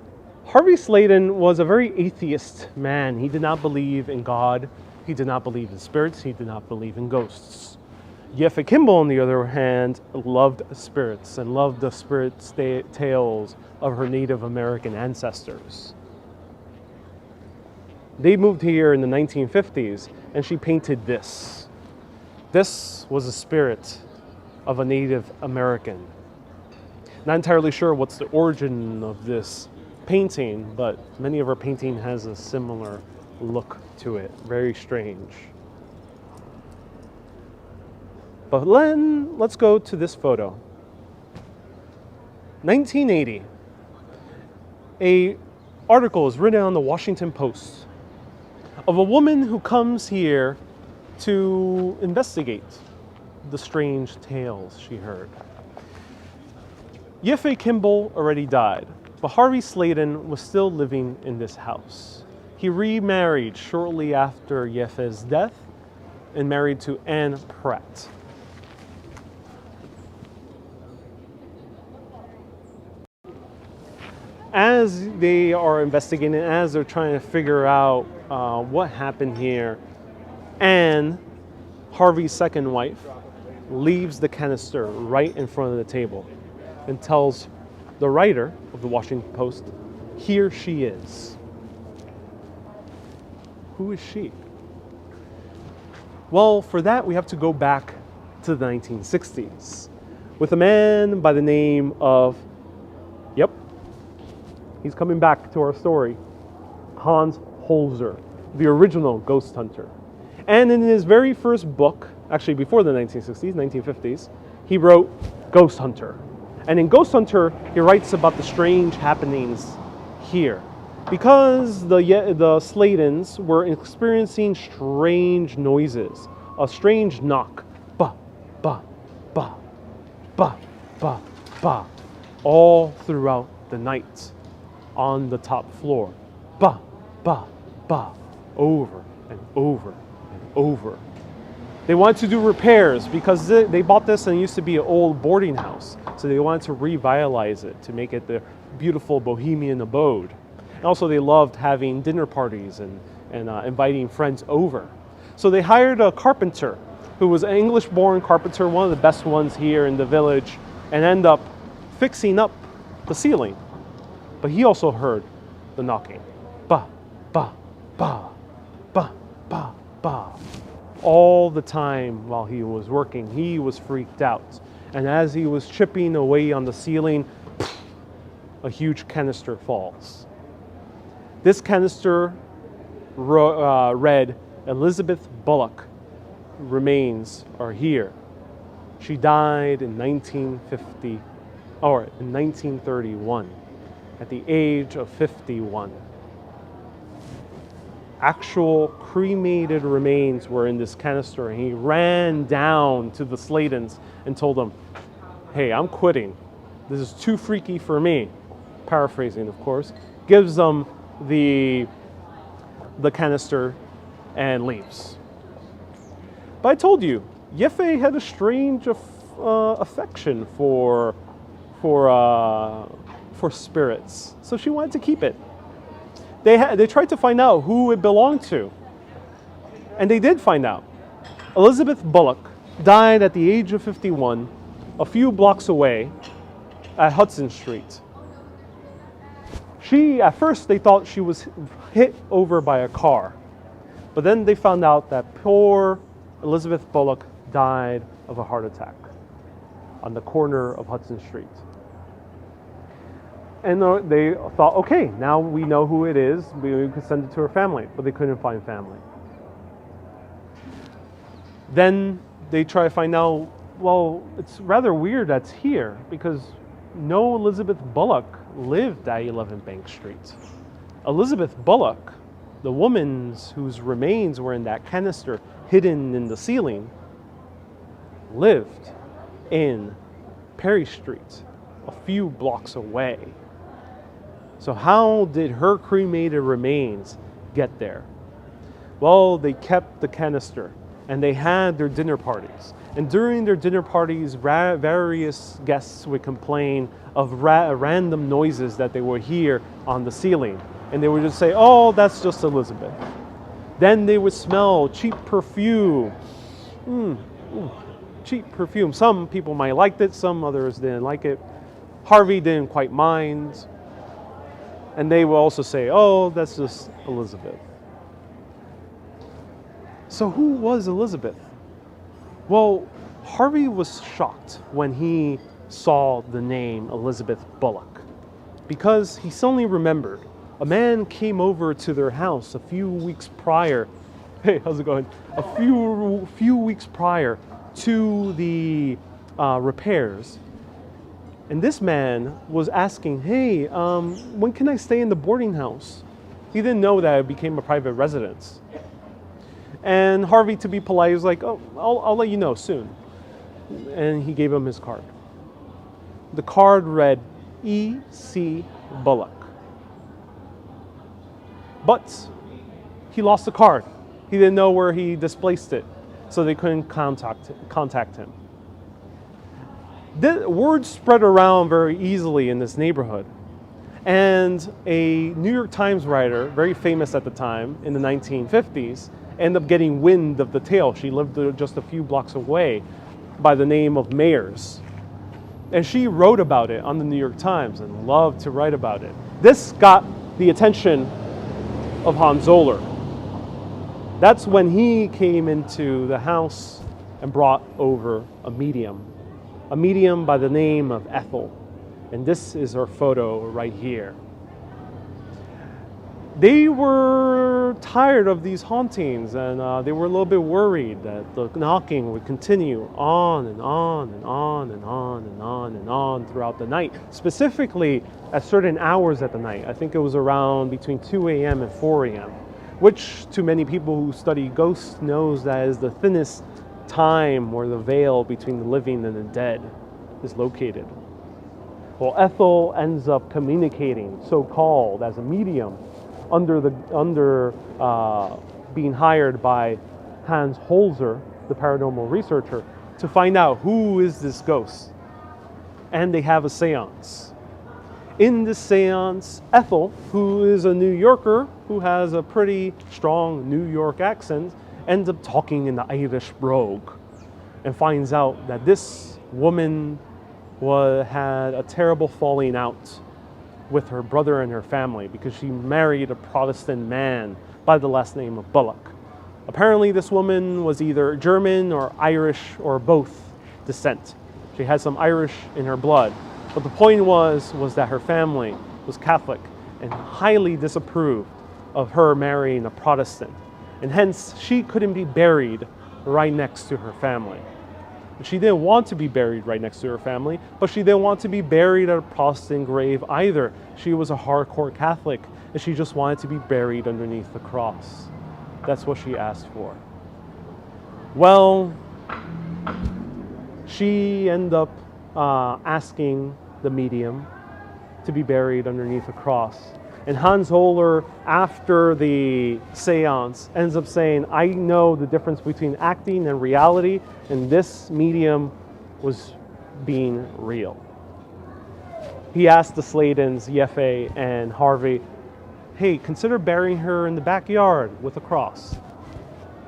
Harvey Sladen was a very atheist man. He did not believe in God. He did not believe in spirits. He did not believe in ghosts. Jeffy Kimball, on the other hand, loved spirits and loved the spirit tales of her Native American ancestors. They moved here in the 1950s, and she painted this. This was a spirit of a Native American. Not entirely sure what's the origin of this painting, but many of her painting has a similar look to it. Very strange. But then let's go to this photo. 1980. An article is written on the Washington Post of a woman who comes here to investigate the strange tales she heard. Jeffy Kimball already died, but Harvey Sladen was still living in this house. He remarried shortly after Jeffy's death and married to Anne Pratt. As they are investigating, as they're trying to figure out what happened here, Anne, Harvey's second wife, leaves the canister right in front of the table and tells the writer of the Washington Post, here she is. Who is she? Well, for that, we have to go back to the 1960s with a man by the name of, yep, he's coming back to our story, Hans Holzer, the original ghost hunter. And in his very first book, actually before the 1960s, 1950s, he wrote Ghost Hunter. And in Ghost Hunter, he writes about the strange happenings here. Because the Sladens were experiencing strange noises, a strange knock, ba, ba, ba, ba, ba, ba, all throughout the night on the top floor. Ba, ba, ba, over and over and over. They wanted to do repairs because they bought this and it used to be an old boarding house. So they wanted to revitalize it to make it the beautiful bohemian abode. And also they loved having dinner parties and inviting friends over. So they hired a carpenter who was an English-born carpenter, one of the best ones here in the village, and ended up fixing up the ceiling. But he also heard the knocking. Ba, ba, ba, ba, ba, ba. All the time while he was working, he was freaked out. And as he was chipping away on the ceiling, a huge canister falls. This canister read, Elizabeth Bullock remains are here. She died in 1931 at the age of 51. Actual cremated remains were in this canister, and he ran down to the Sladens and told them, hey, I'm quitting. This is too freaky for me. Paraphrasing, of course. Gives them the canister and leaves. But I told you, Jeffy had a strange affection for spirits, so she wanted to keep it. They tried to find out who it belonged to, and they did find out. Elizabeth Bullock died at the age of 51, a few blocks away at Hudson Street. At first they thought she was hit over by a car, but then they found out that poor Elizabeth Bullock died of a heart attack on the corner of Hudson Street. And they thought, okay, now we know who it is, we could send it to her family, but they couldn't find family. Then they try to find out, well, it's rather weird that's here, because no Elizabeth Bullock lived at 11 Bank Street. Elizabeth Bullock, the woman whose remains were in that canister hidden in the ceiling, lived in Perry Street, a few blocks away. So how did her cremated remains get there? Well, they kept the canister and they had their dinner parties. And during their dinner parties, various guests would complain of random noises that they would hear on the ceiling. And they would just say, oh, that's just Elizabeth. Then they would smell cheap perfume. Cheap perfume. Some people might have liked it, some others didn't like it. Harvey didn't quite mind. And they will also say, oh, that's just Elizabeth. So who was Elizabeth? Well, Harvey was shocked when he saw the name Elizabeth Bullock, because he suddenly remembered a man came over to their house a few weeks prior. Hey, how's it going? A few weeks prior to the repairs. And this man was asking, hey, when can I stay in the boarding house? He didn't know that it became a private residence. And Harvey, to be polite, was like, oh, I'll let you know soon. And he gave him his card. The card read, E.C. Bullock. But he lost the card. He didn't know where he displaced it, so they couldn't contact him. The word spread around very easily in this neighborhood. And a New York Times writer, very famous at the time, in the 1950s, ended up getting wind of the tale. She lived just a few blocks away. by the name of Mayers. And she wrote about it on the New York Times and loved to write about it. This got the attention of Hans Zoller. That's when he came into the house and brought over a medium by the name of Ethel. And this is her photo right here. They were tired of these hauntings, and they were a little bit worried that the knocking would continue on and on and on and on and on and on throughout the night, specifically at certain hours at the night. I think it was around between 2 a.m. and 4 a.m., which to many people who study ghosts knows that is the thinnest time where the veil between the living and the dead is located. Well, Ethel ends up communicating, so-called, as a medium, under being hired by Hans Holzer, the paranormal researcher, to find out who is this ghost. And they have a seance. In this seance, Ethel, who is a New Yorker, who has a pretty strong New York accent, ends up talking in the Irish brogue and finds out that this woman had a terrible falling out with her brother and her family because she married a Protestant man by the last name of Bullock. Apparently this woman was either German or Irish or both descent. She had some Irish in her blood. But the point was that her family was Catholic and highly disapproved of her marrying a Protestant. And hence she couldn't be buried right next to her family. She didn't want to be buried right next to her family, but she didn't want to be buried at a Protestant grave either. She was a hardcore Catholic, and she just wanted to be buried underneath the cross. That's what she asked for. Well, she ended up asking the medium to be buried underneath a cross. And Hans Zoller, after the seance, ends up saying, I know the difference between acting and reality, and this medium was being real. He asked the Sladens, Jeffy and Harvey, hey, consider burying her in the backyard with a cross.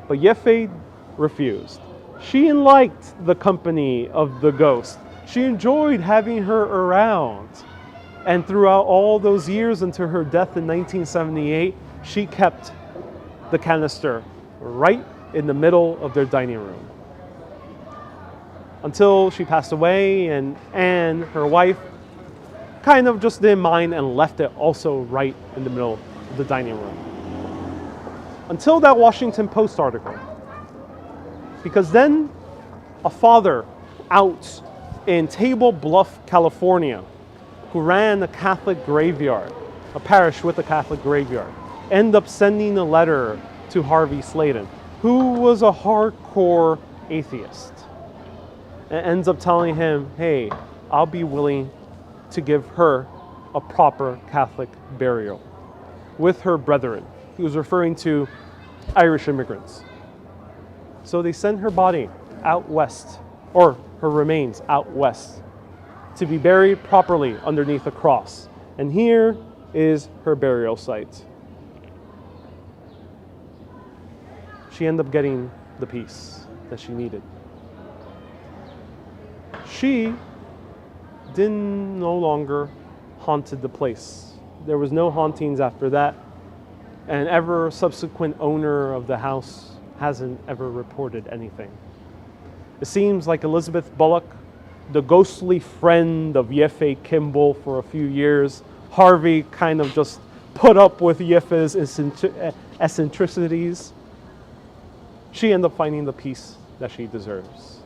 But Jeffy refused. She liked the company of the ghost. She enjoyed having her around. And throughout all those years until her death in 1978, she kept the canister right in the middle of their dining room. Until she passed away, and Anne, her wife, kind of just didn't mind and left it also right in the middle of the dining room. Until that Washington Post article. Because then a father out in Table Bluff, California, who ran a Catholic graveyard, a parish with a Catholic graveyard, ended up sending a letter to Harvey Sladen, who was a hardcore atheist, and ends up telling him, hey, I'll be willing to give her a proper Catholic burial with her brethren. He was referring to Irish immigrants. So they sent her body out west, or her remains out west, to be buried properly underneath a cross. And here is her burial site. She ended up getting the peace that she needed. She no longer haunted the place. There was no hauntings after that, and ever subsequent owner of the house hasn't ever reported anything. It seems like Elizabeth Bullock, the ghostly friend of Jeffy Kimball for a few years, Harvey kind of just put up with Jeffy's eccentricities. She ended up finding the peace that she deserves.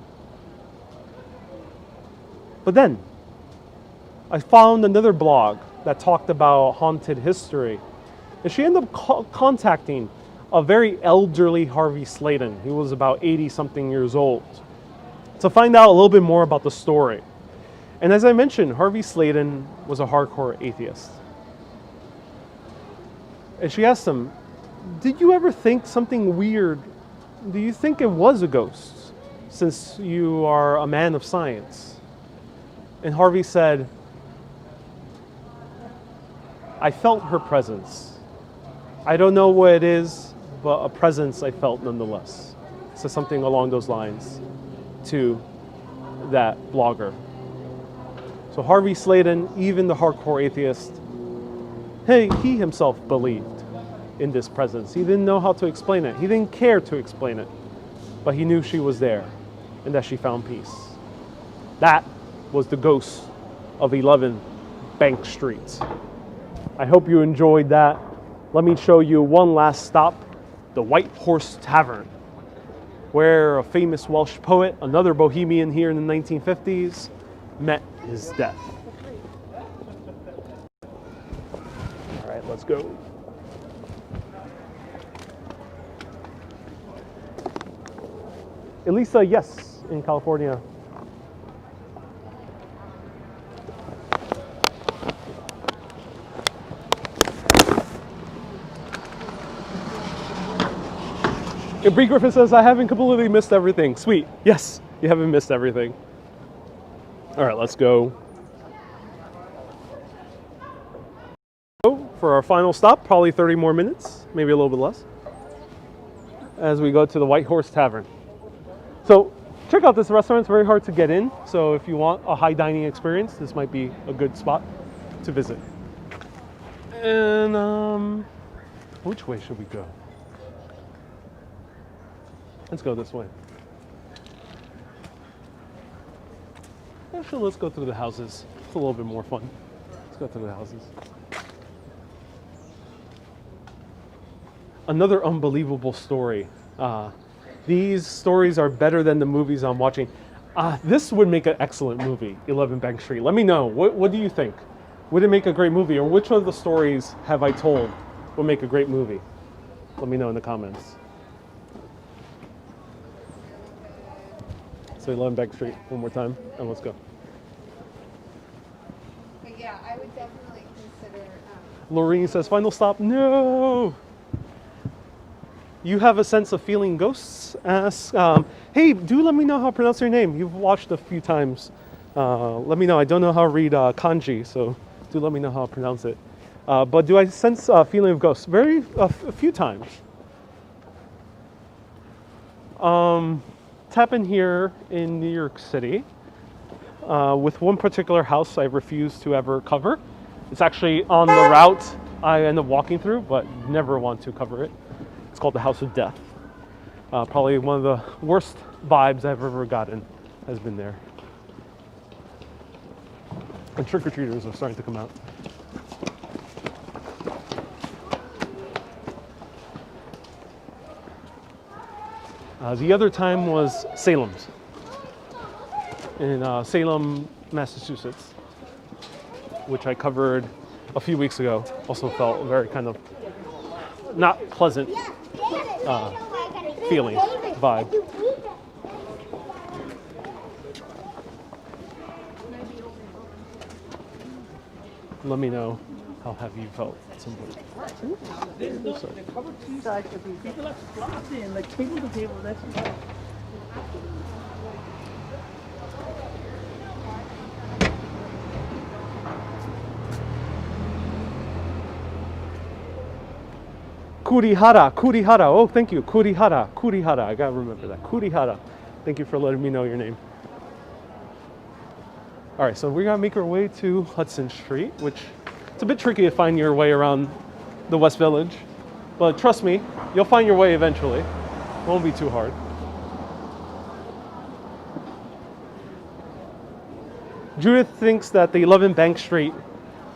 But then, I found another blog that talked about haunted history. And she ended up contacting a very elderly Harvey Sladen. He was about 80-something years old, to find out a little bit more about the story. And as I mentioned, Harvey Sladen was a hardcore atheist. And she asked him, did you ever think something weird? Do you think it was a ghost, since you are a man of science? And Harvey said, I felt her presence. I don't know what it is, but a presence I felt nonetheless. So something along those lines to that blogger. So Harvey Sladen, even the hardcore atheist, he himself believed in this presence. He didn't know how to explain it. He didn't care to explain it, but he knew she was there and that she found peace. That was the ghost of 11 Bank Street. I hope you enjoyed that. Let me show you one last stop, the White Horse Tavern, where a famous Welsh poet, another bohemian here in the 1950s, met his death. All right, let's go. Elisa, yes, in California. And Bree Griffin says, I haven't completely missed everything. Sweet. Yes, you haven't missed everything. All right, let's go. For our final stop, probably 30 more minutes, maybe a little bit less, as we go to the White Horse Tavern. So check out this restaurant. It's very hard to get in. So if you want a high dining experience, this might be a good spot to visit. And which way should we go? Let's go this way. Actually, let's go through the houses. It's a little bit more fun. Let's go through the houses. Another unbelievable story. These stories are better than the movies I'm watching. This would make an excellent movie, 11 Bank Street. Let me know. What do you think? Would it make a great movie? Or which of the stories have I told would make a great movie? Let me know in the comments. So 11 Bank Street one more time, and let's go. But yeah, I would definitely consider. Lorene says, final stop. No! You have a sense of feeling ghosts? Ask. Hey, do let me know how to pronounce your name. You've watched a few times. Let me know. I don't know how to read kanji, so do let me know how to pronounce it. But do I sense a feeling of ghosts? A few times. It's happened here in New York City with one particular house I refuse to ever cover. It's actually on the route I end up walking through, but never want to cover it. It's called the House of Death. Probably one of the worst vibes I've ever gotten has been there. And trick-or-treaters are starting to come out. The other time was Salem's, in Salem, Massachusetts, which I covered a few weeks ago. Also felt very kind of not pleasant feeling, vibe. Let me know how have you felt at some point. People are flossing, like table to table. That's Kurihara. Oh, thank you. Kurihara. I gotta remember that. Kurihara. Thank you for letting me know your name. All right, so we're gonna make our way to Hudson Street, which it's a bit tricky to find your way around the West Village, but trust me, you'll find your way eventually. It won't be too hard. Judith thinks that the 11 Bank Street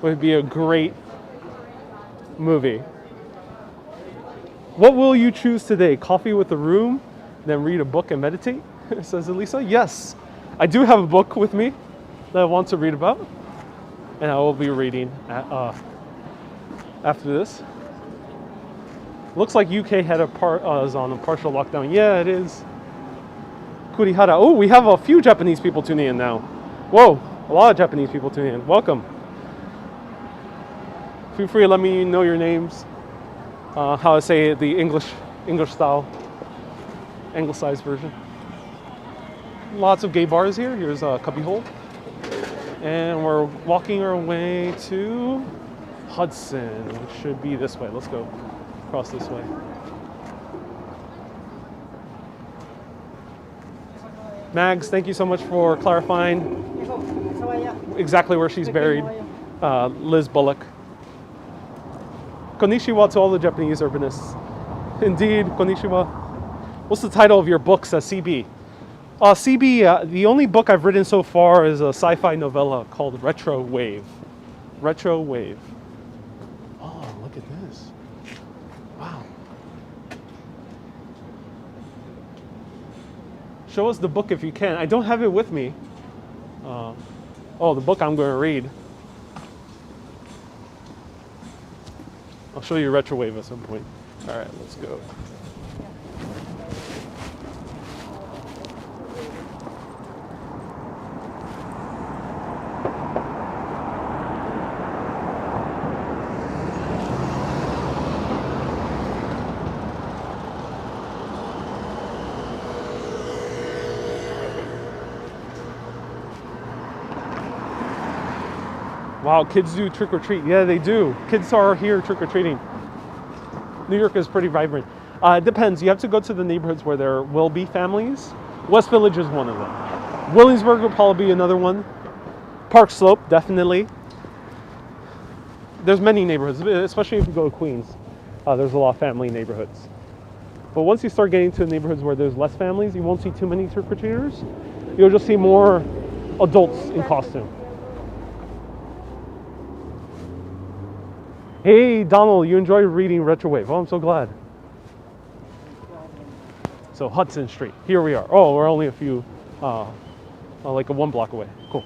would be a great movie. What will you choose today? Coffee with a room, then read a book and meditate? Says Elisa. Yes, I do have a book with me that I want to read about, and I will be reading after this. Looks like UK had is on a partial lockdown. Yeah, it is. Kurihara. Oh, we have a few Japanese people tuning in now. Whoa, a lot of Japanese people tuning in. Welcome. Feel free to let me know your names. How I say it, the English style, anglicized version. Lots of gay bars here. Here's a cubbyhole. And we're walking our way to Hudson, which should be this way. Let's go across this way. Mags, thank you so much for clarifying exactly where she's buried. Liz Bullock. Konnichiwa to all the Japanese urbanists. Indeed, konnichiwa. What's the title of your book, says CB? CB, the only book I've written so far is a sci-fi novella called Retro Wave. Retro Wave. Oh, look at this. Wow. Show us the book if you can. I don't have it with me. The book I'm going to read. I'll show you Retro Wave at some point. All right, let's go. Wow, kids do trick or treat. Yeah, they do. Kids are here trick or treating. New York is pretty vibrant. It depends. You have to go to the neighborhoods where there will be families. West Village is one of them. Williamsburg will probably be another one. Park Slope, definitely. There's many neighborhoods, especially if you go to Queens. There's a lot of family neighborhoods. But once you start getting to neighborhoods where there's less families, you won't see too many trick or treaters. You'll just see more adults in costume. Hey, Donald, you enjoy reading Retrowave. Oh, I'm so glad. So Hudson Street, here we are. Oh, we're only a few, like 1 block away. Cool.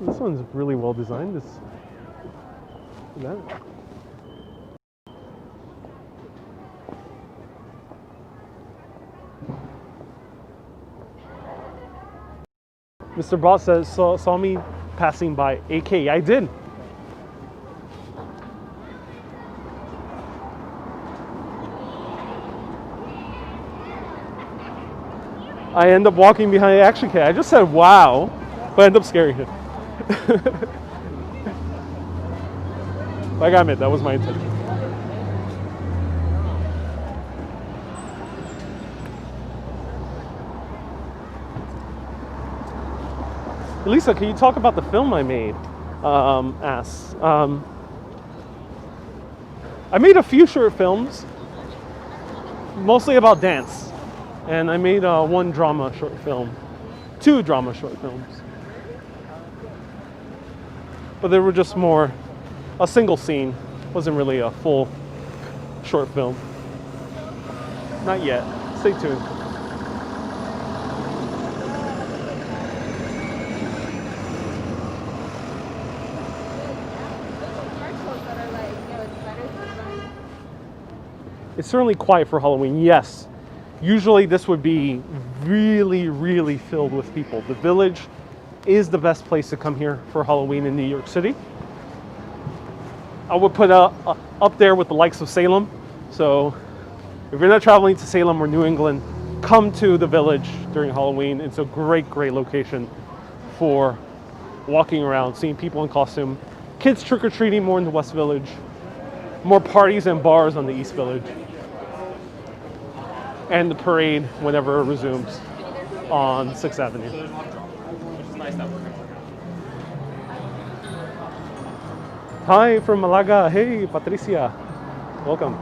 This one's really well designed. Look at that. Mr. Boss says, saw me passing by AK. I did. I end up walking behind Action Cat. I just said wow, but I end up scaring him. I gotta admit, that was my intention. Lisa, can you talk about the film I made? I made a few short films, mostly about dance. And I made 1 drama short film, 2 drama short films. But they were just more a single scene, wasn't really a full short film. Not yet, stay tuned. It's certainly quiet for Halloween, yes. Usually this would be really, really filled with people. The Village is the best place to come here for Halloween in New York City. I would put up there with the likes of Salem. So if you're not traveling to Salem or New England, come to the Village during Halloween. It's a great, great location for walking around, seeing people in costume. Kids trick-or-treating more in the West Village. More parties and bars on the East Village. And the parade whenever it resumes on 6th Avenue. Hi from Malaga. Hey, Patricia. Welcome.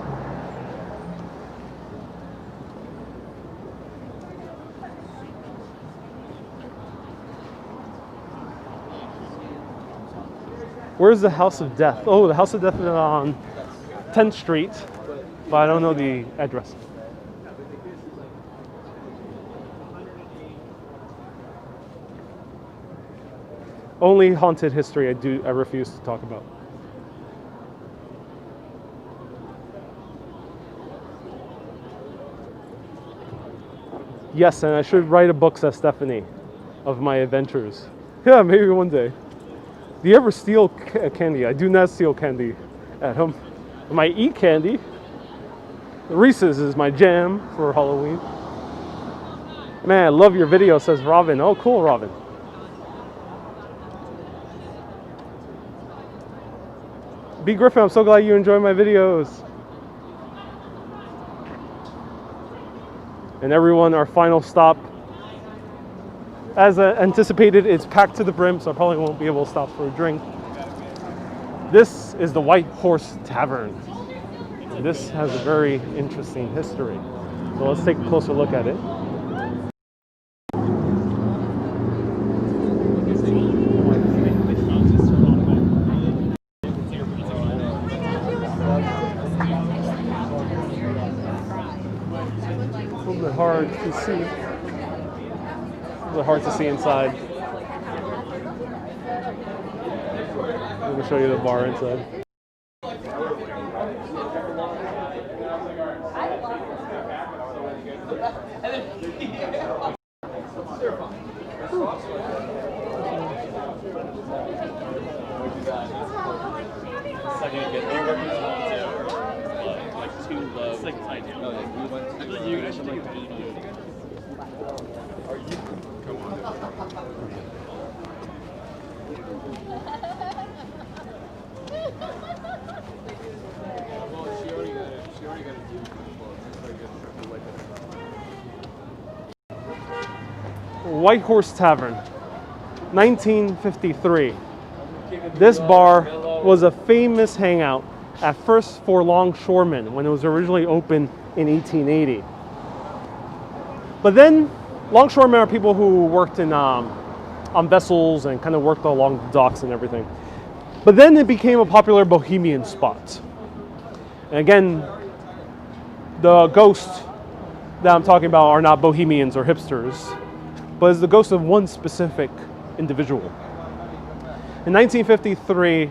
Where's the House of Death? Oh, the House of Death is on 10th Street, but I don't know the address. Only haunted history I refuse to talk about. Yes, and I should write a book, says Stephanie, of my adventures. Yeah, maybe one day. Do you ever steal candy? I do not steal candy at home. I might eat candy. Reese's is my jam for Halloween. Man, I love your video, says Robin. Oh, cool, Robin. B. Griffin, I'm so glad you enjoy my videos. And everyone, our final stop. As anticipated, it's packed to the brim, so I probably won't be able to stop for a drink. This is the White Horse Tavern. This has a very interesting history. So let's take a closer look at it. A little bit hard to see. A little hard to see inside. I'm going to show you the bar inside. White Horse Tavern, 1953. This bar was a famous hangout at first for longshoremen when it was originally opened in 1880. But then longshoremen are people who worked in on vessels and kind of worked along the docks and everything. But then it became a popular bohemian spot. And again, the ghosts that I'm talking about are not bohemians or hipsters, but is the ghost of one specific individual. In 1953,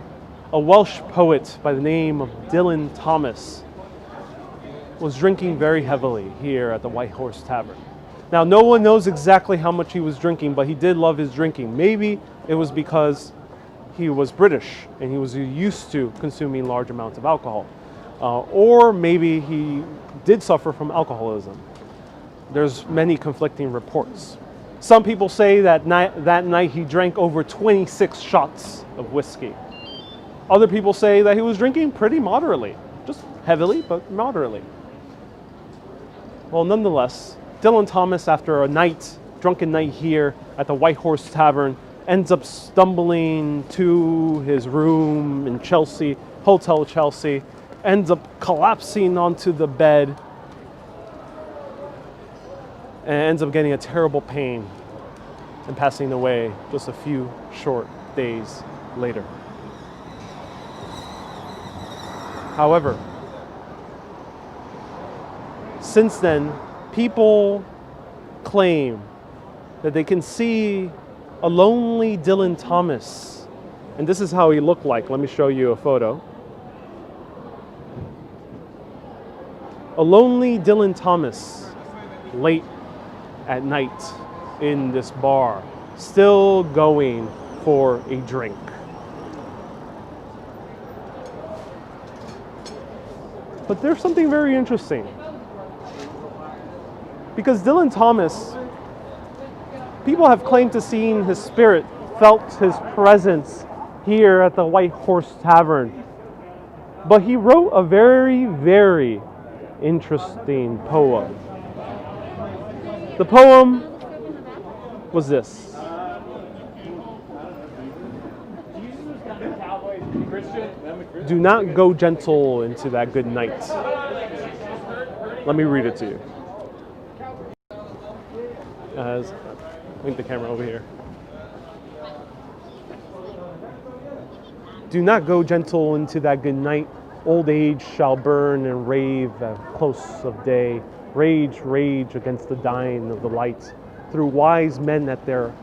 a Welsh poet by the name of Dylan Thomas was drinking very heavily here at the White Horse Tavern. Now, no one knows exactly how much he was drinking, but he did love his drinking. Maybe it was because he was British and he was used to consuming large amounts of alcohol. Or maybe he did suffer from alcoholism. There's many conflicting reports. Some people say that night he drank over 26 shots of whiskey. Other people say that he was drinking pretty moderately, just heavily, but moderately. Well, nonetheless, Dylan Thomas, after a drunken night here at the White Horse Tavern, ends up stumbling to his room in Chelsea, Hotel Chelsea, ends up collapsing onto the bed, and ends up getting a terrible pain and passing away just a few short days later. However, since then, people claim that they can see a lonely Dylan Thomas, and this is how he looked like. Let me show you a photo. A lonely Dylan Thomas late at night in this bar, still going for a drink. But there's something very interesting, because Dylan Thomas, people have claimed to seen his spirit, felt his presence here at the White Horse Tavern. But he wrote a very, very interesting poem. The poem was this. Do not go gentle into that good night. Let me read it to you. I think the camera over here. Do not go gentle into that good night. Old age shall burn and rave at close of day. Rage, rage against the dying of the light. Through wise men at their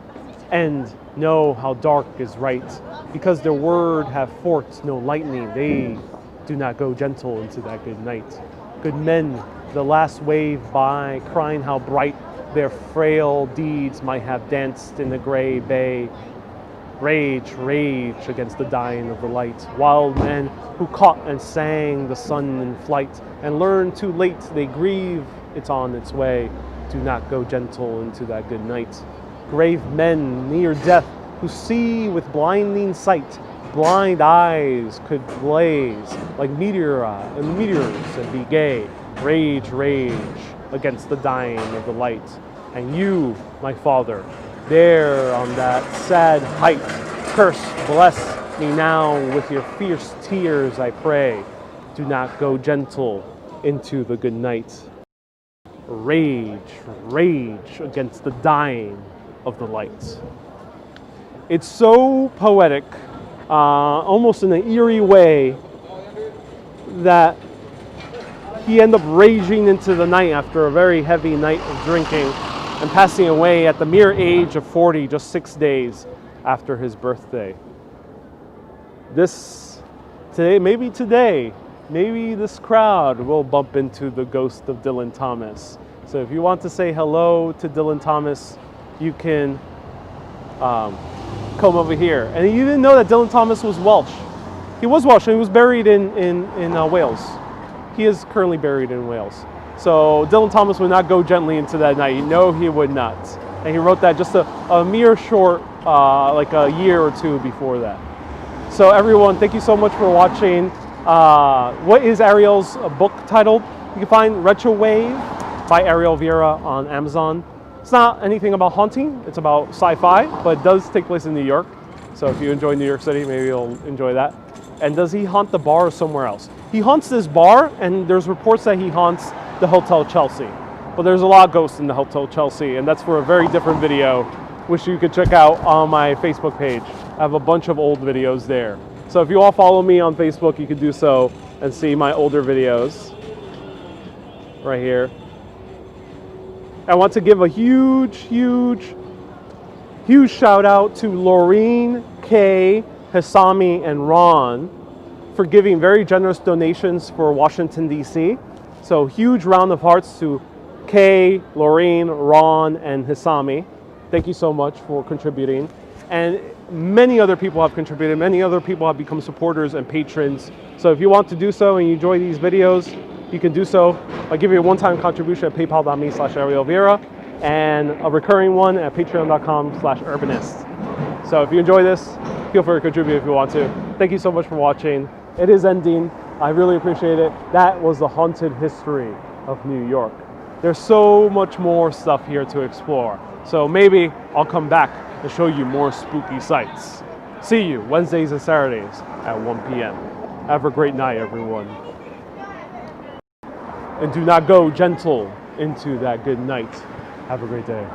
end know how dark is right. Because their word have forked no lightning, they do not go gentle into that good night. Good men, the last wave by, crying how bright their frail deeds might have danced in the gray bay. Rage, rage against the dying of the light. Wild men who caught and sang the sun in flight and learned too late they grieve it's on its way. Do not go gentle into that good night. Grave men near death who see with blinding sight blind eyes could blaze like meteors and be gay. Rage, rage against the dying of the light. And you, my father, there on that sad height, curse, bless me now with your fierce tears, I pray. Do not go gentle into the good night. Rage, rage against the dying of the light. It's so poetic, almost in an eerie way, that he ended up raging into the night after a very heavy night of drinking and passing away at the mere age of 40, just 6 days after his birthday. Maybe this crowd will bump into the ghost of Dylan Thomas. So if you want to say hello to Dylan Thomas, you can come over here. And you didn't know that Dylan Thomas was Welsh. He was Welsh and he was buried in Wales. He is currently buried in Wales. So Dylan Thomas would not go gently into that night. No, he would not. And he wrote that just a mere short, like a year or two before that. So everyone, thank you so much for watching. What is Ariel's book titled? You can find Retro Wave by Ariel Vieira on Amazon. It's not anything about haunting, it's about sci-fi, but it does take place in New York. So if you enjoy New York City, maybe you'll enjoy that. And does he haunt the bar or somewhere else? He haunts this bar, and there's reports that he haunts the Hotel Chelsea. But there's a lot of ghosts in the Hotel Chelsea, and that's for a very different video, which you could check out on my Facebook page. I have a bunch of old videos there. So if you all follow me on Facebook, you can do so and see my older videos right here. I want to give a huge shout out to Laureen, Kay, Hassami, and Ron for giving very generous donations for Washington, D.C. So huge round of hearts to Kay, Laureen, Ron, and Hassami. Thank you so much for contributing. And many other people have contributed. Many other people have become supporters and patrons. So if you want to do so and you enjoy these videos, you can do so by giving a one-time contribution at paypal.me/Ariel Vieira and a recurring one at patreon.com/Urbanist. So if you enjoy this, feel free to contribute if you want to. Thank you so much for watching. It is ending. I really appreciate it. That was the haunted history of New York. There's so much more stuff here to explore. So maybe I'll come back and show you more spooky sights. See you Wednesdays and Saturdays at 1 p.m. Have a great night, everyone. And do not go gentle into that good night. Have a great day.